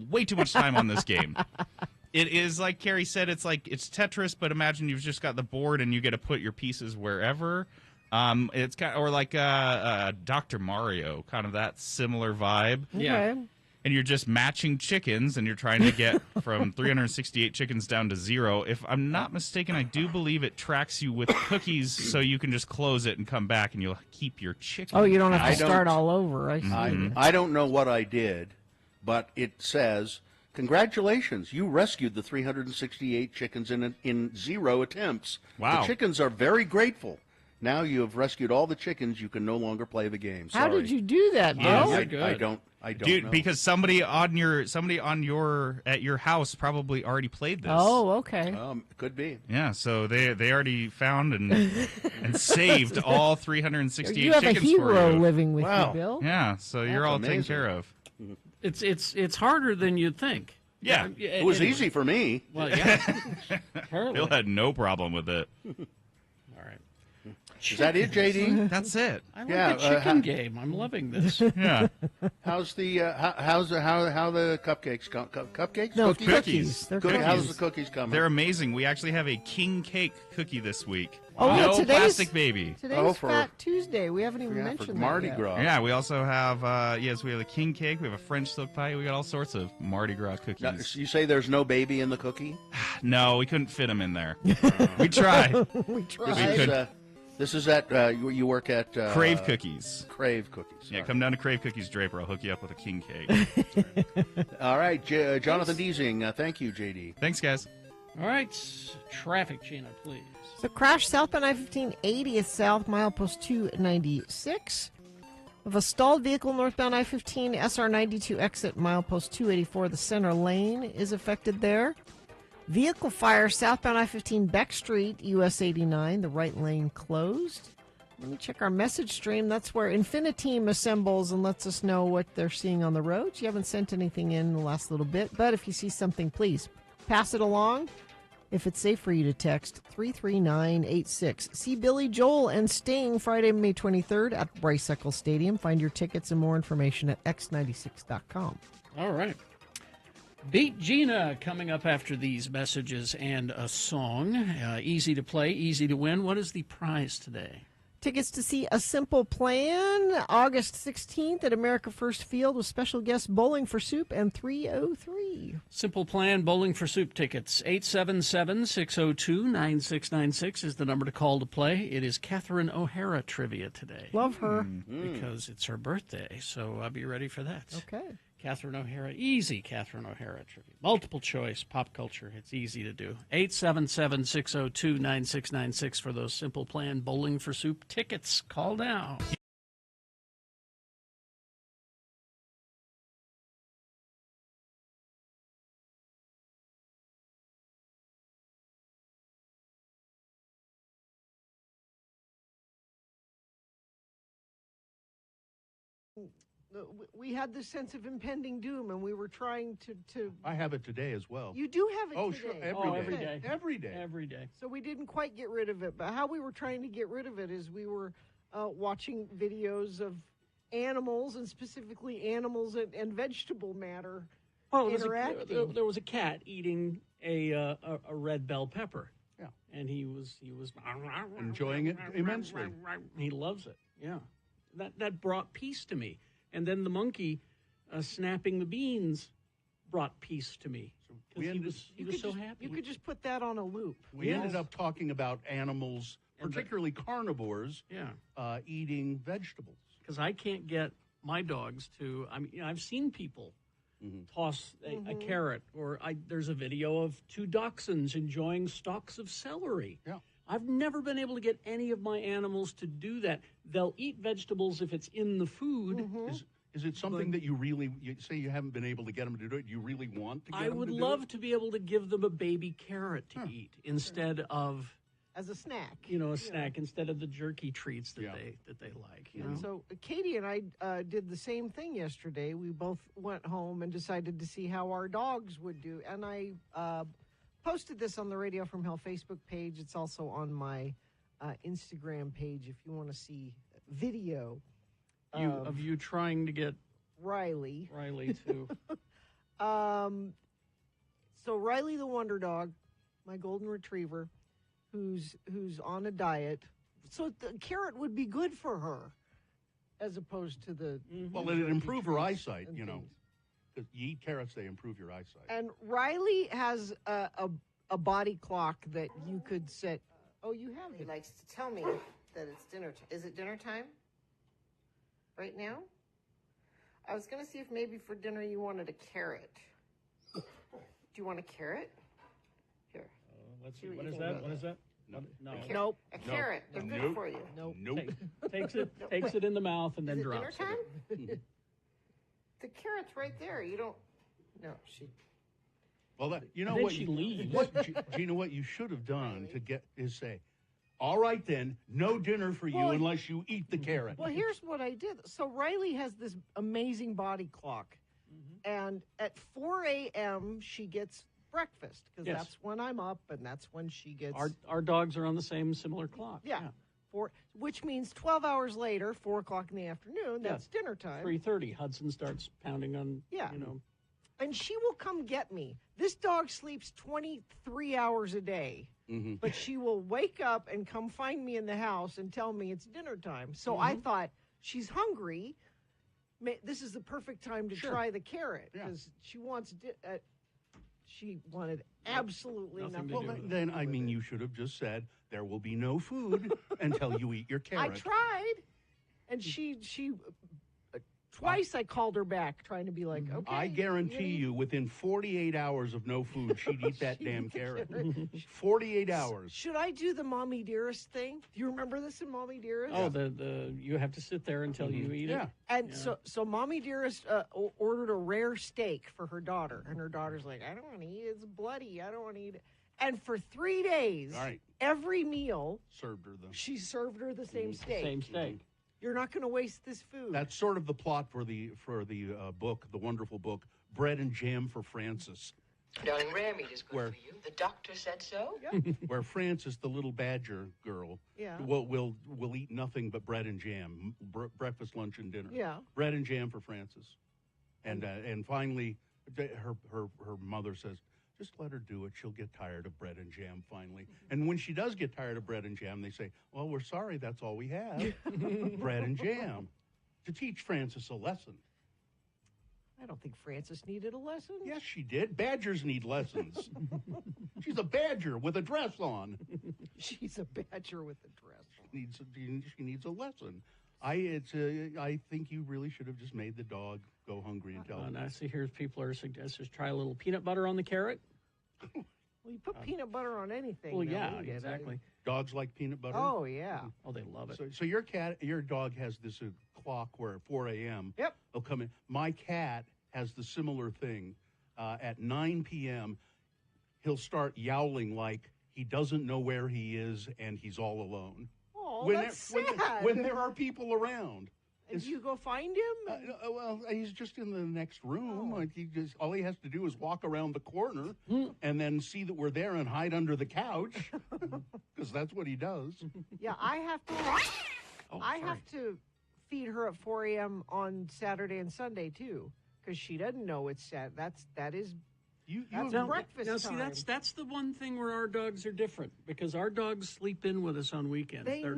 way too much time on this game. It is like Carrie said. It's Tetris, but imagine you've just got the board and you get to put your pieces wherever. It's kind of, or like Dr. Mario, kind of that similar vibe. Yeah. And you're just matching chickens, and you're trying to get from 368 chickens down to 0. If I'm not mistaken, I do believe it tracks you with cookies, so you can just close it and come back, and you'll keep your chicken. Oh, you don't have to I start don't- all over. I see. I don't know what I did, but it says, congratulations, you rescued the 368 chickens in 0 attempts. Wow. The chickens are very grateful. Now you have rescued all the chickens. You can no longer play the game. How Sorry. did you do that, Bill? Yeah, I you're good. don't Dude, know. because somebody at your house probably already played this. Oh, okay. Could be. Yeah, so they already found and saved all 368 You have a chickens hero for you. living with Wow. you, Bill. Yeah, so you're That's all taken amazing. care of. It's harder than you'd think. Yeah. It was easy for me. Well, yeah. Apparently. Bill had no problem with it. All right. Is that it, JD? That's it. I like the chicken game. I'm loving this. Yeah. How's the how the cupcakes cupcakes? No, Cookies? cookies. They're cookies. How's the cookies coming? They're amazing. We actually have a king cake cookie this week. Oh, yeah, no today's- plastic baby. Today's for- Fat Tuesday. We haven't even for mentioned Mardi that yet. Gras. Yeah, we also have yes, we have a king cake. We have a French silk pie. We got all sorts of Mardi Gras cookies. Now, you say there's no baby in the cookie? No, we couldn't fit them in there. We tried. We This tried. is, this is at you work at Crave Cookies. Crave Cookies. Yeah, come down to Crave Cookies, Draper. I'll hook you up with a king cake. All right, Jonathan Deasing. Thank you, JD. Thanks, guys. All right. Traffic, Gina, please. So crash southbound I-15 80th South, milepost 296. Of a stalled vehicle northbound I-15 SR92 exit, milepost 284. The center lane is affected there. Vehicle fire southbound I-15 Beck Street, US 89. The right lane closed. Let me check our message stream. That's where Infiniteam assembles and lets us know what they're seeing on the roads. You haven't sent anything in the last little bit, but if you see something, please pass it along. If it's safe for you to text 33986. See Billy Joel and Sting Friday, May 23rd at Bryce Eccles Stadium. Find your tickets and more information at x96.com. All right. Beat Gina coming up after these messages and a song. Easy to play, easy to win. What is the prize today? Tickets to see A Simple Plan, August 16th at America First Field with special guest Bowling for Soup and 303. Simple Plan Bowling for Soup tickets. 877-602-9696 is the number to call to play. It is Catherine O'Hara trivia today. Love her. Because it's her birthday, so I'll be ready for that. Okay. Catherine O'Hara, easy Catherine O'Hara trivia. Multiple choice, pop culture. It's easy to do. 877-602-9696 for those Simple Plan Bowling for Soup tickets. Call now. We had this sense of impending doom, and we were trying to I have it today as well. You do have it Oh, today. sure. Every day. Every day. Every day. So we didn't quite get rid of it, but how we were trying to get rid of it is we were watching videos of animals, and specifically animals and vegetable matter interacting. There was a cat eating a red bell pepper. Yeah. And he was Enjoying it immensely. He loves it. Yeah. That brought peace to me. And then the monkey snapping the beans brought peace to me. Because he was so happy. You could just put that on a loop. We ended up talking about animals, particularly carnivores, eating vegetables. Because I can't get my dogs to. I mean, I've seen people toss a carrot, or there's a video of two dachshunds enjoying stalks of celery. Yeah. I've never been able to get any of my animals to do that. They'll eat vegetables if it's in the food. Is it something that you say you haven't been able to get them to do it? You really want to get them to do it? I would love to be able to give them a baby carrot to eat instead of as a snack. A snack instead of the jerky treats that they like. You know? So Katie and I did the same thing yesterday. We both went home and decided to see how our dogs would do, and I posted this on the Radio from Hell Facebook page. It's also on my Instagram page if you want to see video of you trying to get Riley to. So Riley the Wonder Dog, my golden retriever, who's on a diet. So the carrot would be good for her, as opposed to the. Well, it'd improve her eyesight. Because you eat carrots, they improve your eyesight. And Riley has a body clock that you could set. Oh, you have it. He likes to tell me that it's dinner time. Is it dinner time? Right now? I was going to see if maybe for dinner you wanted a carrot. Do you want a carrot? Here. Let's see. What is that? What is that? No. Nope. A carrot. They're good for you. Nope. Takes it in the mouth and then Is it drops dinner it. time? The carrot's right there. You don't. No, she. Well, you know Then what? she leaves. Gina, what you should have done is say, all right, then, no dinner for you unless you eat the carrot. Well, here's what I did. So Riley has this amazing body clock And at 4 a.m., she gets breakfast because Yes. that's when I'm up and that's when she gets. Our dogs are on the same similar clock. Yeah. Which means 12 hours later, 4 o'clock in the afternoon, that's dinner time. 3:30. Hudson starts pounding on. Yeah. You know. And she will come get me. This dog sleeps 23 hours a day, but she will wake up and come find me in the house and tell me it's dinner time. So I thought, she's hungry. This is the perfect time to try the carrot because she wants. She wanted absolutely nothing. Well, then I mean, you should have just said there will be no food until you eat your carrot. I tried, and she twice I called her back, trying to be like, okay. I guarantee you, within 48 hours of no food, she'd eat that damn carrot. 48 hours. Should I do the Mommy Dearest thing? Do you remember this in Mommy Dearest? Oh, the you have to sit there until you eat it. And so Mommy Dearest ordered a rare steak for her daughter, and her daughter's like, I don't want to eat it. It's bloody. I don't want to eat it. And for 3 days, every meal she served her the same steak. Same steak. You're not going to waste this food. That's sort of the plot for the book, the wonderful book, Bread and Jam for Francis. Darling, rare meat is good for you. The doctor said so. Where Francis, the little badger girl, will eat nothing but bread and jam, breakfast, lunch, and dinner. Yeah. Bread and jam for Francis. And finally, her mother says, just let her do it. She'll get tired of bread and jam finally. And when she does get tired of bread and jam, they say, well, we're sorry, that's all we have. Bread and jam. To teach Francis a lesson. I don't think Francis needed a lesson. Yes, she did. Badgers need lessons. She's a badger with a dress on. She's a badger with a dress on. She needs a lesson. I think you really should have just made the dog go hungry and tell him. I see here people are suggesting try a little peanut butter on the carrot. Well, you put peanut butter on anything. Well, they'll yeah, eat it. exactly. Dogs like peanut butter? Oh, yeah. Oh, they love it. So your dog has this clock where at 4 a.m. Yep. They'll come in. My cat has the similar thing. At 9 p.m., he'll start yowling like he doesn't know where he is and he's all alone. Oh, that's sad. When there are people around. And you go find him? Well, he's just in the next room. Like all he has to do is walk around the corner and then see that we're there and hide under the couch because that's what he does. Yeah, I have to feed her at 4 a.m. on Saturday and Sunday too because she doesn't know it's Saturday. That is breakfast now, time. see, that's the one thing where our dogs are different because our dogs sleep in with us on weekends. They're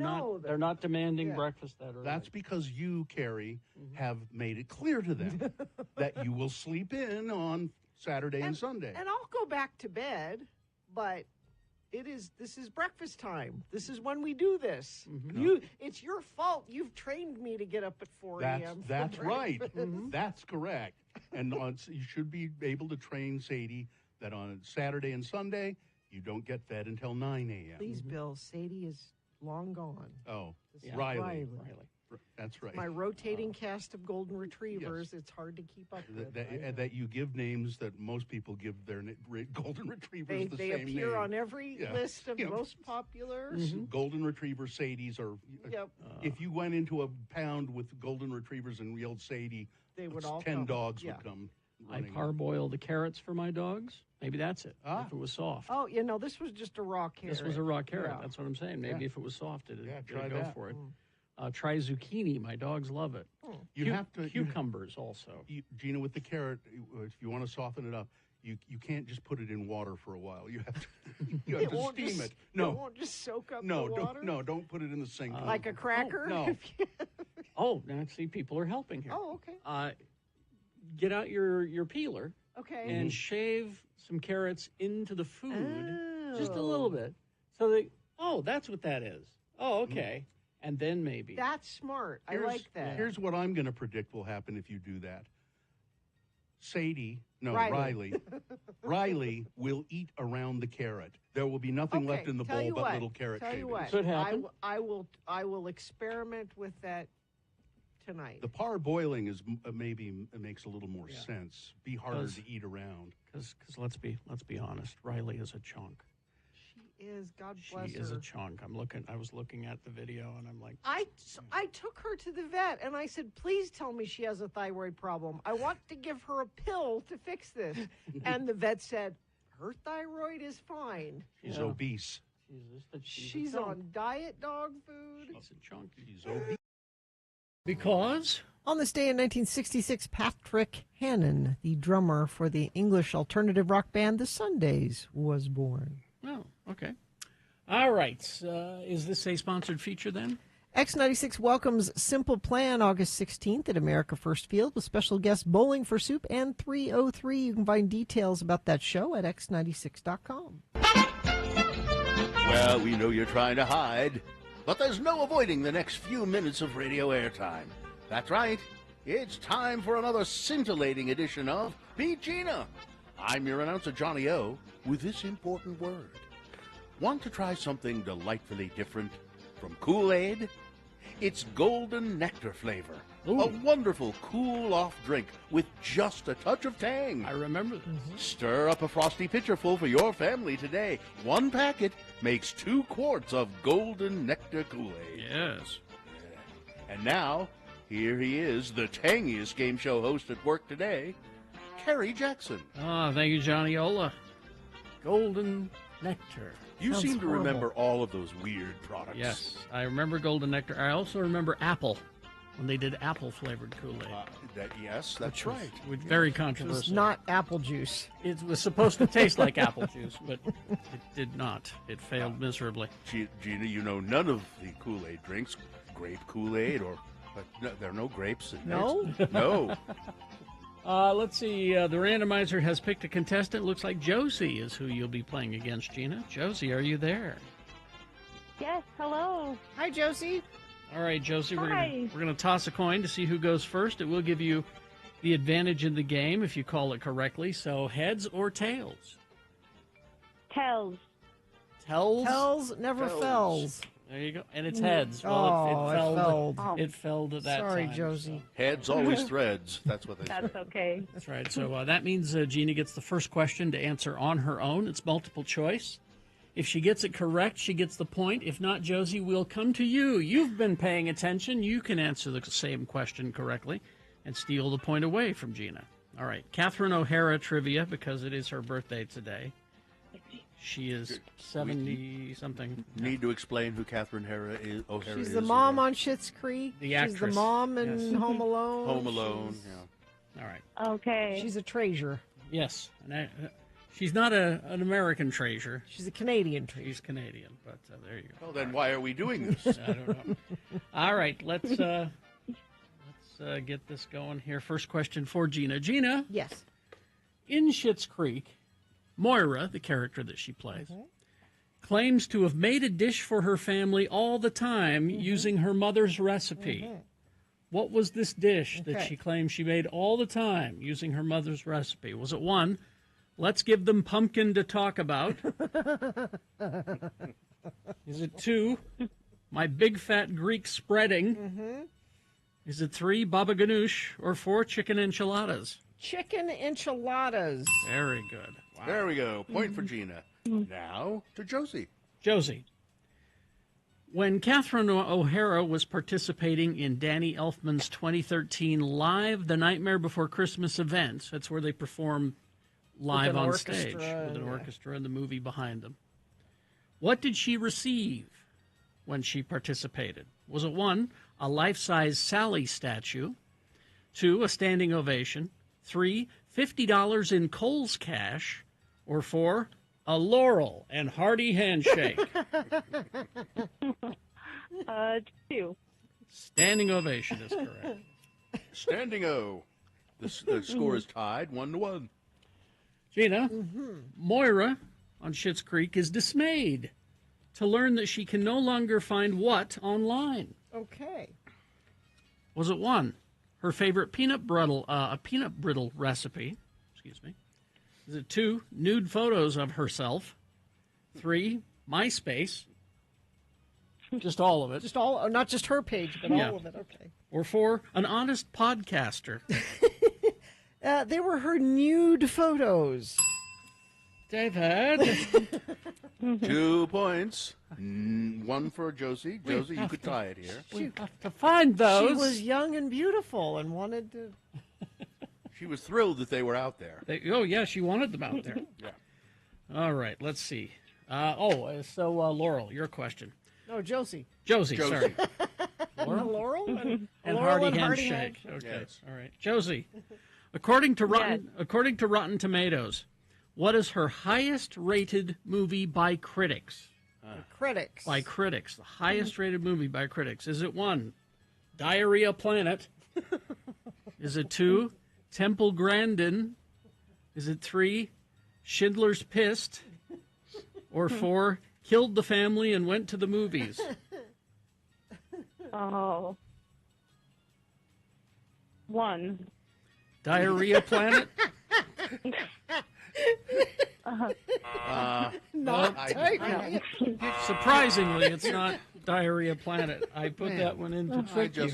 not demanding breakfast that early. That's because you, Carrie, have made it clear to them that you will sleep in on Saturday and Sunday. And I'll go back to bed, but this is breakfast time. This is when we do this. It's your fault. You've trained me to get up at 4 a.m. That's right. That's correct. And you should be able to train Sadie that on Saturday and Sunday, you don't get fed until 9 a.m. Please, Bill, Sadie is long gone. Oh, Yeah. Riley. That's right. My rotating cast of golden retrievers, it's hard to keep up with. That you give names that most people give their golden retrievers the they same name. appear on every list of most popular. Golden retriever Sadies are. If you went into a pound with golden retrievers and yelled Sadie, they would all 10 come. dogs would come. I parboil the carrots for my dogs. Maybe that's it. If it was soft. Oh, this was just a raw carrot. This was a raw carrot. Yeah. That's what I'm saying. Maybe if it was soft, it'd try go that. for it. Try zucchini. My dogs love it. You have to cucumbers also. Gina, with the carrot, if you want to soften it up, you can't just put it in water for a while. You have to steam it. No, it won't just soak up the water. Don't put it in the sink. Like a cracker. No. Now see, people are helping here. Oh, okay. Get out your peeler. Okay. And shave some carrots into the food, just a little bit, so that's what that is. Oh, okay. And then maybe. That's smart. I like that. Here's what I'm going to predict will happen if you do that. Riley. Riley will eat around the carrot. There will be nothing left in the bowl but little carrot shavings. Tell you what. Could happen. I will experiment with that tonight. The parboiling is maybe makes a little more sense. Be harder to eat around. Because let's be honest, Riley is a chunk. She is. God bless She her. is a chunk. I was looking at the video, and I'm like, I took her to the vet, and I said, please tell me she has a thyroid problem. I want to give her a pill to fix this. And the vet said, her thyroid is fine. She's obese. She's on diet dog food. She's a chunk. She's obese. Because? On this day in 1966, Patrick Hannon, the drummer for the English alternative rock band The Sundays, was born. Oh, okay. All right. Is this a sponsored feature then? X96 welcomes Simple Plan August 16th at America First Field with special guests Bowling for Soup and 303. You can find details about that show at x96.com. Well, we know you're trying to hide, but there's no avoiding the next few minutes of radio airtime. That's right. It's time for another scintillating edition of Beat Gina. I'm your announcer, Johnny O, with this important word. Want to try something delightfully different from Kool-Aid? It's golden nectar flavor. Ooh. A wonderful cool-off drink with just a touch of tang. I remember this. Stir up a frosty pitcher full for your family today. 1 packet makes 2 quarts of golden nectar Kool-Aid. Yes. And now, here he is, the tangiest game show host at work today, Kerry Jackson. Ah, thank you, Johnny Ola. Golden nectar. You Sounds seem to horrible. remember all of those weird products. Yes, I remember golden nectar. I also remember apple, when they did apple-flavored Kool-Aid. Yes, that's right. Which very It controversial. was not apple juice. It was supposed to taste like apple juice, but it did not. It failed miserably. Gina, you know none of the Kool-Aid drinks. Grape Kool-Aid or... But no, there are no grapes in No? there. No. Let's see. The randomizer has picked a contestant. Looks like Josie is who you'll be playing against, Gina. Josie, are you there? Yes, hello. Hi, Josie. All right, Josie, we're Hi. gonna toss a coin to see who goes first. It will give you the advantage in the game if you call it correctly. So heads or tails? Tails. Tails? Tells never fells. There you go. And it's heads. Oh, Well, it felled. It felled at that Sorry, time. Josie. Heads always threads. That's what they say. That's okay. That's right. So that means Gina gets the first question to answer on her own. It's multiple choice. If she gets it correct, she gets the point. If not, Josie, we'll come to you. You've been paying attention. You can answer the same question correctly and steal the point away from Gina. All right. Catherine O'Hara trivia, because it is her birthday today. She is 70-something. Need to explain who Catherine O'Hara is. She's the mom on Schitt's Creek. The She's actress. the mom in Yes. Home Alone. Home Alone, yeah. All right. Okay. She's a treasure. Yes. She's not an American treasure. She's a Canadian treasure. She's Canadian, but there you go. Well, then why are we doing this? I don't know. All right, let's get this going here. First question for Gina. Gina. Yes. In Schitt's Creek, Moira, the character that she plays, claims to have made a dish for her family all the time using her mother's recipe. What was this dish that she claims she made all the time using her mother's recipe? Was it 1, let's give them pumpkin to talk about? Is it 2, my big fat Greek spreading? Is it 3, baba ganoush? Or 4, chicken enchiladas? Chicken enchiladas. Very good. Wow. There we go. Point for Gina. Now to Josie. Josie, when Catherine O'Hara was participating in Danny Elfman's 2013 live The Nightmare Before Christmas event, that's where they perform live an on orchestra, stage with an yeah. orchestra and the movie behind them. What did she receive when she participated? Was it 1, a life-size Sally statue, 2, a standing ovation, 3, $50 in Kohl's cash, or 4, a laurel and hearty handshake? 2. Standing ovation is correct. Standing O. The score is tied 1-1. Gina, Moira on Schitt's Creek is dismayed to learn that she can no longer find what online? Okay. Was it 1, her favorite peanut brittle recipe? Excuse me. Is it 2, nude photos of herself? 3, MySpace. Just all of it. Just all, not just her page, but Yeah. all of it. Okay. Or 4, an honest podcaster. They were her nude photos. David. 2 points. One for Josie. Josie, you could tie it here. We have to find those. She was young and beautiful and wanted to. She was thrilled that they were out there. Yeah, she wanted them out there. Yeah. All right, let's see. Laurel, your question. No, Josie. Josie. Sorry. Laurel and Laurel Hardy and handshake. handshake. Okay, Yes. all right. Josie, according to Rotten Tomatoes, what is her highest rated movie by critics? Critics. By critics, the highest rated movie by critics. Is it 1, Diarrhea Planet? Is it 2, Temple Grandin? Is it 3, Schindler's Pissed? Or 4, Killed the Family and Went to the Movies? Oh. 1. Diarrhea Planet? Not diarrhea. Surprisingly, it's not Diarrhea Planet. I put that one in to trick you.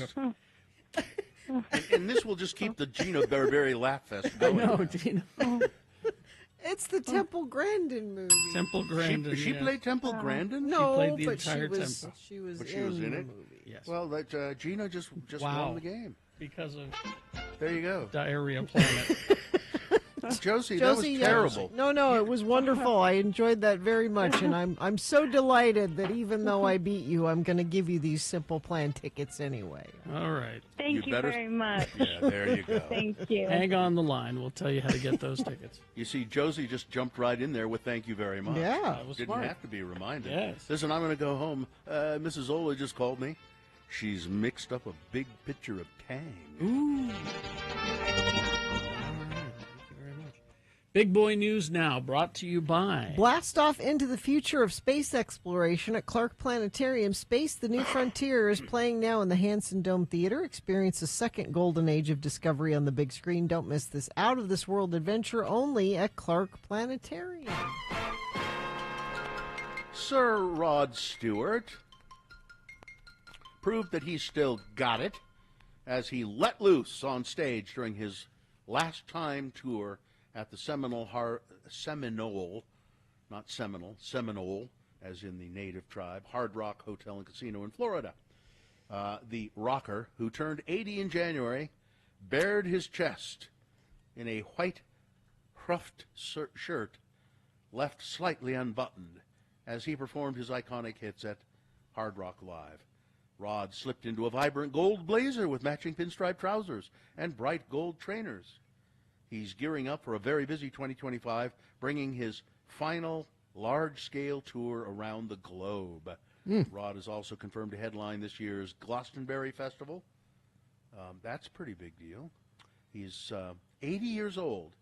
And this will just keep the Gina Barbieri Laugh Fest going. No, Gina. It's the Temple Grandin movie. Temple Grandin. She played Temple Grandin? No, She played the but entire she was, temple. she was But she in was in the it? movie. Yes. Well, that Gina just Wow. won the game. Because of There you go. Diarrhea Planet. Josie, that Josie, was yeah. terrible. No, it was wonderful. I enjoyed that very much, and I'm so delighted that even though I beat you, I'm going to give you these Simple Plan tickets anyway. All right. Thank you better- very much. Yeah, there you go. Thank you. Hang on the line. We'll tell you how to get those tickets. You see, Josie just jumped right in there with thank you very much. Yeah. That was Didn't smart. have to be reminded. Yes. Listen, I'm going to go home. Mrs. Ola just called me. She's mixed up a big pitcher of Tang. Ooh. All right. Thank you very much. Big Boy News Now, brought to you by... Blast off into the future of space exploration at Clark Planetarium. Space, the New Frontier is playing now in the Hanson Dome Theater. Experience a second golden age of discovery on the big screen. Don't miss this out-of-this-world adventure only at Clark Planetarium. Sir Rod Stewart proved that he's still got it as he let loose on stage during his last time tour at the Seminole, as in the native tribe, Hard Rock Hotel and Casino in Florida. The rocker, who turned 80 in January, bared his chest in a white ruffed shirt left slightly unbuttoned as he performed his iconic hits at Hard Rock Live. Rod slipped into a vibrant gold blazer with matching pinstripe trousers and bright gold trainers. He's gearing up for a very busy 2025, bringing his final large-scale tour around the globe. Rod is also confirmed to headline this year's Glastonbury Festival. That's a pretty big deal. He's 80 years old.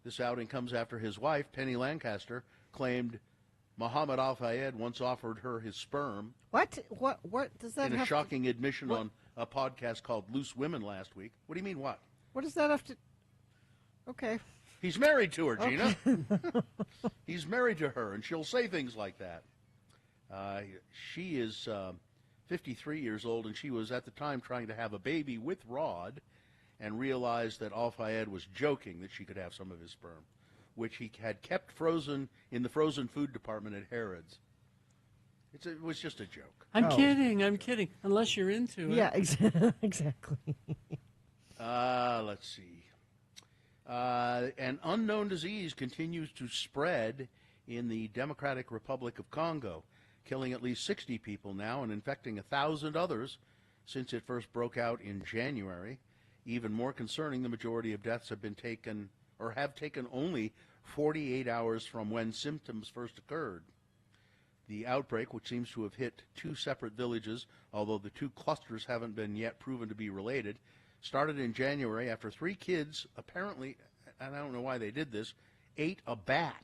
This outing comes after his wife, Penny Lancaster, claimed Muhammad Al-Fayed once offered her his sperm. What does that in a have shocking admission what? on a podcast called Loose Women last week. What do you mean, what? What does that have to... Okay. He's married to her, Gina. He's married to her, and she'll say things like that. She is 53 years old, and she was at the time trying to have a baby with Rod and realized that Al-Fayed was joking that she could have some of his sperm, which he had kept frozen in the frozen food department at Harrods. It was just a joke. I'm kidding. Unless you're into it. Yeah, exactly. Let's see. An unknown disease continues to spread in the Democratic Republic of Congo, killing at least 60 people now and infecting 1,000 others since it first broke out in January. Even more concerning, the majority of deaths have taken only 48 hours from when symptoms first occurred. The outbreak, which seems to have hit 2 separate villages, although the 2 clusters haven't been yet proven to be related, started in January after 3 kids, apparently, and I don't know why they did this, ate a bat.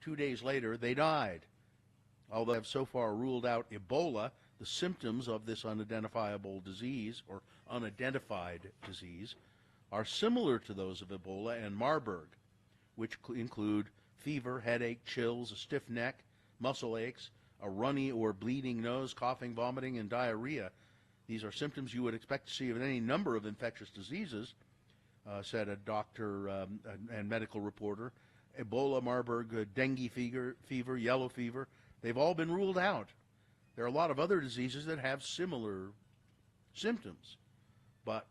2 days later, they died. Although they have so far ruled out Ebola, the symptoms of this unidentifiable disease, or unidentified disease, are similar to those of Ebola and Marburg, which include fever, headache, chills, a stiff neck, muscle aches, a runny or bleeding nose, coughing, vomiting, and diarrhea. These are symptoms you would expect to see of any number of infectious diseases, said a doctor and medical reporter Ebola, Marburg, dengue fever, yellow fever. They've all been ruled out. There are a lot of other diseases that have similar symptoms, but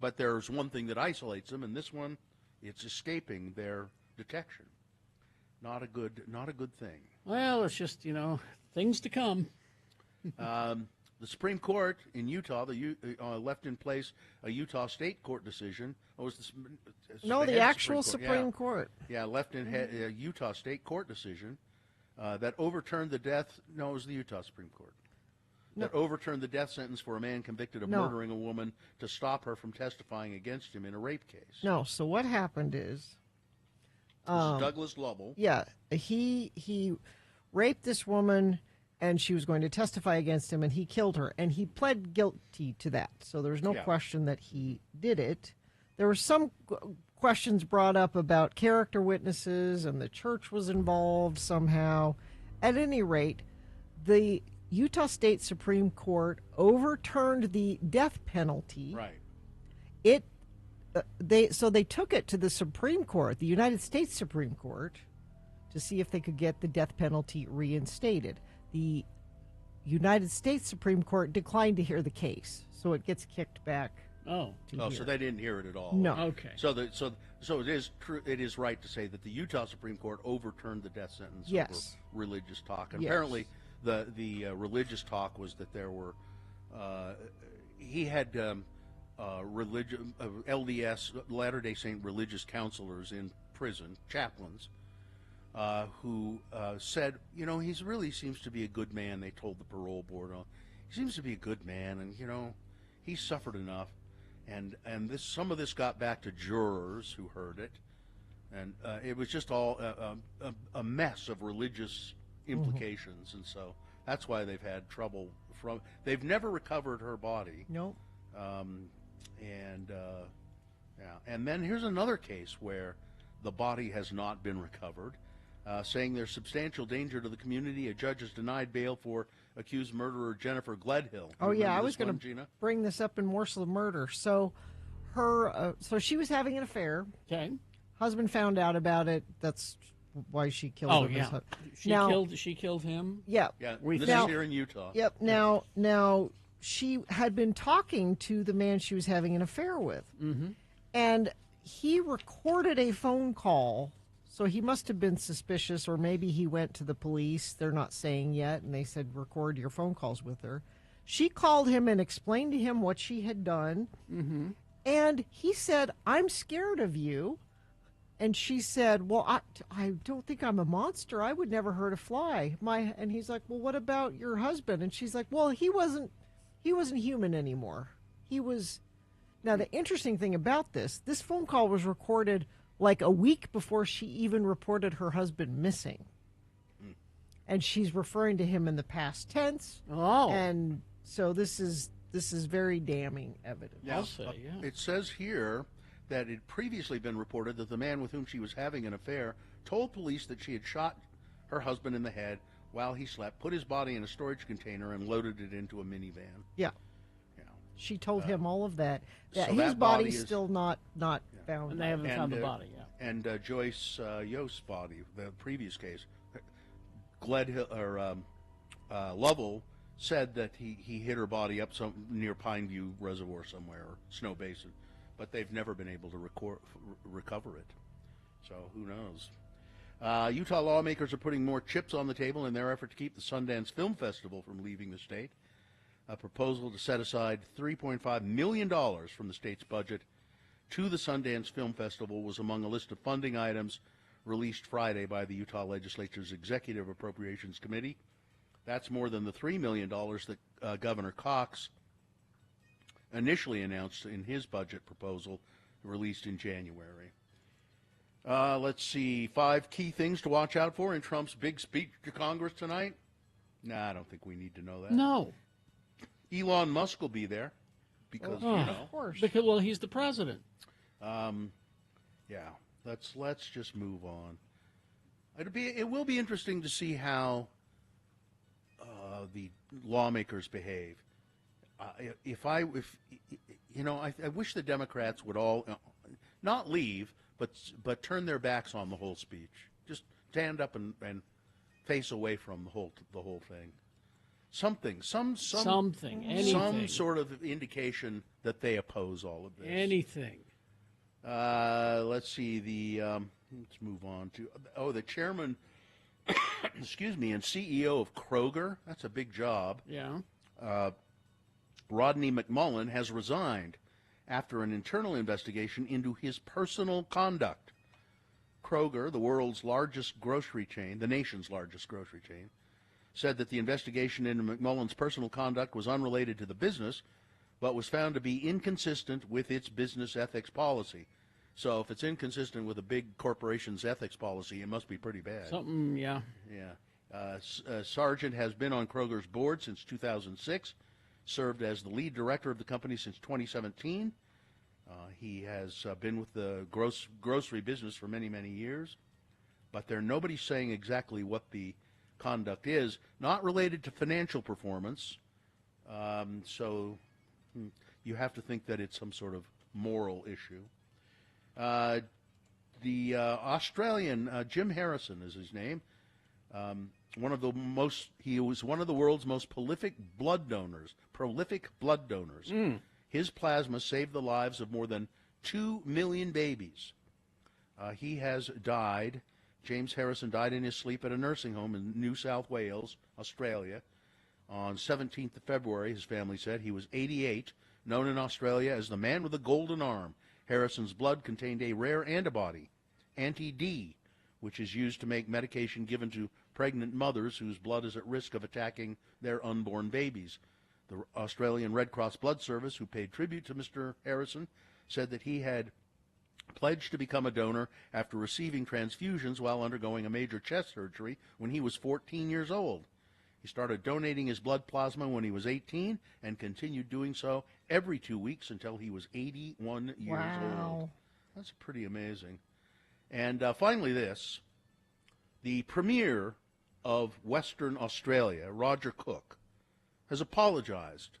but there's one thing that isolates them, and this one, it's escaping their detection. Not a good thing. Well, it's just, things to come. The Supreme Court in Utah left in place a Utah State Court decision. The actual Supreme Court. Yeah, left in a Utah State Court decision that overturned the death. No, it was the Utah Supreme Court. No. That overturned the death sentence for a man convicted of murdering a woman to stop her from testifying against him in a rape case. No, so what happened is... This is Douglas Lovell. Yeah, he raped this woman, and she was going to testify against him, and he killed her, and he pled guilty to that. So there's no question that he did it. There were some questions brought up about character witnesses, and the church was involved somehow. At any rate, the Utah State Supreme Court overturned the death penalty. Right. They took it to the Supreme Court, the United States Supreme Court, to see if they could get the death penalty reinstated. The United States Supreme Court declined to hear the case, so it gets kicked back. So they didn't hear it at all. No. Okay. So it is true. It is right to say that the Utah Supreme Court overturned the death sentence over religious talk. And apparently, the religious talk was that there were he had LDS, Latter-day Saint religious counselors in prison, chaplains, who said, he really seems to be a good man. They told the parole board, he seems to be a good man, and he's suffered enough. And some of this got back to jurors who heard it, and it was just all a mess of religious implications, and so that's why they've had trouble. They've never recovered her body. Nope. And then here's another case where the body has not been recovered, saying there's substantial danger to the community. A judge has denied bail for accused murderer Jennifer Gledhill. Oh yeah, I was going to bring this up in Morsel of Murder. So so she was having an affair. Okay. Husband found out about it. That's why she killed him. Oh yeah. She killed him. Yeah. Yeah. This is here in Utah. Yep. Now she had been talking to the man she was having an affair with. Mm-hmm. And he recorded a phone call, so he must have been suspicious, or maybe he went to the police. They're not saying yet, and they said, record your phone calls with her. She called him and explained to him what she had done. Mm-hmm. And he said, I'm scared of you. And she said, well, I don't think I'm a monster. I would never hurt a fly. And he's like, well, what about your husband? And she's like, well, he wasn't human anymore. He was... Now, the interesting thing about this phone call was recorded like a week before she even reported her husband missing. And she's referring to him in the past tense. Oh. And so this is very damning evidence. Yeah. It says here that it had previously been reported that the man with whom she was having an affair told police that she had shot her husband in the head while he slept, put his body in a storage container, and loaded it into a minivan. Yeah. She told him all of that. So his that body's body still not found. And they haven't found the body yet. And Joyce Yost's body, the previous case, Gledhill or Lovell said that he hit her body up near Pineview Reservoir somewhere, or Snow Basin, but they've never been able to recover it. So who knows? Utah lawmakers are putting more chips on the table in their effort to keep the Sundance Film Festival from leaving the state. A proposal to set aside $3.5 million from the state's budget to the Sundance Film Festival was among a list of funding items released Friday by the Utah Legislature's Executive Appropriations Committee. That's more than the $3 million that Governor Cox initially announced in his budget proposal released in January. Let's see, 5 key things to watch out for in Trump's big speech to Congress tonight. Nah, I don't think we need to know that. No. Elon Musk will be there because of course. Because he's the president. Yeah. Let's just move on. It will be interesting to see how the lawmakers behave. I wish the Democrats would all not leave, but turn their backs on the whole speech. Just stand up and face away from the whole thing. Something, anything. Some sort of indication that they oppose all of this. Anything. Let's see. Let's move on to the chairman. Excuse me, and CEO of Kroger. That's a big job. Yeah. Rodney McMullen has resigned after an internal investigation into his personal conduct. Kroger, the world's largest grocery chain, the nation's largest grocery chain, said that the investigation into McMullen's personal conduct was unrelated to the business, but was found to be inconsistent with its business ethics policy. So if it's inconsistent with a big corporation's ethics policy, it must be pretty bad. Something, yeah. Yeah. Sargent has been on Kroger's board since 2006, served as the lead director of the company since 2017. He has been with the grocery business for many, many years, but nobody's saying exactly what the conduct is, not related to financial performance. So you have to think that it's some sort of moral issue. The Australian Jim Harrison is his name. He was one of the world's most prolific blood donors. His plasma saved the lives of more than 2 million babies. He has died. James Harrison died in his sleep at a nursing home in New South Wales, Australia, on 17th of February, his family said. He was 88, known in Australia as the man with the golden arm. Harrison's blood contained a rare antibody, anti-D, which is used to make medication given to pregnant mothers whose blood is at risk of attacking their unborn babies. The Australian Red Cross Blood Service, who paid tribute to Mr. Harrison, said that he had pledged to become a donor after receiving transfusions while undergoing a major chest surgery when he was 14 years old. He started donating his blood plasma when he was 18 and continued doing so every 2 weeks until he was 81 years old. That's pretty amazing. And finally the Premier of Western Australia, Roger Cook, has apologized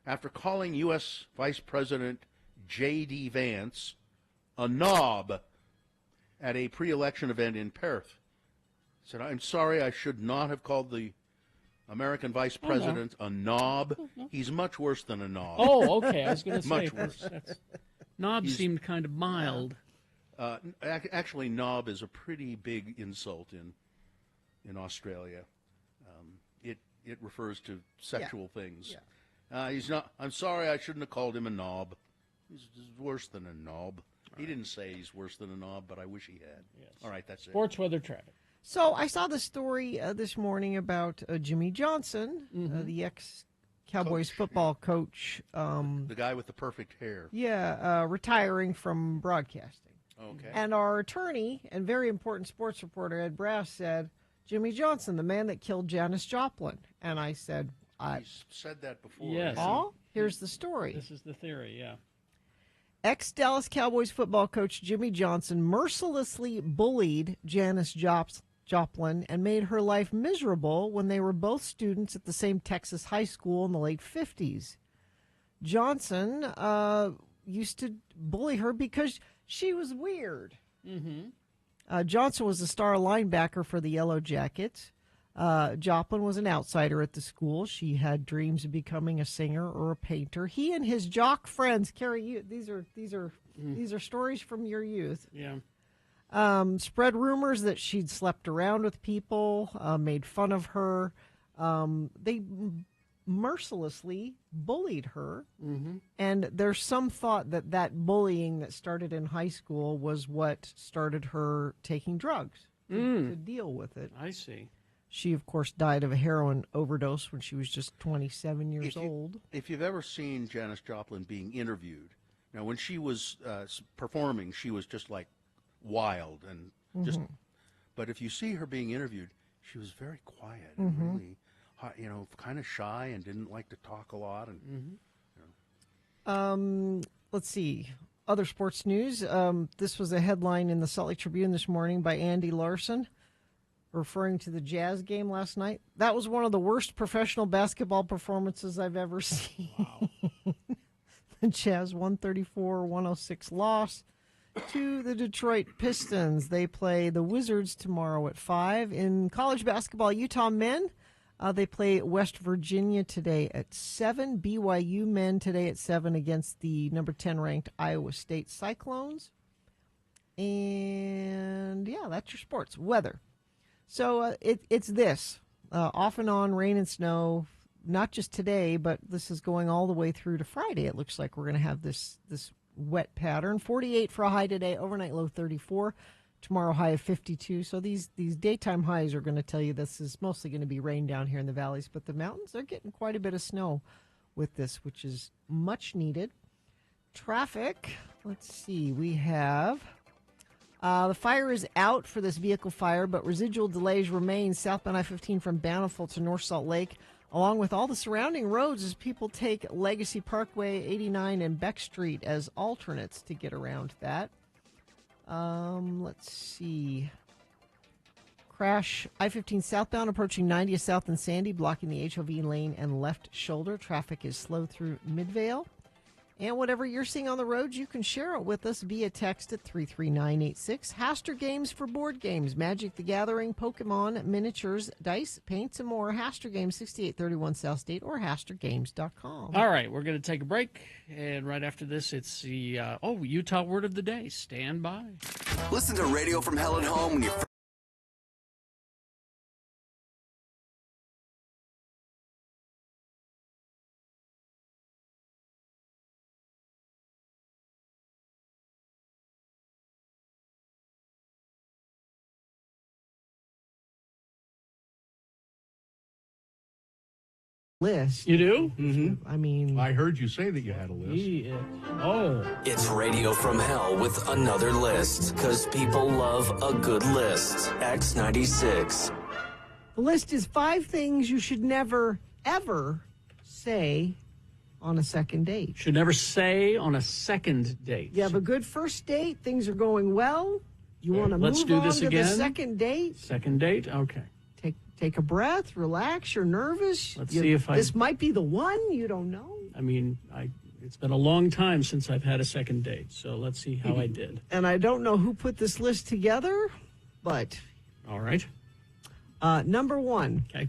after calling U.S. Vice President J.D. Vance a knob at a pre-election event in Perth. He said, "I'm sorry, I should not have called the American Vice President a knob. He's much worse than a knob." Oh, okay. I was going to say. Much worse. Knob seemed kind of mild. Actually, knob is a pretty big insult in Australia. It refers to sexual things. Yeah. He's not. I'm sorry, I shouldn't have called him a knob. He's worse than a knob. He didn't say he's worse than a knob, but I wish he had. Yes. All right, that's it. Sports weather traffic. So I saw the story this morning about Jimmy Johnson, the ex-Cowboys football coach. The guy with the perfect hair. Yeah, retiring from broadcasting. Okay. And our attorney and very important sports reporter, Ed Brass, said, Jimmy Johnson, the man that killed Janis Joplin. And I said, He's said that before. Yes. Oh, here's the story. This is the theory, yeah. Ex-Dallas Cowboys football coach Jimmy Johnson mercilessly bullied Janis Joplin and made her life miserable when they were both students at the same Texas high school in the late 50s. Johnson used to bully her because she was weird. Johnson was a star linebacker for the Yellow Jackets. Joplin was an outsider at the school. She had dreams of becoming a singer or a painter. He and his jock friends, Carrie, these are stories from your youth. Yeah. Spread rumors that she'd slept around with people, made fun of her. They mercilessly bullied her. And there's some thought that bullying that started in high school was what started her taking drugs to deal with it. I see. She, of course, died of a heroin overdose when she was just 27 years old. If you've ever seen Janis Joplin being interviewed, now when she was performing, she was just like wild and just. But if you see her being interviewed, she was very quiet and really, kind of shy and didn't like to talk a lot. And Let's see. Other sports news. This was a headline in the Salt Lake Tribune this morning by Andy Larson, referring to the Jazz game last night. That was one of the worst professional basketball performances I've ever seen. Wow. The Jazz 134-106 loss. to the Detroit Pistons. They play the Wizards tomorrow at 5. In college basketball, Utah men, they play West Virginia today at 7. BYU men today at 7 against the number 10 ranked Iowa State Cyclones. And yeah, that's your sports. Weather. So it's this, off and on rain and snow, not just today, but this is going all the way through to Friday. It looks like we're going to have this wet pattern. 48 for a high today, overnight low 34. Tomorrow high of 52. So these daytime highs are going to tell you this is mostly going to be rain down here in the valleys, but the mountains are getting quite a bit of snow with this, which is much needed. Traffic, let's see, we have... the fire is out for this vehicle fire, but residual delays remain southbound I-15 from Bountiful to North Salt Lake, along with all the surrounding roads as people take Legacy Parkway, 89, and Beck Street as alternates to get around that. Let's see. Crash I-15 southbound approaching 90th South and Sandy, blocking the HOV lane and left shoulder. Traffic is slow through Midvale. And whatever you're seeing on the roads, you can share it with us via text at 33986. Haster Games for board games, Magic the Gathering, Pokemon, miniatures, dice, paints, and more. Haster Games, 6831 South State, or HasterGames.com. All right, we're going to take a break. And right after this, it's the Utah Word of the Day. Stand by. Listen to Radio from Hell at Home when you... List. You do? Mm-hmm. I mean, I heard you say that you had a list. Yeah. Oh. It's Radio from Hell with another list, because people love a good list. X96. The list is 5 things you should never, ever say on a second date. Should never say on a second date. You have a good first date. Things are going well. You want to Let's move do on this to again. the second date. Second date? Okay. Take a breath, relax, you're nervous. Let's see if this might be the one, you don't know. I mean, it's been a long time since I've had a second date, so let's see how I did. And I don't know who put this list together, but... All right. Number 1. Okay.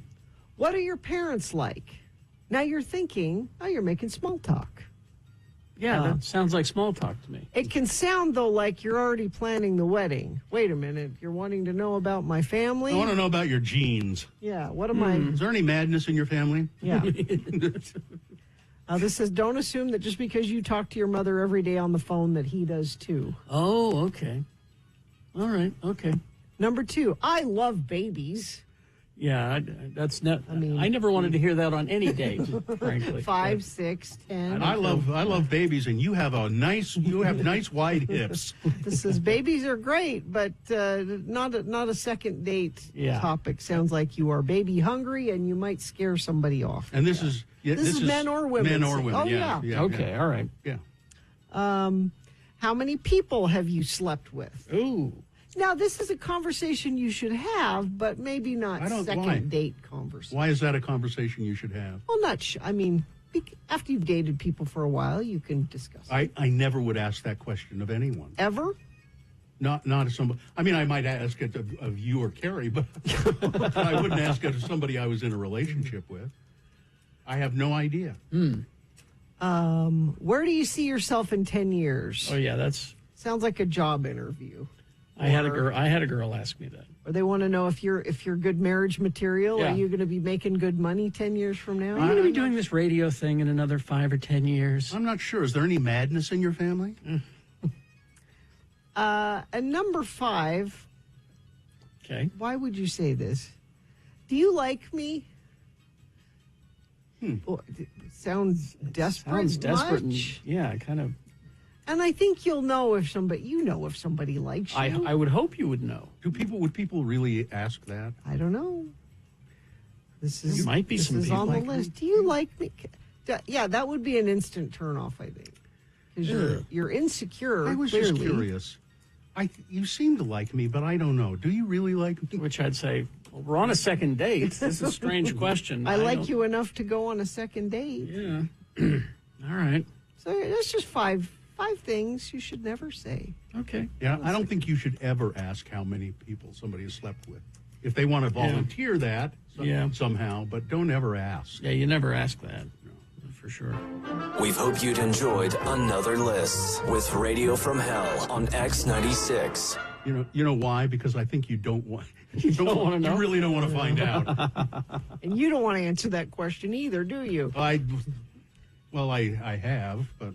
What are your parents like? Now you're thinking, you're making small talk. Yeah, that sounds like small talk to me. It can sound, though, like you're already planning the wedding. Wait a minute. You're wanting to know about my family? I want to know about your genes. Yeah. What am I? Is there any madness in your family? Yeah. This says, don't assume that just because you talk to your mother every day on the phone that he does too. Oh, okay. All right. Okay. Number 2, I love babies. Yeah, that's not. I mean, I never wanted to hear that on any date, frankly. 5, 6, 10. I love babies, and you have nice wide hips. This says babies are great, but not a second date topic. Sounds like you are baby hungry, and you might scare somebody off. And this is men or women. Men or women. Oh yeah. Okay. All right. Yeah. How many people have you slept with? Ooh. Now, this is a conversation you should have, but maybe not second date conversation. Why is that a conversation you should have? Well, after you've dated people for a while, you can discuss it. I never would ask that question of anyone. Ever? Not of somebody. I mean, I might ask it of you or Carrie, but I wouldn't ask it of somebody I was in a relationship with. I have no idea. Where do you see yourself in 10 years? Oh, yeah, that's... Sounds like a job interview. I had a girl ask me that. Or they want to know if you're good marriage material. Yeah. Are you going to be making good money 10 years from now? Are you going to be doing this radio thing in another 5 or 10 years? I'm not sure. Is there any madness in your family? And number 5. Okay. Why would you say this? Do you like me? Well, it sounds desperate. Sounds desperate. Much. Kind of. And I think you'll know if somebody likes you. I would hope you would know. Would people really ask that? I don't know. This might be some people on the like list. Do you like me? Yeah, that would be an instant turnoff, I think. Because you're insecure. I was clearly. just curious. You seem to like me, but I don't know. Do you really like me? Which I'd say, well, we're on a second date. This is a strange question. I like you enough to go on a second date. Yeah. All right. So that's just five 5 things you should never say. Okay. Yeah, I don't think you should ever ask how many people somebody has slept with. If they want to volunteer that somehow, but don't ever ask. Yeah, you never ask that. For sure. We hope you'd enjoyed another list with Radio from Hell on X96. You know why? Because I think you don't want. You don't want to know. You really don't want to find out. And you don't want to answer that question either, do you? I have, but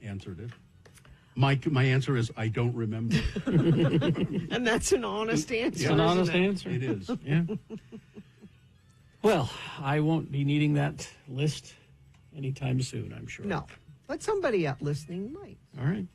answered it. My answer is I don't remember. And that's an honest answer. It's an honest answer. It is. Yeah. Well, I won't be needing that list anytime soon, I'm sure. No, but somebody out listening might. All right.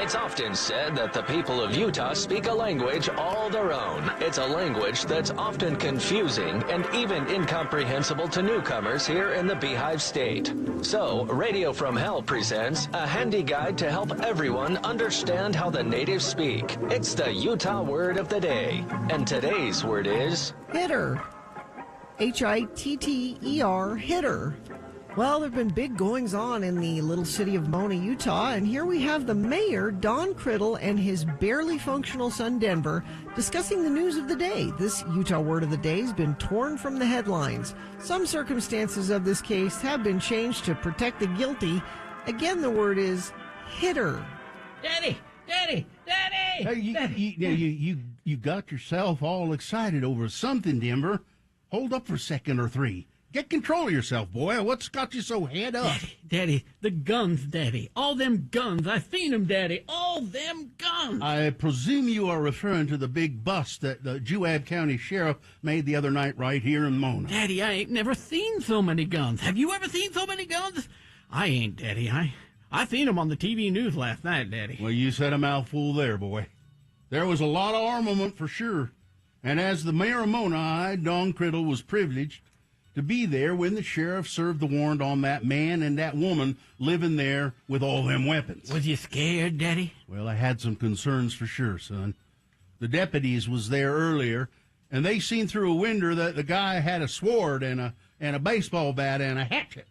It's often said that the people of Utah speak a language all their own. It's a language that's often confusing and even incomprehensible to newcomers here in the Beehive State. So, Radio from Hell presents a handy guide to help everyone understand how the natives speak. It's the Utah word of the day. And today's word is... hitter. Hitter, hitter. Well, there have been big goings-on in the little city of Mona, Utah, and here we have the mayor, Don Criddle, and his barely functional son, Denver, discussing the news of the day. This Utah word of the day has been torn from the headlines. Some circumstances of this case have been changed to protect the guilty. Again, the word is hitter. Daddy! Hey, you got yourself all excited over something, Denver. Hold up for a second or three. Get control of yourself, boy. What's got you so head up? Daddy, the guns, Daddy. All them guns. I seen them, Daddy. All them guns. I presume you are referring to the big bust that the Juab County Sheriff made the other night right here in Mona. Daddy, I ain't never seen so many guns. Have you ever seen so many guns? I ain't, Daddy. I seen them on the TV news last night, Daddy. Well, you said a mouthful there, boy. There was a lot of armament for sure. And as the mayor of Mona, I, Don Criddle, was privileged to be there when the sheriff served the warrant on that man and that woman living there with all them weapons. Was you scared, Daddy? Well, I had some concerns for sure, son. The deputies was there earlier, and they seen through a window that the guy had a sword and a baseball bat and a hatchet.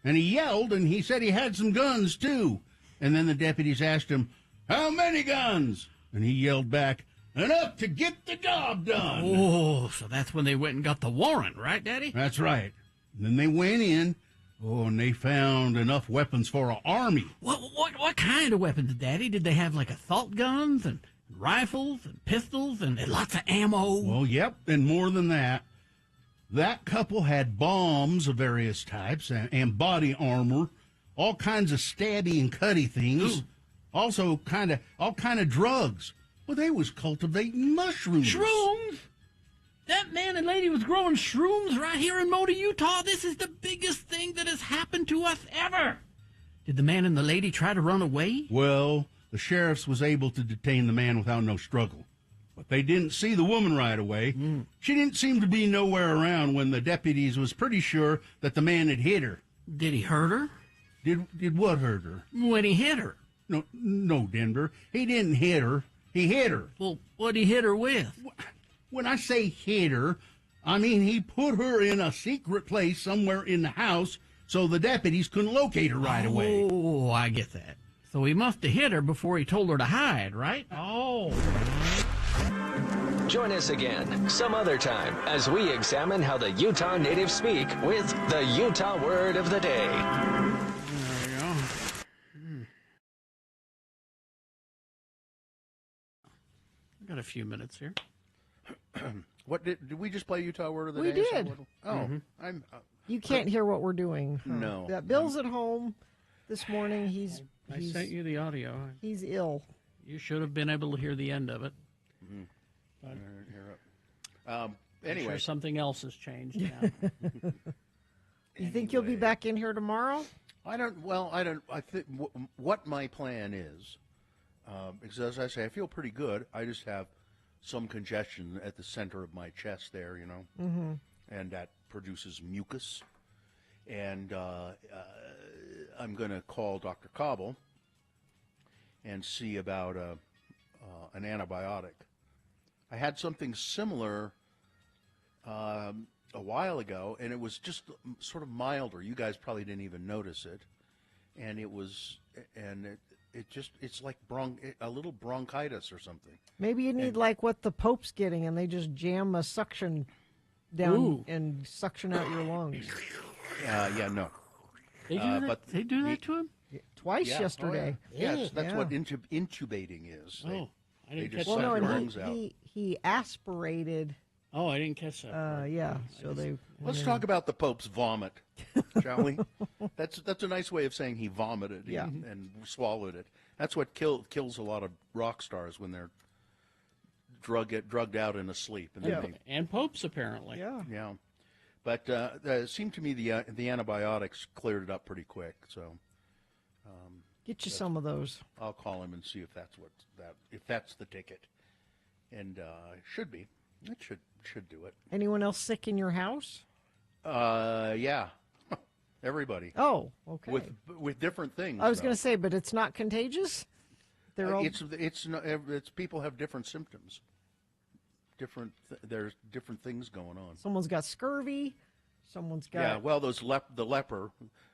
And he yelled, and he said he had some guns, too. And then the deputies asked him, "How many guns?" And he yelled back, "Enough to get the job done." Oh, so that's when they went and got the warrant, right, Daddy? That's right. And then they went in, and they found enough weapons for an army. What kind of weapons, Daddy? Did they have, like, assault guns and rifles and pistols and lots of ammo? Well, yep, and more than that. That couple had bombs of various types and body armor, all kinds of stabby and cutty things. Ooh. Also, all kind of drugs. Well, they was cultivating mushrooms. Shrooms? That man and lady was growing shrooms right here in Mona, Utah. This is the biggest thing that has happened to us ever. Did the man and the lady try to run away? Well, the sheriffs was able to detain the man without no struggle. But they didn't see the woman right away. She didn't seem to be nowhere around when the deputies was pretty sure that the man had hit her. Did he hurt her? Did what hurt her? When he hit her. No, Denver. He didn't hit her. He hit her. Well, what'd he hit her with? When I say hit her, I mean he put her in a secret place somewhere in the house so the deputies couldn't locate her right away. Oh, I get that. So he must have hit her before he told her to hide, right? Oh. Join us again some other time as we examine how the Utah natives speak with the Utah Word of the Day. There we go. I've got a few minutes here. What did we just play Utah Word of the We Day? did. Oh, You can't hear what we're doing. Huh? No. Yeah, Bill's at home this morning. I sent you the audio. He's ill. You should have been able to hear the end of it. But anyway, I'm sure something else has changed now. You think you'll be back in here tomorrow? I don't. I think what my plan is, because as I say, I feel pretty good. I just have some congestion at the center of my chest there, and that produces mucus. And I'm going to call Dr. Cobble and see about an antibiotic. I had something similar a while ago, and it was just sort of milder. You guys probably didn't even notice it, and it's like a little bronchitis or something. Maybe you need like what the Pope's getting, and they just jam a suction down and suction out your lungs. No. They do that? But they do that to him? Twice yesterday. Oh, yeah. Yes, that's what intubating is. I didn't just catch suck that. your lungs out. He aspirated. Oh, I didn't catch that. Yeah. So Let's talk about the Pope's vomit, shall we? That's a nice way of saying he vomited and swallowed it. That's what kills a lot of rock stars when they're drugged out and asleep. And popes apparently. Yeah. But it seemed to me the antibiotics cleared it up pretty quick. So get you some of those. I'll call him and see if that's the ticket, and should be. It should do it. Anyone else sick in your house? Yeah, everybody. Oh, okay. With different things. I was going to say, but it's not contagious. They're all. It's people have different symptoms. There's different things going on. Someone's got scurvy. Someone's got. Yeah, well, the leper,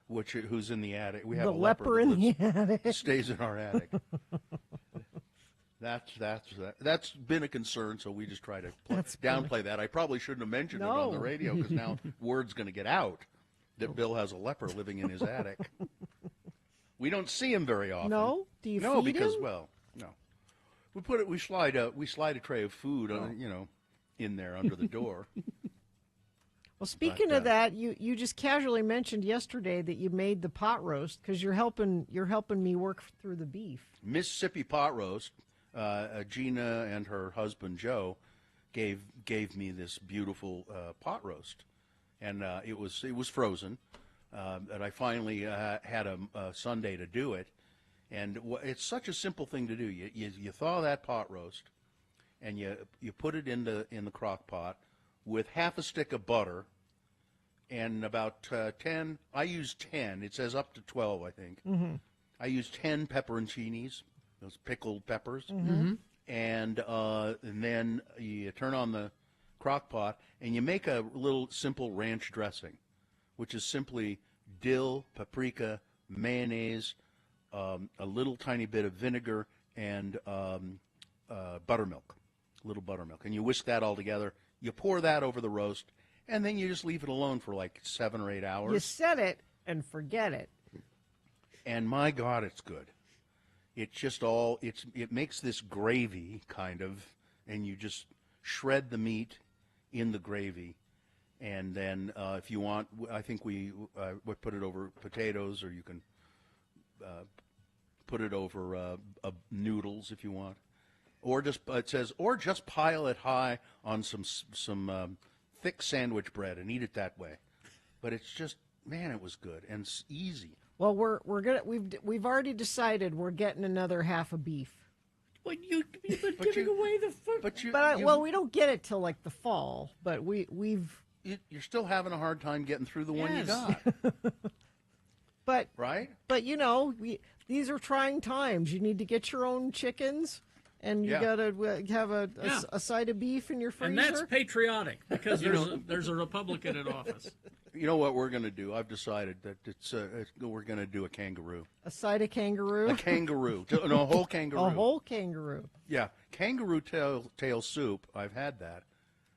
who's in the attic. We have the a leper in the attic. Stays in our attic. That's been a concern, so we just try to downplay that. I probably shouldn't have mentioned it on the radio because now word's going to get out that Bill has a leper living in his attic. We don't see him very often. No, do you? No, feed because him? No. We slide a tray of food, in there under the door. Well, speaking of that, you just casually mentioned yesterday that you made the pot roast because you're helping me work through the beef. Mississippi pot roast. Gina and her husband Joe gave me this beautiful pot roast, and it was frozen, and I finally had a Sunday to do it, And it's such a simple thing to do. You thaw that pot roast, and you put it in the crock pot with half a stick of butter and about 10. I use 10. It says up to 12, I think. Mm-hmm. I use 10 pepperoncinis, those pickled peppers, Mm-hmm. and then you turn on the crock pot and you make a little simple ranch dressing, which is simply dill, paprika, mayonnaise, a little tiny bit of vinegar, and buttermilk, a little buttermilk. And you whisk that all together. You pour that over the roast, and then you just leave it alone for like 7 or 8 hours. You set it and forget it. And my God, it's good. It's just it makes this gravy kind of, and you just shred the meat in the gravy. And then if you want, I think we put it over potatoes, or you can put it over noodles if you want, or just it says, or just pile it high on some thick sandwich bread and eat it that way. But it's just, man, it was good and it's easy. Well, we've already decided we're getting another half a beef. Well, you've been giving away the food. Well, we don't get it till like the fall, but we've. You're still having a hard time getting through the one you Yes. got. But right? But these are trying times. You need to get your own chickens, and you Yeah. got to have a side of beef in your freezer. And that's patriotic because there's a Republican in office. You know what we're going to do? I've decided that we're going to do a kangaroo. A side of kangaroo. A kangaroo. No, a whole kangaroo. A whole kangaroo. Yeah, kangaroo tail soup. I've had that.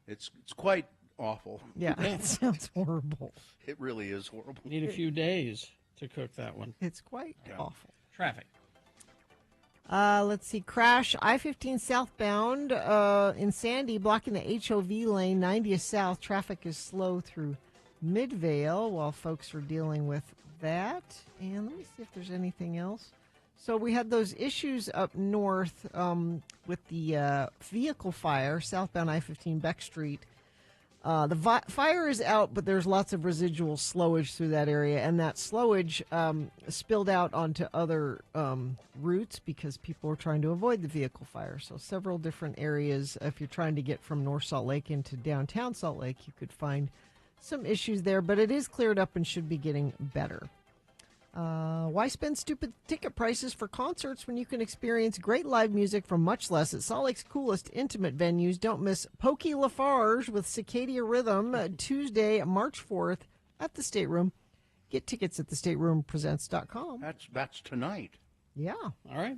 It's quite awful. Yeah, it sounds horrible. It really is horrible. Need a few days to cook that one. It's quite awful. Traffic. Let's see. Crash I-15 southbound in Sandy, blocking the HOV lane, 90th south. Traffic is slow through Midvale while folks are dealing with that. And let me see if there's anything else. So we had those issues up north with the vehicle fire, southbound I-15 Beck Street. The fire is out, but there's lots of residual slowage through that area, and that slowage spilled out onto other routes because people were trying to avoid the vehicle fire. So several different areas, if you're trying to get from North Salt Lake into downtown Salt Lake, you could find some issues there, but it is cleared up and should be getting better. Why spend stupid ticket prices for concerts when you can experience great live music for much less at Salt Lake's coolest intimate venues? Don't miss Pokey Lafarge with Cicadia Rhythm Tuesday, March 4th at the Stateroom. Get tickets at thestateroompresents.com. That's tonight. Yeah. All right.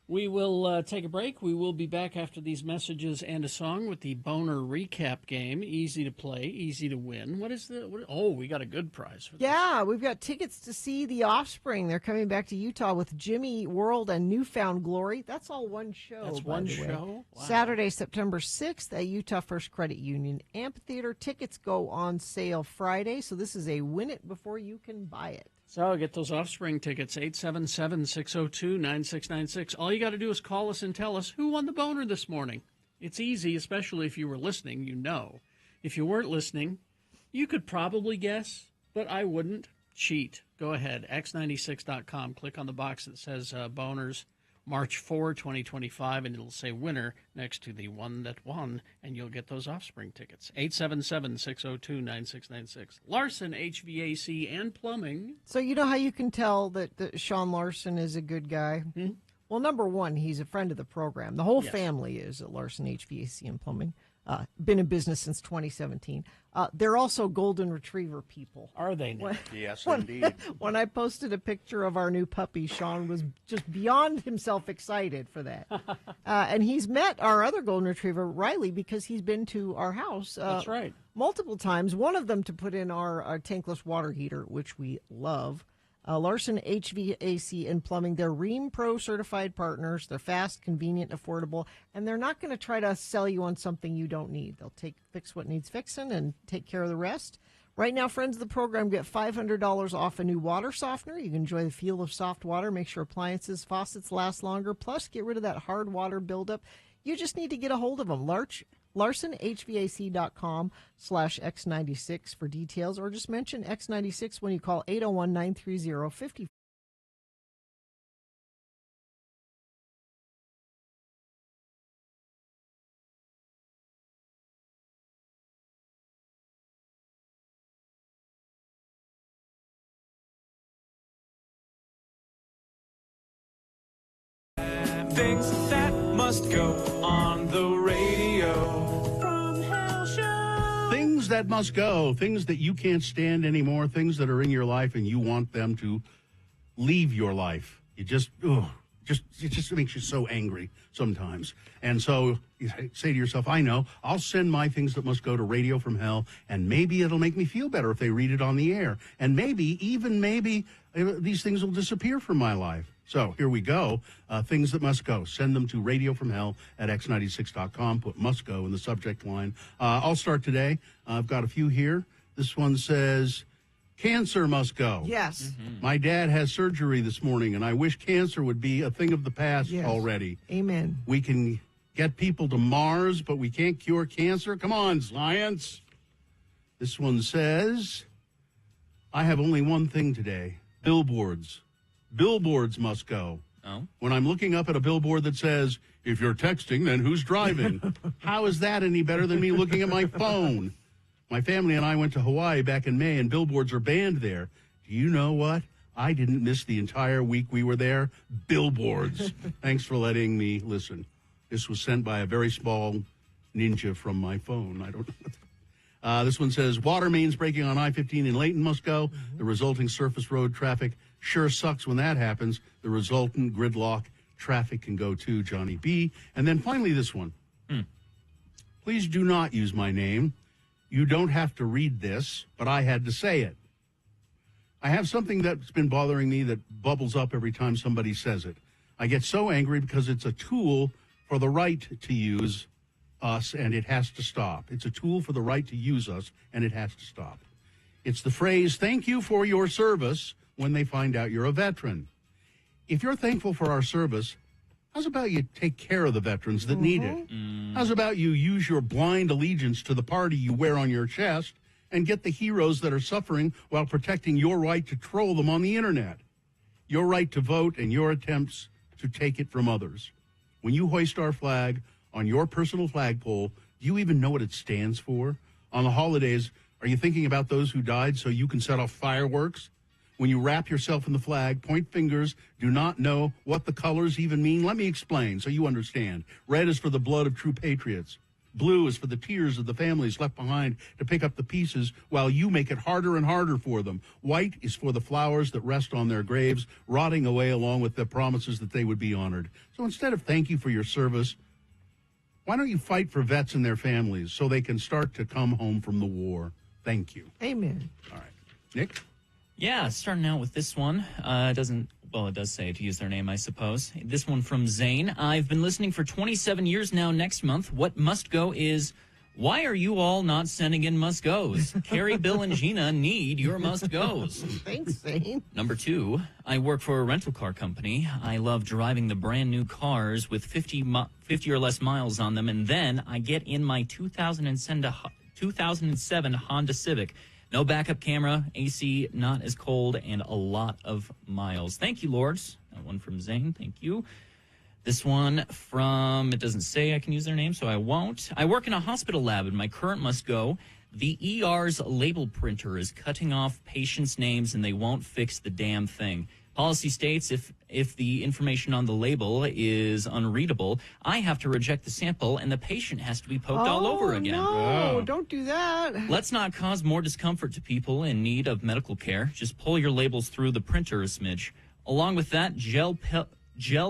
We will take a break. We will be back after these messages and a song with the Boner recap game. Easy to play, easy to win. We got a good prize for this. Yeah, we've got tickets to see The Offspring. They're coming back to Utah with Jimmy World and Newfound Glory. That's all one show. That's by one the way. show? Wow. Saturday, September 6th at Utah First Credit Union Amphitheater. Tickets go on sale Friday, so this is a win it before you can buy it. So get those Offspring tickets, 877-602-9696. All you got to do is call us and tell us who won the boner this morning. It's easy, especially if you were listening, you know. If you weren't listening, you could probably guess, but I wouldn't. Cheat. Go ahead, x96.com. Click on the box that says boners, March 4, 2025, and it'll say winner next to the one that won, and you'll get those Offspring tickets. 877-602-9696. Larson HVAC and Plumbing. So you know how you can tell that Sean Larson is a good guy? Well, number one, he's a friend of the program. The whole family is at Larson HVAC and Plumbing. Been in business since 2017. They're also golden retriever people. Are they now? Yes, indeed. When I posted a picture of our new puppy, Sean was just beyond himself excited for that. And he's met our other golden retriever, Riley, because he's been to our house. That's right. Multiple times. One of them to put in our tankless water heater, which we love. Larson HVAC and Plumbing, they're Ream Pro certified partners. They're fast, convenient, affordable, and they're not going to try to sell you on something you don't need. They'll fix what needs fixing and take care of the rest. Right now, friends of the program get $500 off a new water softener. You can enjoy the feel of soft water, make sure appliances, faucets last longer, plus get rid of that hard water buildup. You just need to get a hold of them. LarsonHVAC.com/X96 for details, or just mention X96 when you call 801-930-50. Things that must go on the radio. From Hell Show. Things that must go, things that you can't stand anymore, things that are in your life and you want them to leave your life. It just makes you so angry sometimes. And so you say to yourself, I know, I'll send my things that must go to Radio from Hell, and maybe it'll make me feel better if they read it on the air. And maybe these things will disappear from my life. So here we go. Things that must go. Send them to radiofromhell@x96.com. Put must go in the subject line. I'll start today. I've got a few here. This one says, cancer must go. Yes. My dad has surgery this morning, and I wish cancer would be a thing of the past already. Amen. We can get people to Mars, but we can't cure cancer. Come on, science. This one says, I have only one thing today. Billboards. Billboards must go. Oh. When I'm looking up at a billboard that says, if you're texting, then who's driving? How is that any better than me looking at my phone? My family and I went to Hawaii back in May, and billboards are banned there. Do you know what? I didn't miss the entire week we were there. Billboards. Thanks for letting me listen. This was sent by a very small ninja from my phone. I don't know. This one says, water mains breaking on I-15 in Layton must go. The resulting surface road traffic sure sucks when that happens. The resultant gridlock traffic can go too, Johnny B. And then finally this one. Please do not use my name. You don't have to read this, but I had to say it. I have something that's been bothering me that bubbles up every time somebody says it. I get so angry because it's a tool for the right to use us, and it has to stop. It's a tool for the right to use us, and it has to stop. It's the phrase, thank you for your service, when they find out you're a veteran. If you're thankful for our service, how's about you take care of the veterans that need it? How's about you use your blind allegiance to the party you wear on your chest and get the heroes that are suffering while protecting your right to troll them on the internet, your right to vote, and your attempts to take it from others? When you hoist our flag on your personal flagpole, do you even know what it stands for? On the holidays, are you thinking about those who died so you can set off fireworks? When you wrap yourself in the flag, point fingers, do not know what the colors even mean? Let me explain so you understand. Red is for the blood of true patriots. Blue is for the tears of the families left behind to pick up the pieces while you make it harder and harder for them. White is for the flowers that rest on their graves, rotting away along with the promises that they would be honored. So instead of thank you for your service, why don't you fight for vets and their families so they can start to come home from the war? Thank you. Amen. All right. Nick? Yeah, starting out with this one. It does say to use their name, I suppose. This one from Zane. I've been listening for 27 years now next month. What must go is, why are you all not sending in must goes? Carrie, Bill, and Gina need your must goes. Thanks, Zane. Number 2, I work for a rental car company. I love driving the brand new cars with 50 or less miles on them, and then I get in my 2007 Honda Civic. No backup camera, AC not as cold, and a lot of miles. Thank you, Lords. That one from Zane. Thank you. This one from, it doesn't say I can use their name, so I won't. I work in a hospital lab, and my current must go. The ER's label printer is cutting off patients' names, and they won't fix the damn thing. Policy states if the information on the label is unreadable, I have to reject the sample, and the patient has to be poked all over again. No, don't do that. Let's not cause more discomfort to people in need of medical care. Just pull your labels through the printer a smidge. Along with that, gel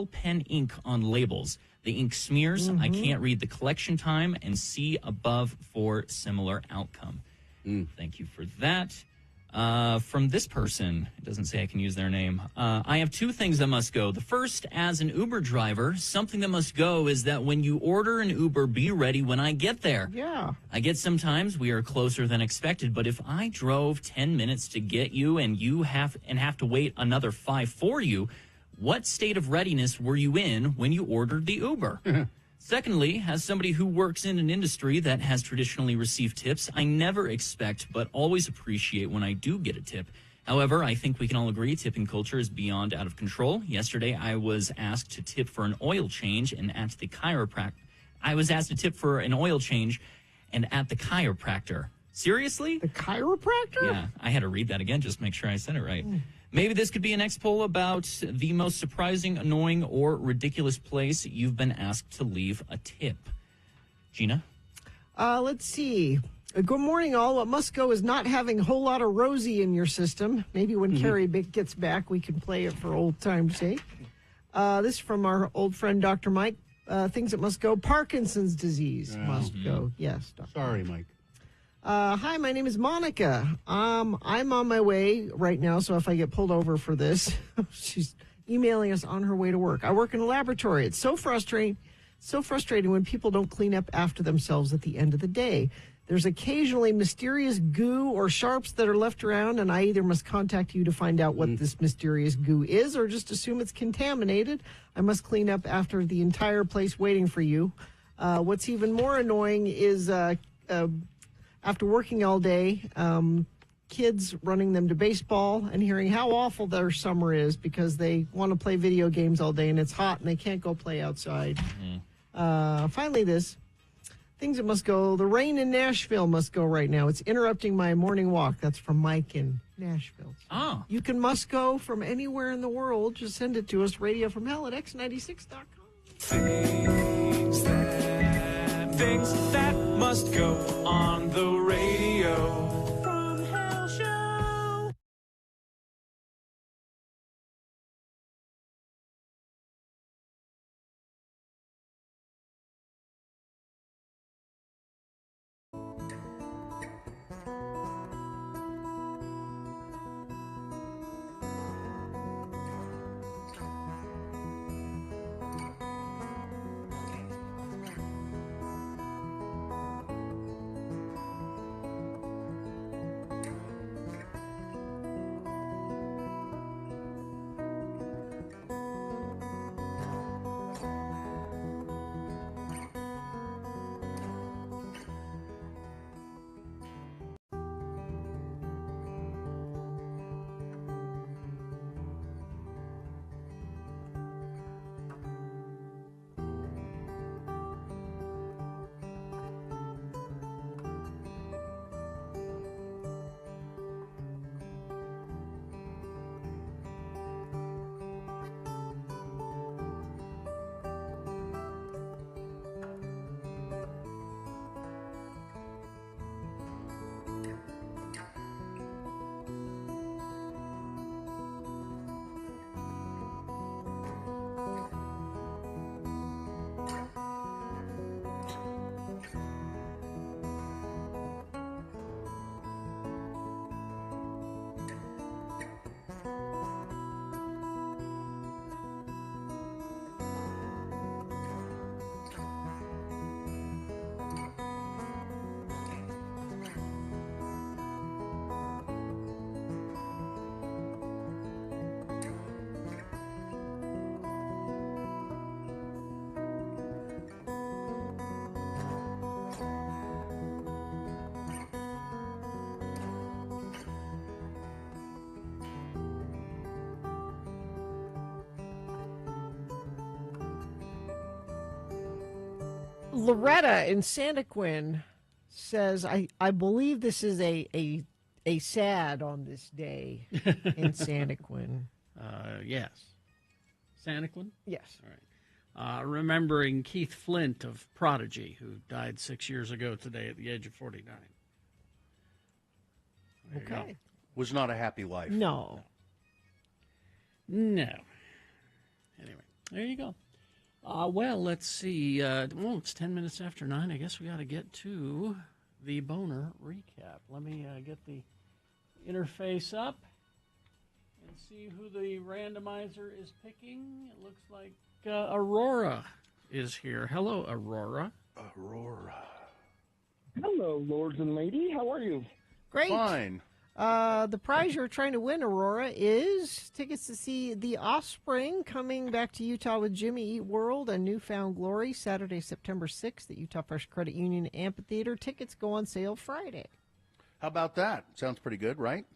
pen ink on labels. The ink smears. I can't read the collection time and see above for similar outcome. Thank you for that. From this person, it doesn't say I can use their name. I have 2 things that must go. The first, as an Uber driver, something that must go is that when you order an Uber, be ready when I get there. Yeah. I get sometimes we are closer than expected, but if I drove 10 minutes to get you and you have to wait another 5 for you, what state of readiness were you in when you ordered the Uber? Secondly, as somebody who works in an industry that has traditionally received tips, I never expect but always appreciate when I do get a tip. However, I think we can all agree tipping culture is beyond out of control. Yesterday, I was asked to tip for an oil change, and at the chiropractor, Seriously? The chiropractor? Yeah, I had to read that again just to make sure I said it right. Maybe this could be an next poll about the most surprising, annoying, or ridiculous place you've been asked to leave a tip. Gina? Let's see. Good morning, all. What must go is not having a whole lot of Rosie in your system. Maybe when Carrie gets back, we can play it for old time's sake. This is from our old friend, Dr. Mike. Things that must go. Parkinson's disease must go. Yes, Dr. Sorry, Mike. Hi, my name is Monica. I'm on my way right now, so if I get pulled over for this, she's emailing us on her way to work. I work in a laboratory. It's so frustrating when people don't clean up after themselves at the end of the day. There's occasionally mysterious goo or sharps that are left around, and I either must contact you to find out what this mysterious goo is or just assume it's contaminated. I must clean up after the entire place waiting for you. What's even more annoying is after working all day, kids running them to baseball and hearing how awful their summer is because they want to play video games all day and it's hot and they can't go play outside. Finally, this. Things that must go. The rain in Nashville must go right now. It's interrupting my morning walk. That's from Mike in Nashville. Oh. You can must go from anywhere in the world. Just send it to us, radiofromhell@x96.com. Things that must go on the radio. From Hell Show. Loretta in Santaquin says, I believe this is a sad on this day in Santaquin. Yes. Santaquin? Yes. All right. Remembering Keith Flint of Prodigy, who died 6 years ago today at the age of 49. There you Okay. go. Was not a happy life. No. No. Anyway, there you go. Well, let's see. It's 10 minutes after 9. I guess we got to get to the boner recap. Let me get the interface up and see who the randomizer is picking. It looks like Aurora is here. Hello, Aurora. Aurora. Hello, lords and lady. How are you? Great. Fine. The prize you're trying to win, Aurora, is tickets to see The Offspring coming back to Utah with Jimmy Eat World and Newfound Glory Saturday, September 6th at Utah First Credit Union Amphitheater. Tickets go on sale Friday. How about that? Sounds pretty good, right?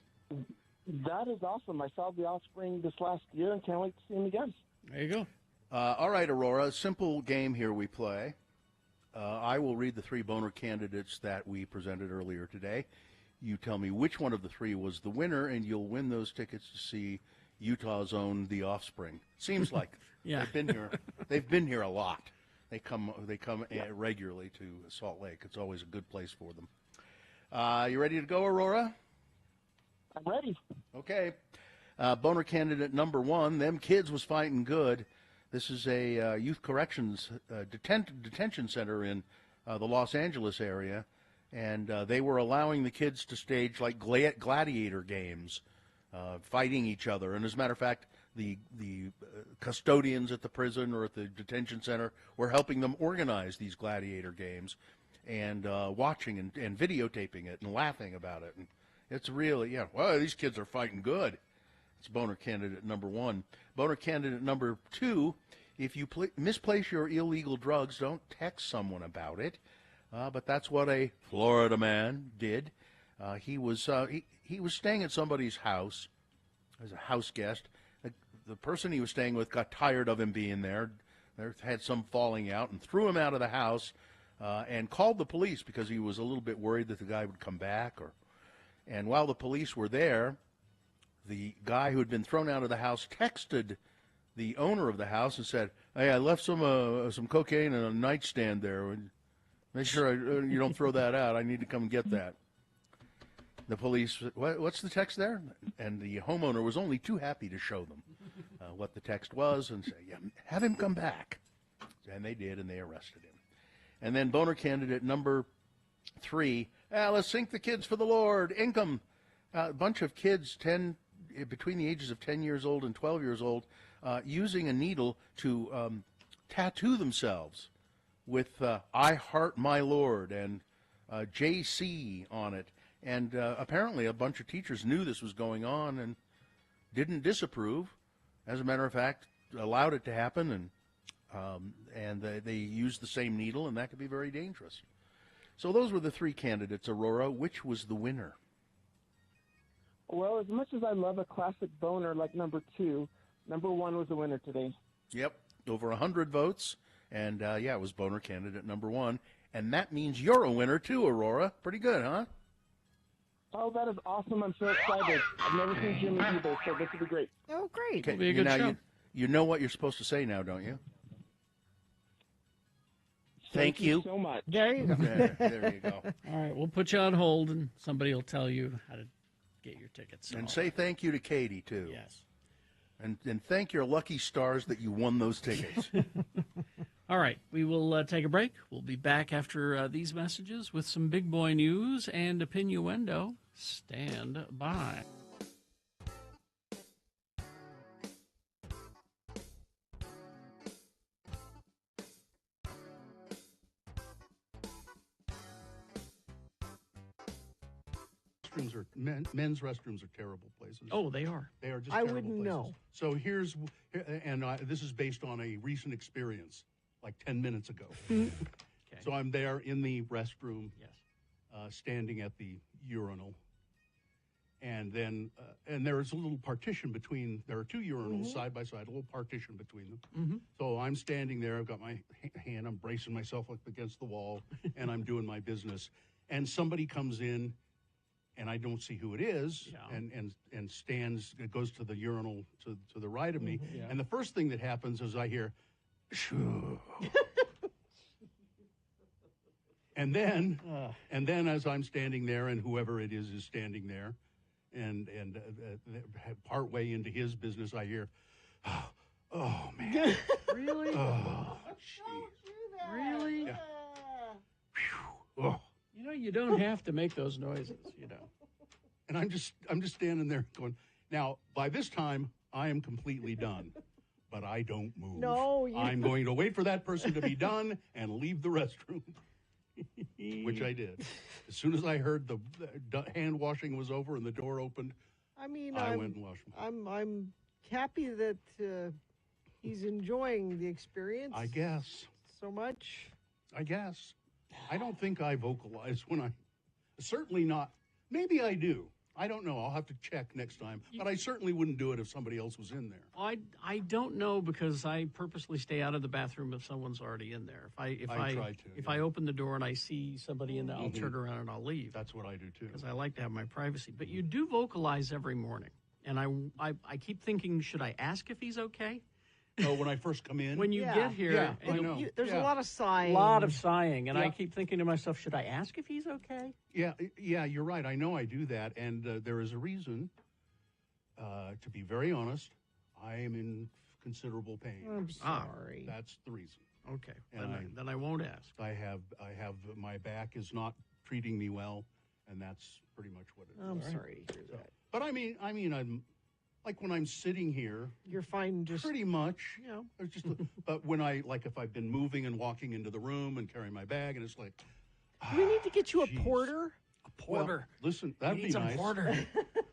That is awesome. I saw The Offspring this last year and can't wait to see them again. There you go. All right, Aurora. Simple game here we play. I will read the three boner candidates that we presented earlier today. You tell me which one of the three was the winner, and you'll win those tickets to see Utah's own The Offspring. Seems like Yeah. They've been here a lot. They come regularly to Salt Lake. It's always a good place for them. You ready to go, Aurora? I'm ready. Okay. Boner candidate number one, them kids was fighting good. This is a youth corrections detention center in the Los Angeles area, and they were allowing the kids to stage like gladiator games, fighting each other. And as a matter of fact, the custodians at the prison or at the detention center were helping them organize these gladiator games, and watching and videotaping it and laughing about it. And it's really, well, these kids are fighting good. It's boner candidate number one. Boner candidate number two, if you misplace your illegal drugs, don't text someone about it. But that's what a Florida man did. He was staying at somebody's house as a house guest. The person he was staying with got tired of him being there. They had some falling out and threw him out of the house and called the police because he was a little bit worried that the guy would come back. And while the police were there, the guy who had been thrown out of the house texted the owner of the house and said, "Hey, I left some cocaine in a nightstand there. Make sure you don't throw that out. I need to come get that." The police, what's the text there? And the homeowner was only too happy to show them what the text was and say, "Yeah, have him come back." And they did, and they arrested him. And then boner candidate number three, let's sink the kids for the Lord. Income. A bunch of kids, between the ages of 10 years old and 12 years old, using a needle to tattoo themselves with I Heart My Lord and JC on it. And apparently a bunch of teachers knew this was going on and didn't disapprove. As a matter of fact, allowed it to happen, and they used the same needle, and that could be very dangerous. So those were the three candidates, Aurora. Which was the winner? Well, as much as I love a classic boner like number two, number one was the winner today. Yep, over 100 votes, and it was boner candidate number one, and that means you're a winner too, Aurora. Pretty good, huh? Oh, that is awesome. I'm so excited. I've never seen Jimmy either, so this will be great. Oh, great. Okay, It'll be a good show. You know what you're supposed to say now, don't you? Thank you so much. There you go. There you go. All right, we'll put you on hold, and somebody will tell you how to get your tickets. And say thank you to Katie, too. Yes. And thank your lucky stars that you won those tickets. All right, we will take a break. We'll be back after these messages with some big boy news and opinioendo. Stand by. Men's restrooms are terrible places. Oh, they are. They are just I terrible wouldn't places. know. So this is based on a recent experience, like 10 minutes ago. Okay. So I'm there in the restroom, Yes. standing at the urinal, and then and there's a little partition between. There are two urinals side by side, a little partition between them. Mm-hmm. So I'm standing there. I've got my hand. I'm bracing myself up against the wall, and I'm doing my business. And somebody comes in, and I don't see who it is, and stands. It goes to the urinal to the right of me, and the first thing that happens is I hear, "Shoo." And then as I'm standing there, and whoever it is standing there, and part way into his business, I hear, "Oh man, Really? oh, Don't do that. Really? Yeah. oh." You know, you don't have to make those noises, you know. And I'm just standing there going. Now, by this time, I am completely done, but I don't move. No, I'm going to wait for that person to be done and leave the restroom. Which I did. As soon as I heard the hand washing was over and the door opened, I mean, I went and washed them. I'm happy that he's enjoying the experience. I guess. So much. I guess. I don't think I vocalize when I. Certainly not. Maybe I do. I don't know. I'll have to check next time. But I certainly wouldn't do it if somebody else was in there. I don't know because I purposely stay out of the bathroom if someone's already in there. If I open the door and I see somebody in there, I'll turn around and I'll leave. That's what I do too. Because I like to have my privacy. But you do vocalize every morning, and I keep thinking, should I ask if he's okay? Oh, when I first come in? When you get here, I know. There's a lot of sighing. And I keep thinking to myself, should I ask if he's okay? Yeah, you're right. I know I do that, and there is a reason. To be very honest, I am in considerable pain. I'm sorry. That's the reason. Okay, And then I won't ask. I have my back is not treating me well, and that's pretty much what it is. I'm sorry to hear that. But I mean, I'm like when I'm sitting here, you're fine. Just pretty much, you know. It's just, but when if I've been moving and walking into the room and carrying my bag, and it's like, do we need to get you a porter? Well, listen, that'd be nice. Porter.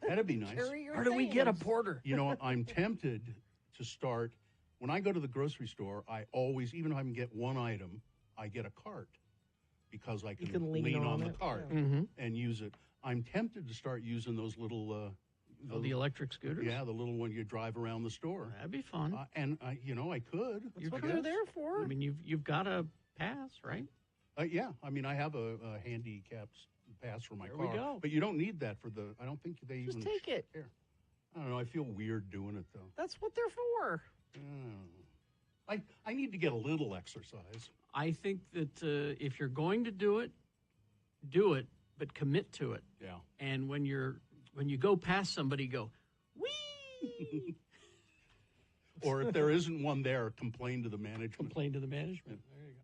That'd be nice. Where do we get a porter? You know, I'm tempted to start. When I go to the grocery store, I always, even if I can get one item, I get a cart because I can lean on the cart and use it. I'm tempted to start using those little. The electric scooters? Yeah, the little one you drive around the store. That'd be fun. And I could. That's what they're there for. I mean, you've got a pass, right? Yeah, I mean, I have a handicapped pass for my car. We go. But you don't need that for the. I don't think they Just even take it. Care. I don't know. I feel weird doing it though. That's what they're for. I need to get a little exercise. I think that if you're going to do it, but commit to it. Yeah. And when you go past somebody, go, wee. Or if there isn't one there, complain to the management. Complain to the management. There you go.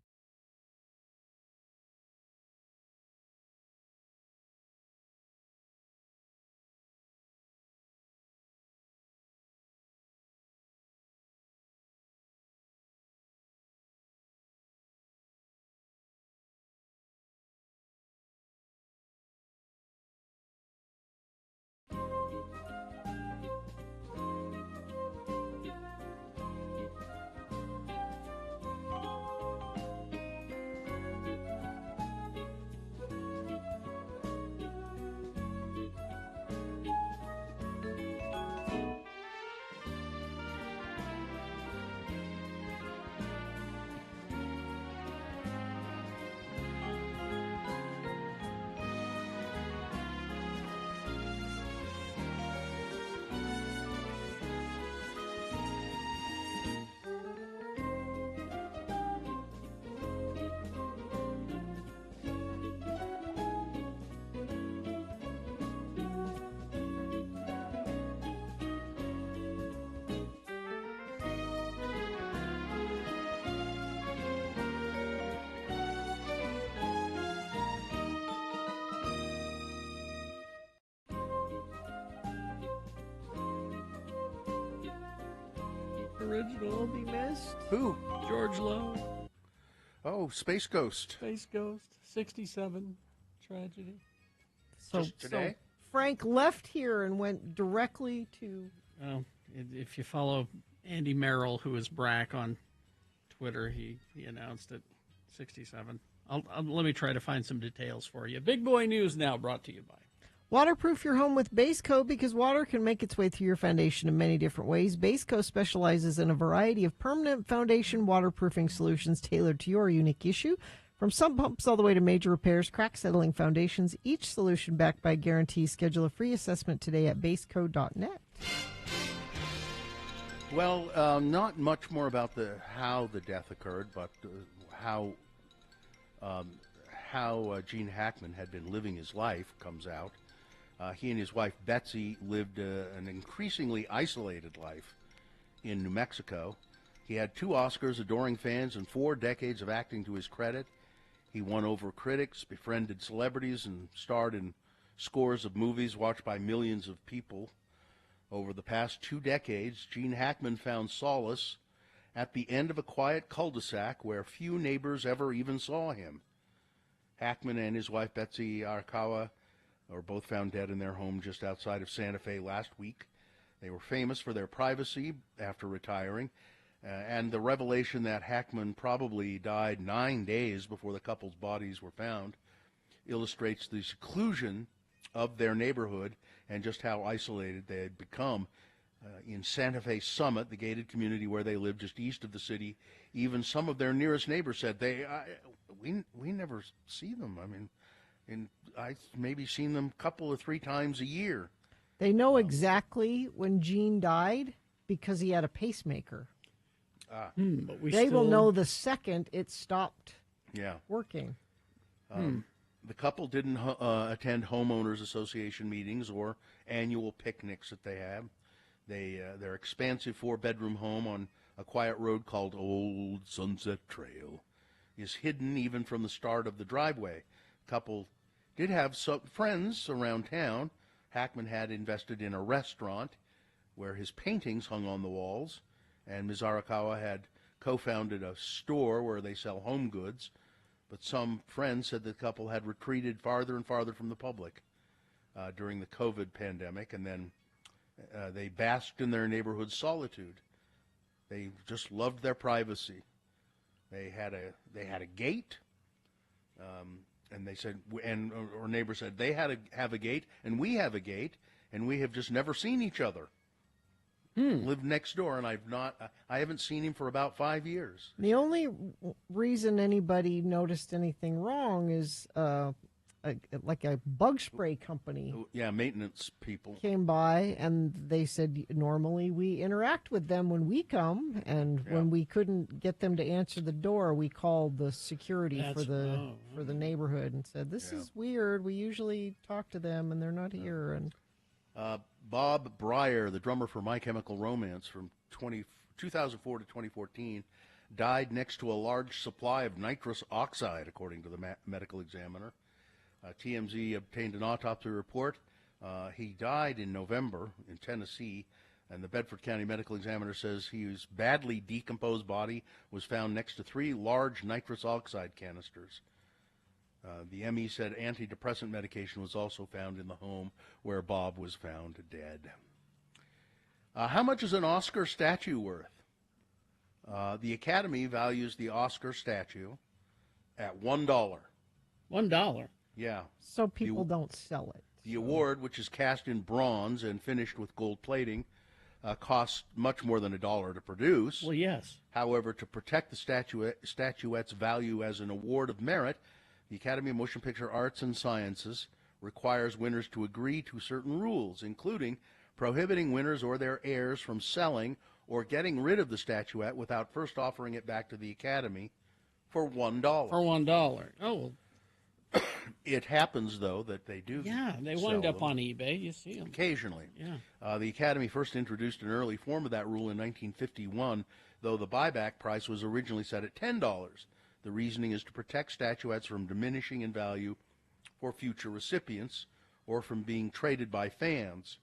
Original will be missed. Who? George Lowe. Oh, Space Ghost. Space Ghost. 67. Tragedy. So today? Frank left here and went directly to. If you follow Andy Merrill, who is Brack on Twitter, he announced it. 67. Let me try to find some details for you. Big Boy News now brought to you by. Waterproof your home with Base Coat because water can make its way through your foundation in many different ways. Base Coat specializes in a variety of permanent foundation waterproofing solutions tailored to your unique issue. From sump pumps all the way to major repairs, crack settling foundations, each solution backed by guarantee. Schedule a free assessment today at basecoat.net. Well, not much more about how the death occurred, but how Gene Hackman had been living his life comes out. He and his wife Betsy lived an increasingly isolated life in New Mexico. He had 2 Oscars, adoring fans, and 4 decades of acting to his credit. He won over critics, befriended celebrities, and starred in scores of movies watched by millions of people. Over the past 2 decades, Gene Hackman found solace at the end of a quiet cul-de-sac where few neighbors ever even saw him. Hackman and his wife Betsy Arakawa were both found dead in their home just outside of Santa Fe last week. They were famous for their privacy after retiring, and the revelation that Hackman probably died 9 days before the couple's bodies were found illustrates the seclusion of their neighborhood and just how isolated they had become. In Santa Fe Summit, the gated community where they live just east of the city, even some of their nearest neighbors said we never see them. I mean, I maybe seen them a couple or 3 times a year. They know exactly when Gene died because he had a pacemaker. But They will know the second it stopped working. The couple didn't attend homeowners association meetings or annual picnics that they have. Their expansive 4-bedroom home on a quiet road called Old Sunset Trail is hidden even from the start of the driveway. The couple did have some friends around town. Hackman had invested in a restaurant where his paintings hung on the walls, and Ms. Arakawa had co-founded a store where they sell home goods. But some friends said the couple had retreated farther and farther from the public during the COVID pandemic, and then they basked in their neighborhood solitude. They just loved their privacy. They had a gate, and they said, and our neighbor said they have a gate, and we have a gate, and we have just never seen each other. Lived next door, and I haven't seen him for about 5 years. The only reason anybody noticed anything wrong is like a bug spray company. Yeah, maintenance people came by, and they said normally we interact with them when we come, and when we couldn't get them to answer the door, we called the security for the neighborhood and said, this is weird. We usually talk to them, and they're not here. And Bob Breyer, the drummer for My Chemical Romance from 2004 to 2014, died next to a large supply of nitrous oxide, according to the medical examiner. TMZ obtained an autopsy report. He died in November in Tennessee, and the Bedford County Medical Examiner says his badly decomposed body was found next to 3 large nitrous oxide canisters. The ME said antidepressant medication was also found in the home where Bob was found dead. How much is an Oscar statue worth? The Academy values the Oscar statue at $1. $1? Yeah. So people don't sell it. The award, which is cast in bronze and finished with gold plating, costs much more than $1 to produce. Well, yes. However, to protect the statuette's value as an award of merit, the Academy of Motion Picture Arts and Sciences requires winners to agree to certain rules, including prohibiting winners or their heirs from selling or getting rid of the statuette without first offering it back to the Academy for $1. For $1. Oh. It happens, though, that they do. Yeah, they wind up on eBay. You see them. Occasionally. Yeah. The Academy first introduced an early form of that rule in 1951, though the buyback price was originally set at $10. The reasoning is to protect statuettes from diminishing in value for future recipients or from being traded by fans.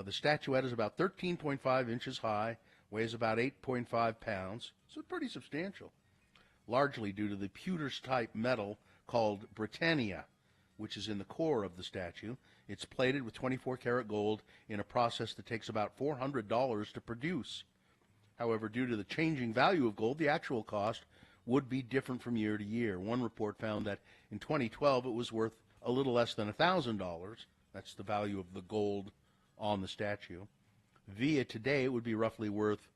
The statuette is about 13.5 inches high, weighs about 8.5 pounds, so pretty substantial, largely due to the pewter-type metal called Britannia, which is in the core of the statue. It's plated with 24-karat gold in a process that takes about $400 to produce. However, due to the changing value of gold, the actual cost would be different from year to year. One report found that in 2012 it was worth a little less than $1,000. That's the value of the gold on the statue. Via today, it would be roughly worth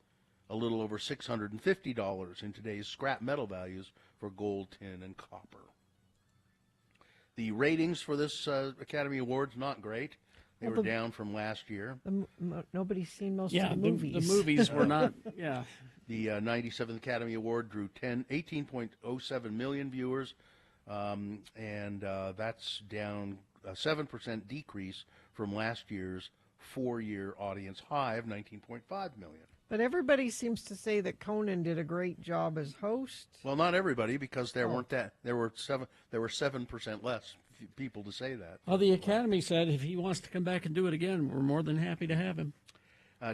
a little over $650 in today's scrap metal values for gold, tin, and copper. The ratings for this Academy Awards, not great. They were down from last year. Nobody's seen most of the movies. The movies were not, The 97th Academy Award drew 18.07 million viewers, and that's down a 7% decrease from last year's 4-year audience high of 19.5 million. But everybody seems to say that Conan did a great job as host. Well, not everybody, because there were 7% less people to say that. Well, the Academy said if he wants to come back and do it again, we're more than happy to have him.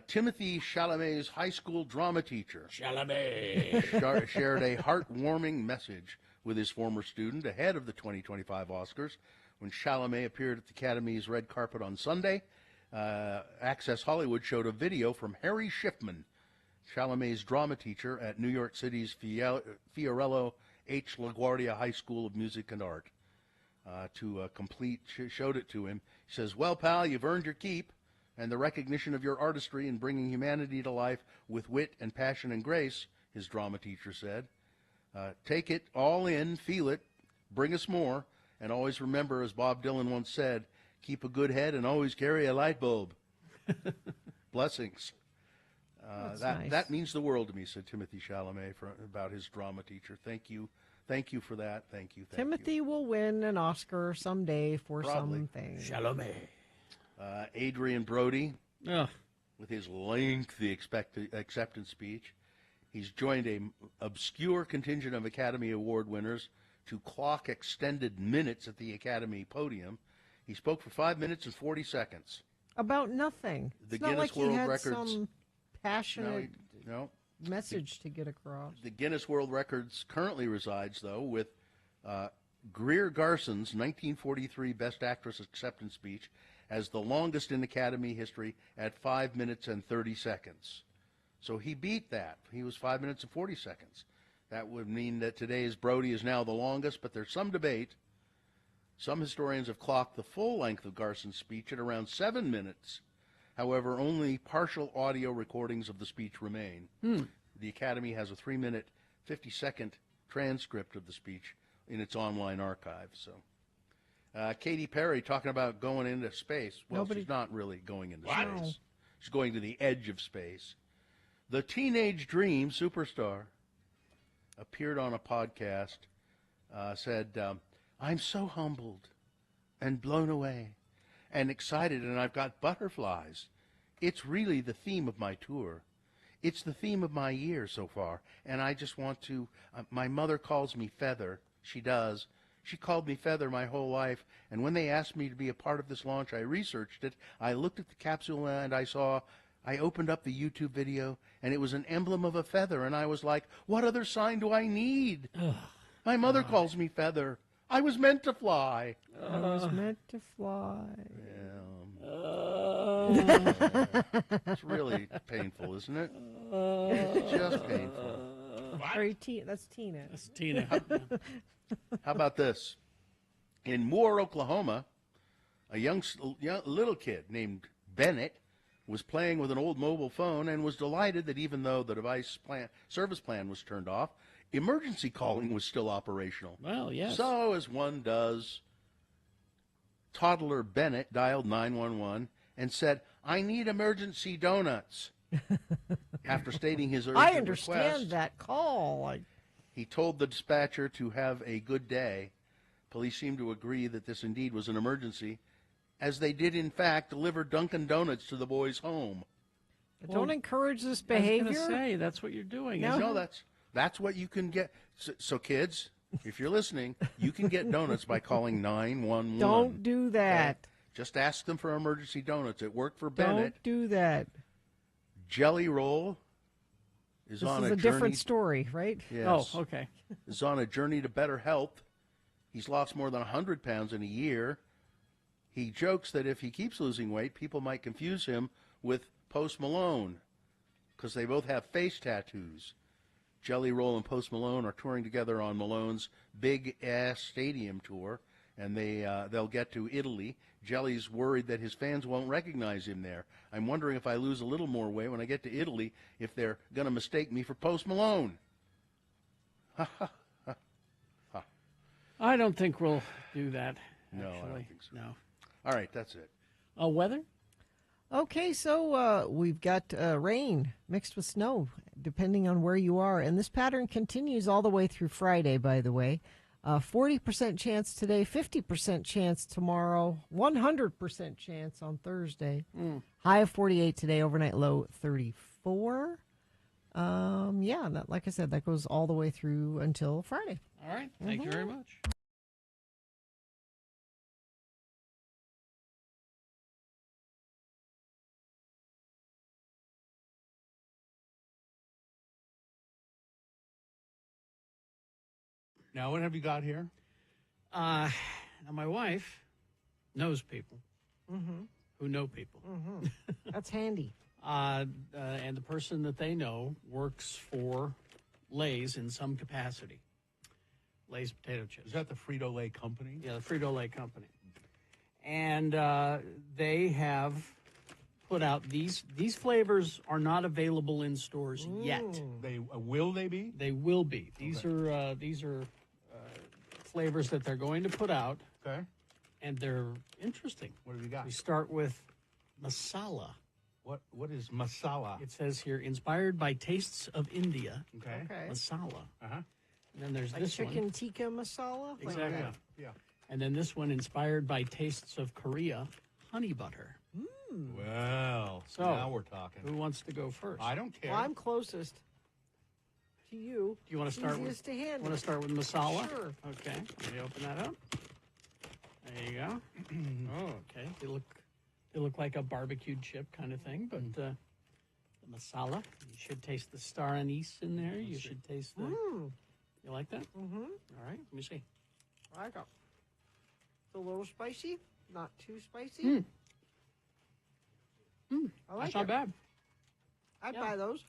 Timothy Chalamet's high school drama teacher Chalamet shared a heartwarming message with his former student ahead of the 2025 Oscars. When Chalamet appeared at the Academy's red carpet on Sunday, Access Hollywood showed a video from Harry Schiffman, Chalamet's drama teacher at New York City's Fiorello H. LaGuardia High School of Music and Art. showed it to him. He says, "Well, pal, you've earned your keep and the recognition of your artistry in bringing humanity to life with wit and passion and grace," his drama teacher said. "Take it all in, feel it, bring us more, and always remember, as Bob Dylan once said, keep a good head and always carry a light bulb." Blessings. That means the world to me, said Timothy Chalamet about his drama teacher. Thank you for that. Thank you. Timothy will win an Oscar someday for something. Chalamet. Adrian Brody, with his lengthy acceptance speech, he's joined an obscure contingent of Academy Award winners to clock extended minutes at the Academy podium. He spoke for 5 minutes and 40 seconds. About nothing. The It's not Guinness like he World had Records. some passionate No. message to get across. The Guinness World Records currently resides, though, with Greer Garson's 1943 Best Actress acceptance speech as the longest in Academy history at 5 minutes and 30 seconds. So he beat that. He was 5 minutes and 40 seconds. That would mean that today's Brody is now the longest, but there's some debate. Some historians have clocked the full length of Garson's speech at around 7 minutes. However, only partial audio recordings of the speech remain. The Academy has a 3-minute, 50-second transcript of the speech in its online archive. So, Katy Perry talking about going into space. Well, she's not really going into space. She's going to the edge of space. The Teenage Dream superstar appeared on a podcast, said, "I'm so humbled and blown away and excited, and I've got butterflies. It's really the theme of my tour. It's the theme of my year so far, and I just want to, my mother calls me Feather. She does. She called me Feather my whole life, and when they asked me to be a part of this launch, I researched it. I looked at the capsule, and I opened up the YouTube video, and it was an emblem of a feather, and I was like, what other sign do I need? My mother calls me Feather. I was meant to fly." I was meant to fly. It's really painful, isn't it? It's just painful. That's Tina. That's Tina. How about this? In Moore, Oklahoma, a young little kid named Bennett was playing with an old mobile phone and was delighted that even though the device service plan was turned off, emergency calling was still operational. Well, yes. So, as one does, toddler Bennett dialed 911 and said, "I need emergency donuts." After stating his urgent I understand request, that call. he told the dispatcher to have a good day. Police seemed to agree that this indeed was an emergency, as they did in fact deliver Dunkin' Donuts to the boy's home. Don't encourage this behavior. I was going to say, that's what you're doing. No, that's what you can get. So kids, if you're listening, you can get donuts by calling 911. Don't do that. Okay? Just ask them for emergency donuts. It worked for Bennett. Don't do that. Jelly Roll is on a journey. This is a different story, right? Yes. Oh, okay. Is on a journey to better health. He's lost more than 100 pounds in a year. He jokes that if he keeps losing weight, people might confuse him with Post Malone because they both have face tattoos. Jelly Roll and Post Malone are touring together on Malone's Big Ass Stadium tour, and they'll get to Italy. Jelly's worried that his fans won't recognize him there. I'm wondering if I lose a little more weight when I get to Italy, if they're going to mistake me for Post Malone. I don't think we'll do that. No, actually. I don't think so. No. All right, that's it. Weather? Okay, so we've got rain mixed with snow, depending on where you are. And this pattern continues all the way through Friday, by the way. 40% chance today, 50% chance tomorrow, 100% chance on Thursday. High of 48 today, overnight low 34. Like I said, that goes all the way through until Friday. All right. Thank you very much. Now, what have you got here? Now, my wife knows people who know people. That's handy. And the person that they know works for Lay's in some capacity. Lay's potato chips. Is that the Frito-Lay company? Yeah, the Frito-Lay company. And they have put out these flavors are not available in stores yet. Will they be? They will be. These are flavors that they're going to put out. Okay. And they're interesting. What have you got? We start with masala. What is masala? It says here, inspired by tastes of India. Okay. Masala. Uh-huh. And then there's Like this chicken one. tikka masala? Like Exactly. that. Yeah. And then this one, inspired by tastes of Korea, honey butter. Well, So now we're talking. Who wants to go first? I don't care. Well, I'm closest to you. Do you want to start with? Easiest to handle. Want to start with masala? Sure. Okay. Let me open that up. There you go. Oh, okay. They look like a barbecued chip kind of thing, but the masala. You should taste the star anise in there. You should taste the. You like that? Mm-hmm. All right. Let me see. I like it. It's a little spicy, not too spicy. I like That's not it. bad. I'd buy those.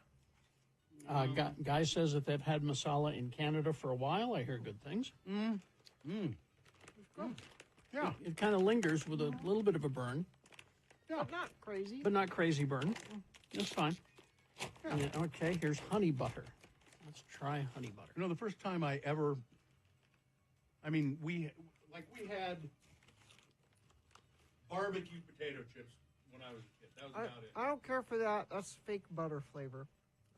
Guy says that they've had masala in Canada for a while. I hear good things. Yeah. It kind of lingers with a little bit of a burn, But not crazy. but not crazy burn. It's fine. Yeah, okay, here's honey butter. Let's try honey butter. You know, the first time I ever, we had barbecue potato chips when I was a kid. That was about it. I don't care for that. That's fake butter flavor.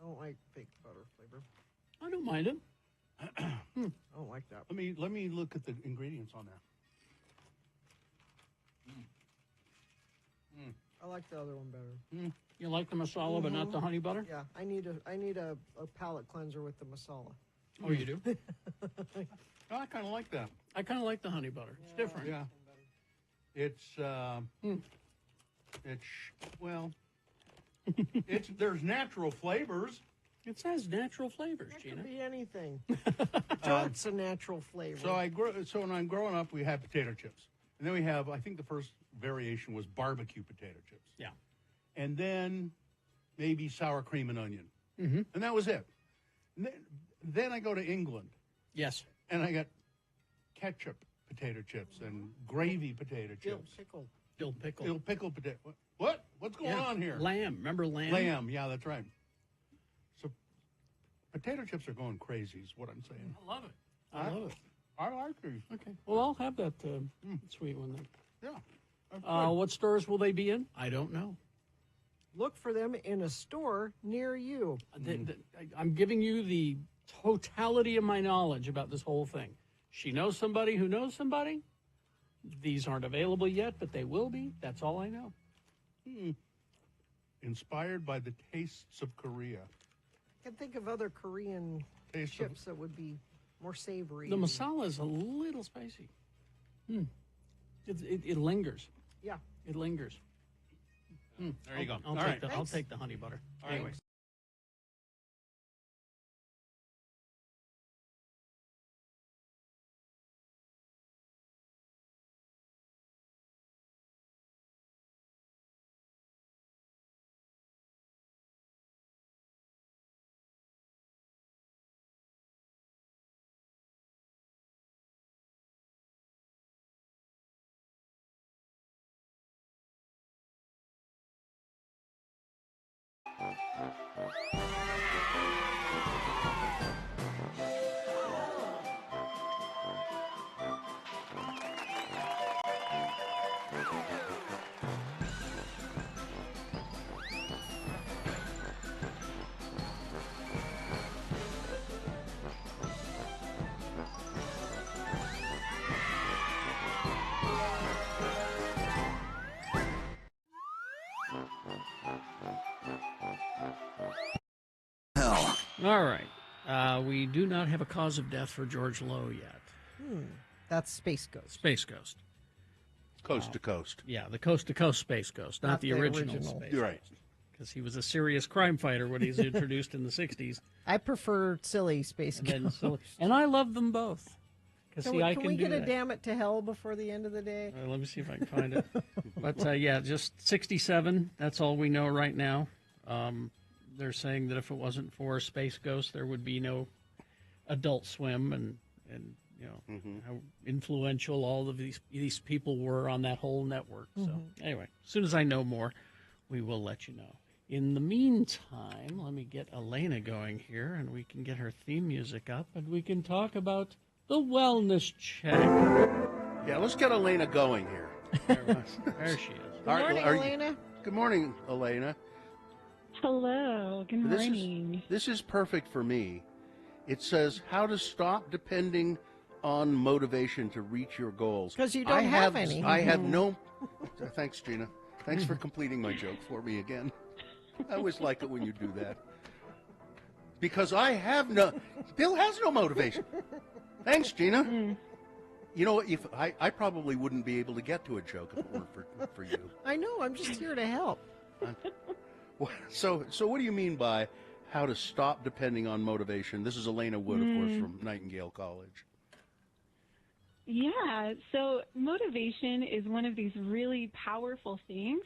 I don't like fake butter flavor. I don't mind it. I don't like that. Let me look at the ingredients on there. I like the other one better. You like the masala, but not the honey butter? Yeah, I need a palate cleanser with the masala. Oh, you do? I kind of like that. I kind of like the honey butter. It's different. Yeah. There's natural flavors. It says natural flavors, It Gina. could be anything. Jart's a natural flavor. So when I'm growing up, we had potato chips, and then we have. I think the first variation was barbecue potato chips. Yeah. And then maybe sour cream and onion, Mm-hmm. and that was it. And then I go to England, Yes. and I got ketchup potato chips and gravy potato Dill chips. pickle. Dill pickle. Dill pickle potato. What? What's going on here? Lamb. Remember lamb? Lamb. Yeah, that's right. So potato chips are going crazy. Is what I'm saying. I love it. I love it. I like these. Okay. Well, I'll have that sweet one then. Yeah. That's good. What stores will they be in? I don't know. Look for them in a store near you. I'm giving you the totality of my knowledge about this whole thing. She knows somebody who knows somebody. These aren't available yet, but they will be. That's all I know. Inspired by the tastes of Korea. I can think of other Korean Taste of- chips that would be more savory. The masala is a little spicy. It lingers. Yeah. It lingers. There you go. I'll All take right. the, I'll take the honey butter. All right. Anyways. Hell. All right. We do not have a cause of death for George Lowe yet. That's Space Ghost. Space Ghost. Coast to coast. Yeah, the coast to coast Space Ghost, not the original Space You're right. Because he was a serious crime fighter when he was introduced in the 60s. I prefer silly Space Ghost. And I love them both. Because Can we get a damn it to hell before the end of the day? Let me see if I can find it. But yeah, just 67. That's all we know right now. They're saying that if it wasn't for Space Ghost, there would be no Adult Swim and how influential all of these people were on that whole network. So anyway, as soon as I know more, we will let you know. In the meantime, let me get Elena going here, and we can get her theme music up, and we can talk about the wellness check. Yeah, let's get Elena going here. There she is. Good morning, Elena. Good morning, Elena. Hello. Good morning. This is perfect for me. It says how to stop depending on motivation to reach your goals. Because you don't have any. I have no... Thanks, Gina. Thanks for completing my joke for me again. I always like it when you do that. Because I have no... Bill has no motivation. Thanks, Gina. You know, if I probably wouldn't be able to get to a joke if it weren't for you. I know. I'm just here to help. So what do you mean by how to stop depending on motivation? This is Elena Wood, of course, from Nightingale College. Yeah, so motivation is one of these really powerful things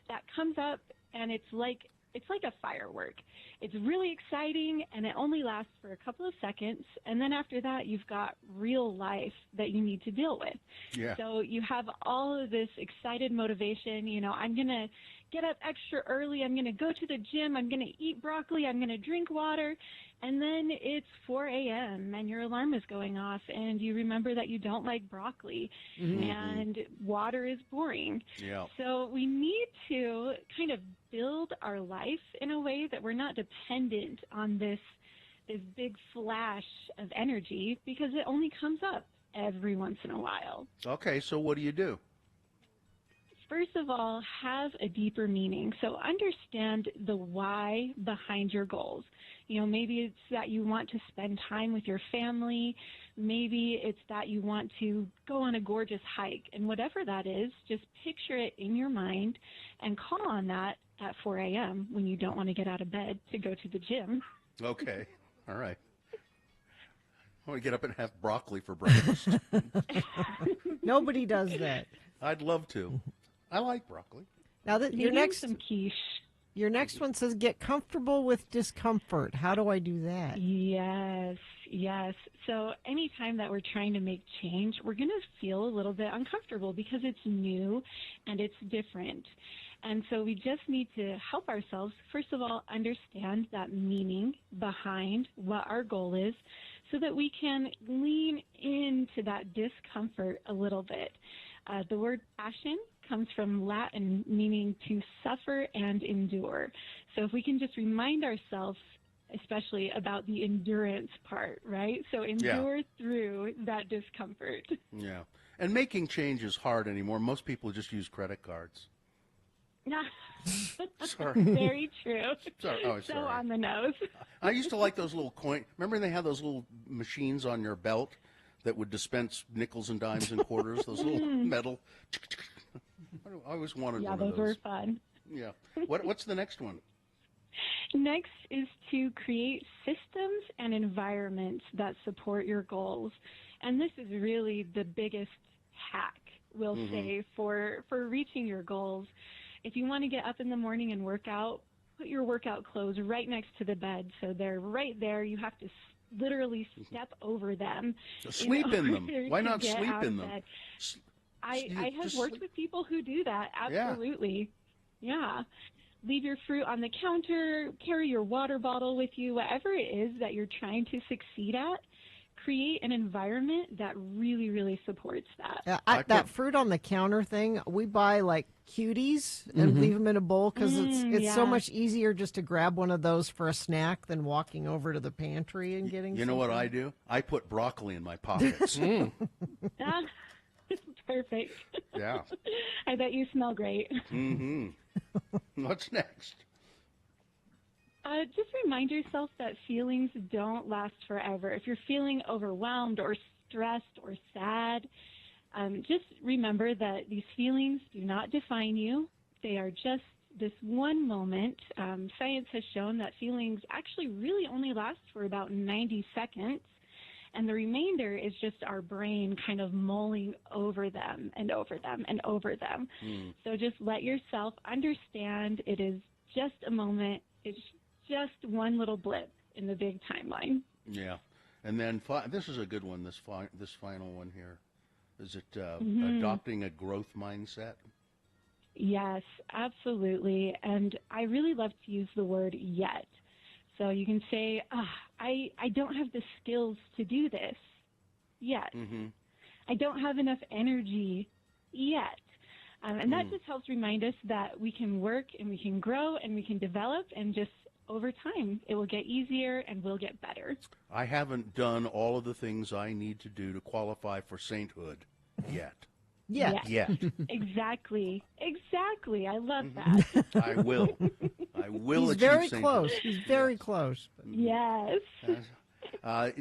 that comes up, and it's like a firework. It's really exciting, and it only lasts for a couple of seconds, and then after that, you've got real life that you need to deal with. Yeah. So you have all of this excited motivation. You know, I'm going to get up extra early. I'm going to go to the gym. I'm going to eat broccoli. I'm going to drink water. And then it's 4 a.m. and your alarm is going off, and you remember that you don't like broccoli, and water is boring. Yeah. So we need to kind of build our life in a way that we're not dependent on this big flash of energy, because it only comes up every once in a while. Okay, so what do you do? First of all, have a deeper meaning. So understand the why behind your goals. You know, maybe it's that you want to spend time with your family. Maybe it's that you want to go on a gorgeous hike. And whatever that is, just picture it in your mind and call on that at 4 a.m. when you don't want to get out of bed to go to the gym. Okay, all right. I want to get up and have broccoli for breakfast. Nobody does that. I'd love to. I like broccoli. Now that your next some quiche. Your next one says get comfortable with discomfort. How do I do that? Yes. So anytime that we're trying to make change, we're going to feel a little bit uncomfortable because it's new and it's different. And so we just need to help ourselves, first of all, understand that meaning behind what our goal is so that we can lean into that discomfort a little bit. The word passion comes from Latin, meaning to suffer and endure. So if we can just remind ourselves, especially about the endurance part, right? So endure through that discomfort. Yeah. And making change is hard anymore. Most people just use credit cards. Sorry. Very true. Sorry. Oh, so sorry. on the nose. I used to like those little coin. Remember they had those little machines on your belt that would dispense nickels and dimes and quarters, those little metal. I always wanted one of those. Yeah, those were fun. Yeah. What's the next one? Next is to create systems and environments that support your goals. And this is really the biggest hack, we'll say, for reaching your goals. If you want to get up in the morning and work out, put your workout clothes right next to the bed. So they're right there. You have to literally step over them. Sleep in them. Why not get sleep out in of them? bed. I have worked with people who do that. Absolutely. Yeah. Leave your fruit on the counter, carry your water bottle with you, whatever it is that you're trying to succeed at. Create an environment that really, really supports that. That fruit on the counter thing, we buy like cuties and leave them in a bowl because it's so much easier just to grab one of those for a snack than walking over to the pantry and getting You know what I do? I put broccoli in my pockets. Perfect. Yeah. I bet you smell great. What's next? Just remind yourself that feelings don't last forever. If you're feeling overwhelmed or stressed or sad, just remember that these feelings do not define you. They are just this one moment. Science has shown that feelings actually really only last for about 90 seconds. And the remainder is just our brain kind of mulling over them and over them and over them. So just let yourself understand it is just a moment. It's just one little blip in the big timeline. Yeah. And then this is a good one. This final one here, is it adopting a growth mindset? Yes, absolutely. And I really love to use the word yet. So you can say, I don't have the skills to do this yet. Mm-hmm. I don't have enough energy yet. And that just helps remind us that we can work and we can grow and we can develop, and just over time it will get easier and we'll get better. I haven't done all of the things I need to do to qualify for sainthood yet. Yes. Yet. Exactly. I love that. I will. He's achieve very sainthood. close. He's very close. Yes.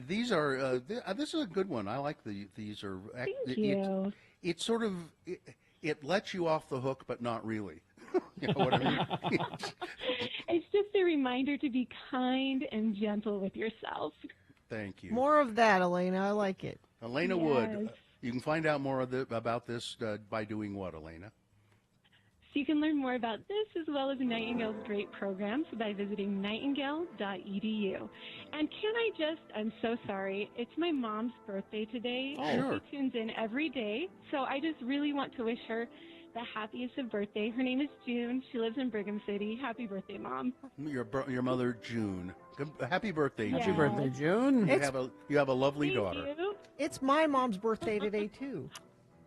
These are. This is a good one. I like these are. Thank you. It's sort of. It lets you off the hook, but not really. You know what I mean? It's just a reminder to be kind and gentle with yourself. Thank you. More of that, Elena. I like it. Elena Wood. You can find out more about this by doing what, Elena? So you can learn more about this as well as Nightingale's great programs by visiting nightingale.edu. And I'm so sorry, it's my mom's birthday today. Oh, sure. She tunes in every day, so I just really want to wish her the happiest of birthday. Her name is June. She lives in Brigham City. Happy birthday, Mom. Your mother, June. Happy birthday, June. Happy birthday, June. You have a lovely Thank daughter. you. It's my mom's birthday today, too.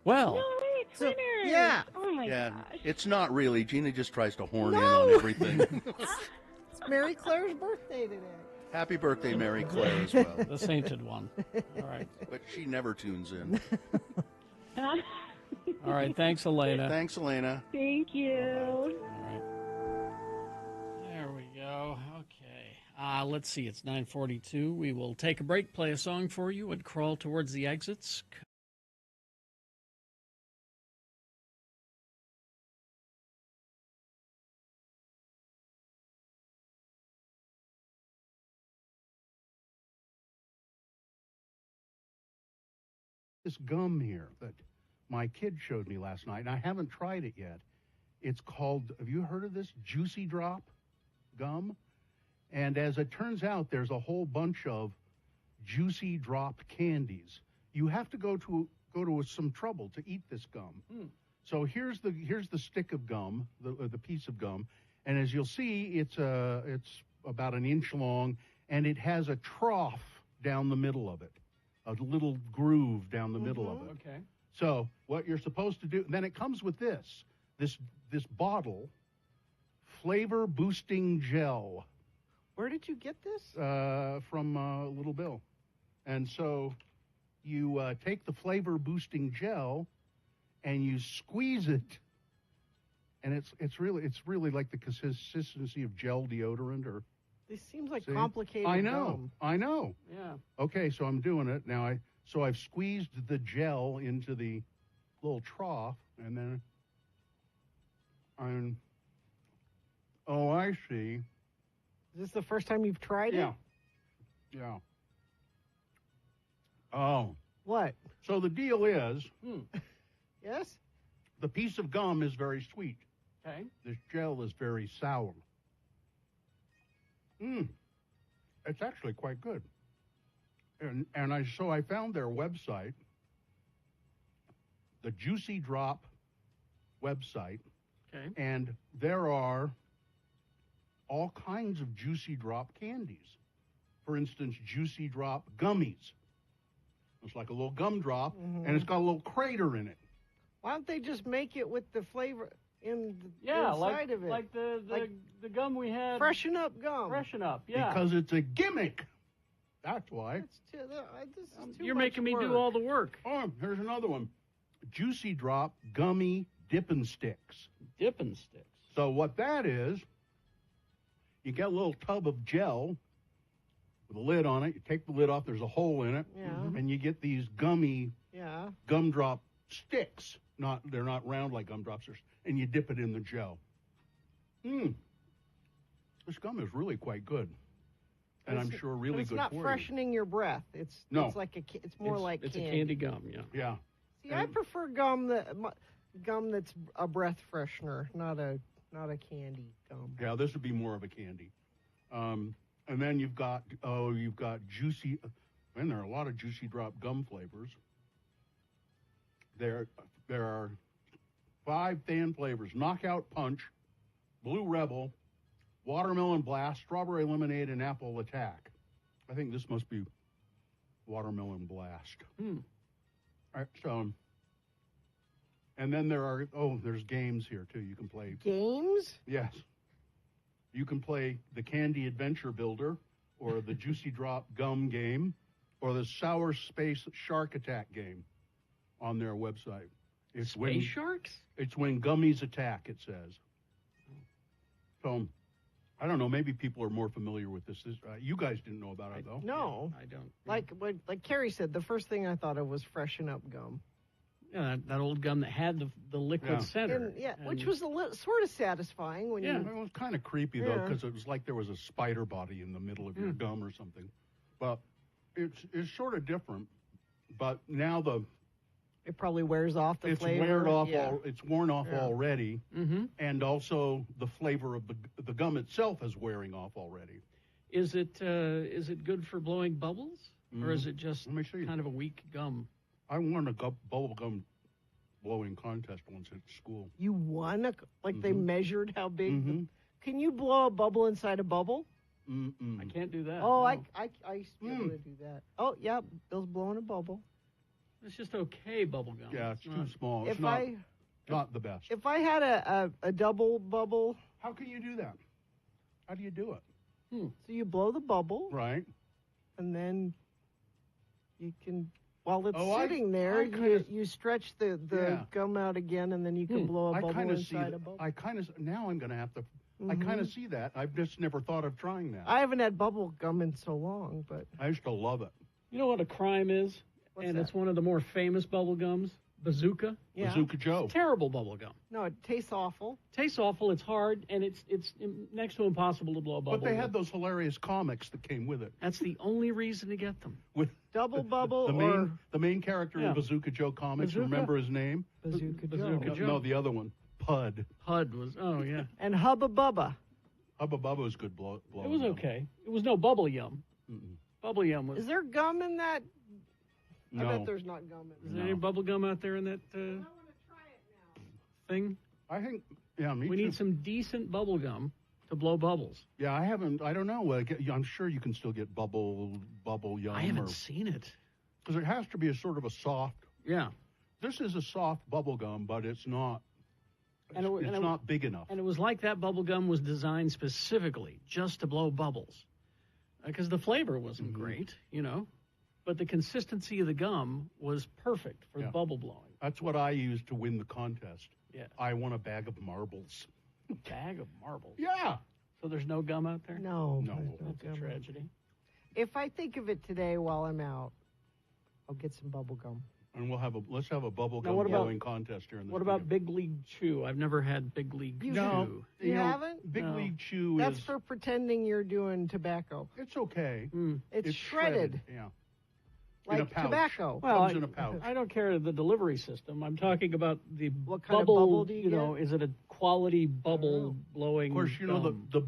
Well. No way, twinners. Yeah. Oh, my Yeah, gosh. it's not really. Gina just tries to horn in on everything. It's Mary Claire's birthday today. Happy birthday, Mary Claire, as well. The sainted one. All right. But she never tunes in. All right. Thanks, Elena. Thanks, Elena. Thank you. All right. There we go. Okay. Let's see. It's 9:42. We will take a break, play a song for you, and crawl towards the exits. This gum here that my kid showed me last night, and I haven't tried it yet. It's called, have you heard of this? Juicy Drop gum? And as it turns out, there's a whole bunch of Juicy Drop candies. You have to go to some trouble to eat this gum. So here's the stick of gum, the piece of gum, and as you'll see, it's about an inch long, and it has a trough down the middle of it. A little groove down the middle of it. Okay. So what you're supposed to do, then it comes with this bottle, flavor boosting gel. Where did you get this? From Little Bill. And so you take the flavor boosting gel and you squeeze it, and it's really like the consistency of gel deodorant or. This seems like See? complicated I know. gum. I know. Yeah. Okay, so I'm doing it now. I've squeezed the gel into the little trough, and then I see. Is this the first time you've tried it? Yeah. Oh. What? So the deal is, Yes? the piece of gum is very sweet. Okay. This gel is very sour. It's actually quite good. And I found their website, the Juicy Drop website. Okay. And there are all kinds of Juicy Drop candies. For instance, Juicy Drop gummies. It's like a little gumdrop, and it's got a little crater in it. Why don't they just make it with the flavor inside of it? Like the gum we had. Freshen Up gum. Freshen Up, yeah. Because it's a gimmick. That's why. This is too You're much making me do work. all the work. Oh, here's another one. Juicy Drop gummy dippin' sticks. Dippin' sticks. So what that is, you get a little tub of gel with a lid on it. You take the lid off. There's a hole in it. Yeah. And you get these gummy Yeah. gumdrop sticks. They're not round like gumdrops. And you dip it in the gel. This gum is really quite good. And I'm sure really It's good not for you. freshening your breath. It's No. It's like it's more like it's candy. a candy gum, yeah. Yeah. See, I prefer gum that's a breath freshener, not a candy gum. Yeah, this would be more of a candy. And then you've got juicy And there are a lot of Juicy Drop gum flavors. There are 5 fan flavors: Knockout Punch, Blue Rebel, Watermelon Blast, Strawberry Lemonade, and Apple Attack. I think this must be Watermelon Blast. All right, so, and then there's games here too. You can play games. Yes, you can play the Candy Adventure Builder, or the Juicy Drop Gum game, or the Sour Space Shark Attack game on their website. It's Space sharks? It's when gummies attack, it says. So, I don't know. Maybe people are more familiar with this. You guys didn't know about it, though. No, I don't. Like Carrie said, the first thing I thought of was Freshen Up gum. Yeah, that old gum that had the liquid center. Which was sort of satisfying when you. It was kind of creepy though, because it was like there was a spider body in the middle of your gum or something. But it's sort of different. But now it probably wears off the flavor. It's worn off already, and also the flavor of the gum itself is wearing off already. Is it good for blowing bubbles, or is it just kind of a weak gum? I won a bubble gum blowing contest once at school. You won? They measured how big? Can you blow a bubble inside a bubble? I can't do that. Oh, no. I used to be able to do that. Oh, yeah, Bill's blowing a bubble. It's just okay bubble gum. Yeah, it's too small. It's not the best. If I had a double bubble. How can you do that? How do you do it? So you blow the bubble. Right. And then you can, while it's sitting there, you stretch the gum out again, and then you can blow a bubble inside a bubble. Now I'm going to have to, I kind of see that. I've just never thought of trying that. I haven't had bubble gum in so long, but. I used to love it. You know what a crime is? What's that? It's one of the more famous bubble gums. Bazooka. Yeah. Bazooka Joe. Terrible bubble gum. No, it tastes awful. Tastes awful. It's hard, and it's next to impossible to blow a bubble. But they had those hilarious comics that came with it. That's the only reason to get them. With double bubble the main character in Bazooka Joe comics. Bazooka? Remember his name? Bazooka Joe. No, the other one. Pud. Pud was. Oh yeah. And Hubba Bubba. Hubba Bubba was good blowing. It was okay. It was no bubble yum. Bubble yum was. Is there gum in that? No. I bet there's not gum in it. Is there any bubble gum out there in that thing? I think, yeah, me We too. need some decent bubble gum to blow bubbles. Yeah, I don't know. I'm sure you can still get bubble yum. I haven't seen it. Because it has to be a sort of a soft. Yeah. This is a soft bubble gum, but it's not. It's not big enough. And it was like that bubble gum was designed specifically just to blow bubbles. Because the flavor wasn't great, but the consistency of the gum was perfect for bubble blowing. That's what I used to win the contest. Yeah. I won a bag of marbles. Bag of marbles? Yeah. So there's no gum out there? No. That's a tragedy. If I think of it today while I'm out, I'll get some bubble gum. And let's have a bubble Now, gum blowing contest here in this What about Big League Chew? I've never had Big League Chew. You haven't? Big No. League Chew That's is. for pretending you're doing tobacco. It's okay. It's shredded. Yeah. Like in a pouch. tobacco. Well, Comes in a pouch. I don't care the delivery system. I'm talking about the What kind of bubble do you know, get? is it a quality bubble blowing? Of course, gum? the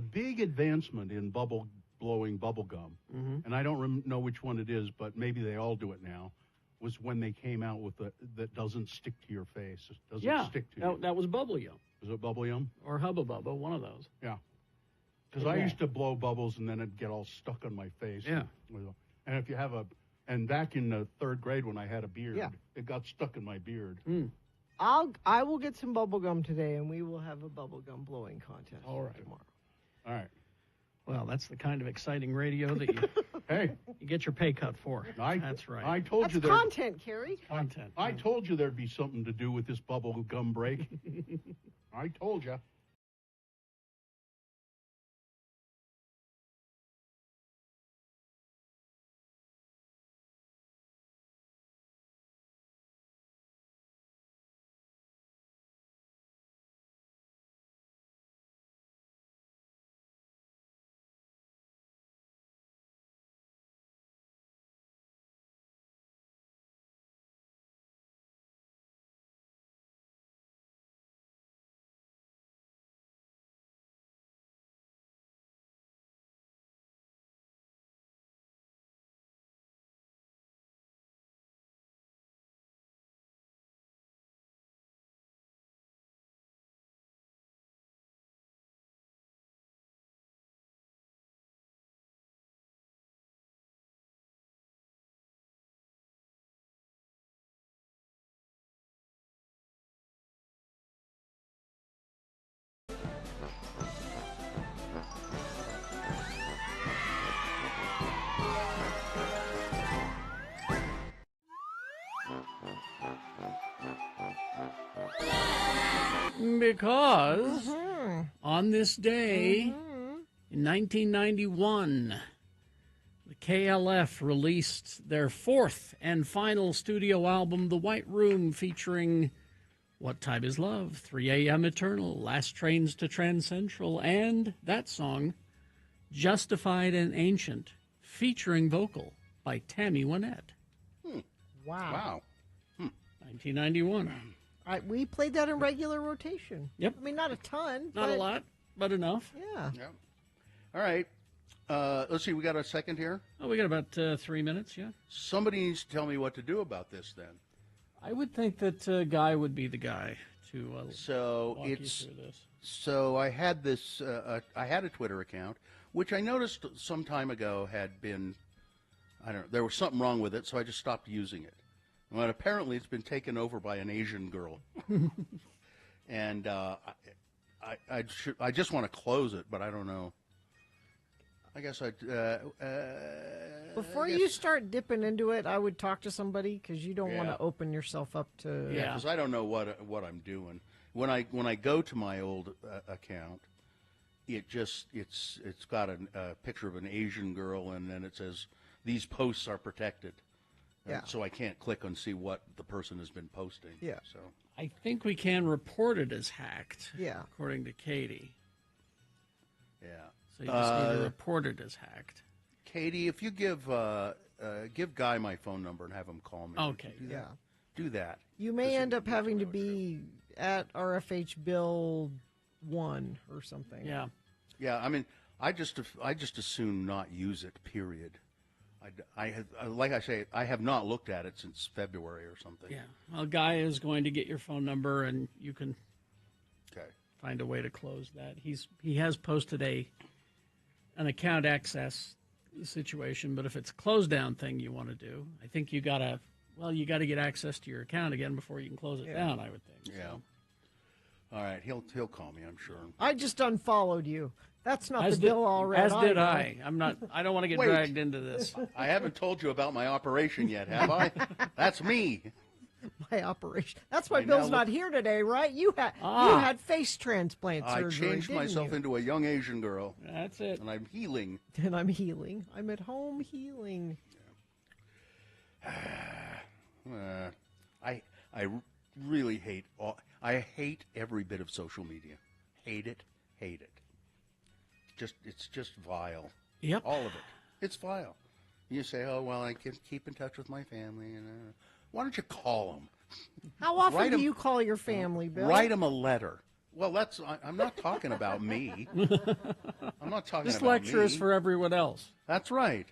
big advancement in bubble blowing bubble gum, and I don't know which one it is, but maybe they all do it now. Was when they came out with that doesn't stick to your face. It doesn't stick to you. That was bubble yum. Was it bubble yum? Or Hubba Bubba, one of those. Yeah. Because I used to blow bubbles and then it'd get all stuck on my face. Yeah. And if you have and back in the third grade when I had a beard, Yeah. it got stuck in my beard. I will get some bubble gum today, and we will have a bubble gum blowing contest tomorrow. All right. Well, that's the kind of exciting radio that you you get your pay cut for. That's right. I told you That's content, Carrie. Content. I told you there'd be something to do with this bubble gum break. I told you. laughing because on this day in 1991, the KLF released their fourth and final studio album, The White Room, featuring What Time Is Love, 3 A.M. Eternal, Last Trains to Trans Central, and that song, Justified and Ancient, featuring vocal by Tammy Wynette. Wow. 1991. We played that in regular rotation. Yep. I mean, not a ton. Not a but- lot, but enough. Yeah. All right. Let's see. We got a second here. Oh, we got about 3 minutes, yeah. Somebody needs to tell me what to do about this then. I would think that Guy would be the guy to So walk you it's through this. so I had this. I had a Twitter account, which I noticed some time ago had been. I don't know. There was something wrong with it, so I just stopped using it. But apparently, it's been taken over by an Asian girl, and I just want to close it, but I don't know. I guess I. Before you start dipping into it, I would talk to somebody because you don't want Yeah. to open yourself up to. Yeah, because I don't know what I'm doing. When I go to my old account, it's got a picture of an Asian girl, and then it says these posts are protected. Yeah. So I can't click and see what the person has been posting. Yeah. So I think we can report it as hacked. Yeah. According to Katie. yeah. So you just need to report it as hacked. Katie, if you give Guy my phone number and have him call me. Okay. Do that. Yeah. Do that. You may end up having to be at RFH Bill 1 or something. Yeah. Yeah. I mean, I just assume not use it. Period. Like I say, I have not looked at it since February or something. Yeah. Well, Guy is going to get your phone number, and you can Okay. find a way to close that. He has posted an account access situation, but if it's a close down thing you want to do, I think you gotta get access to your account again before you can close it down, I would think. Yeah. All right. He'll call me, I'm sure. I just unfollowed you. That's not As the did- bill already. As did I. I don't want to get Wait. dragged into this. I haven't told you about my operation yet, have I? That's me. My operation. That's why I Bill's now not look- here today, right? You Ah. had face transplant I surgery. changed didn't myself you? into a young Asian girl. That's it. And I'm healing. And I'm healing. I'm at home healing. I really hate I hate every bit of social media. Hate it. It's just vile. Yep. All of it. It's vile. You say, oh well, I can keep in touch with my family, and why don't you call them? How often Write do 'em- you call your family, Bill? Write them a letter. Well, I'm not talking about me. I'm not talking This about lecture me. is for everyone else. That's right.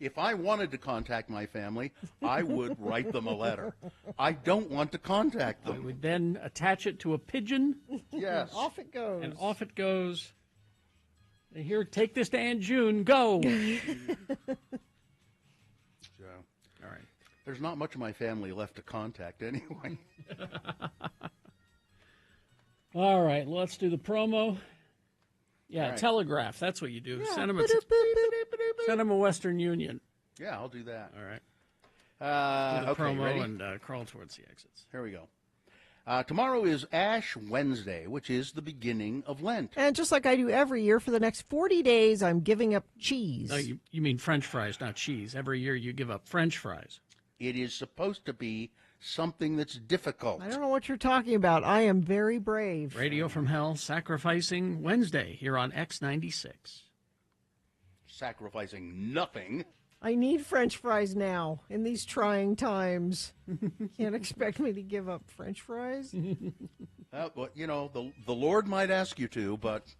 If I wanted to contact my family, I would write them a letter. I don't want to contact I them. would then attach it to a pigeon, Yes. Off it goes. and off it goes. And here, take this to Aunt June. Go. So, All right. there's not much of my family left to contact anyway. All right, let's do the promo. Yeah, All right. telegraph. That's what you do. Yeah. Send them a Western Union. Yeah, I'll do that. All right. Do the Okay, promo ready? and crawl towards the exits. Here we go. Tomorrow is Ash Wednesday, which is the beginning of Lent. And just like I do every year, for the next 40 days, I'm giving up cheese. No, you mean French fries, not cheese. Every year you give up French fries. It is supposed to be something that's difficult. I don't know what you're talking about. I am very brave. Radio from Hell, Sacrificing Wednesday here on X96. Sacrificing nothing. I need French fries now in these trying times. Can't expect me to give up French fries. Well, you know, the Lord might ask you to, but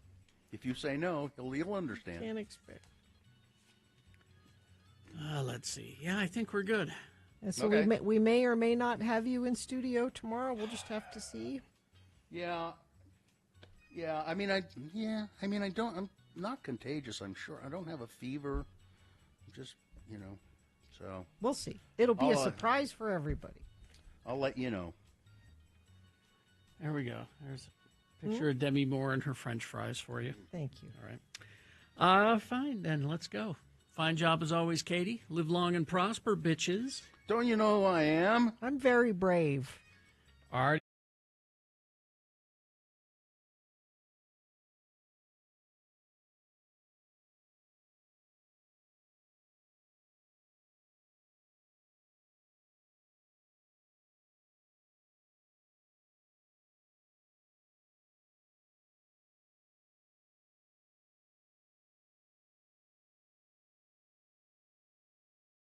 if you say no, he'll understand. Can't expect. Let's see. Yeah, I think we're good. And so Okay. we may or may not have you in studio tomorrow. We'll just have to see. Yeah. I'm not contagious. I'm sure. I don't have a fever. Just, so We'll see. It'll be a I'll, surprise for everybody. I'll let you know. There we go. There's a picture of Demi Moore and her French fries for you. Thank you. All right. Fine, then. Let's go. Fine job as always, Katie. Live long and prosper, bitches. Don't you know who I am? I'm very brave. All right.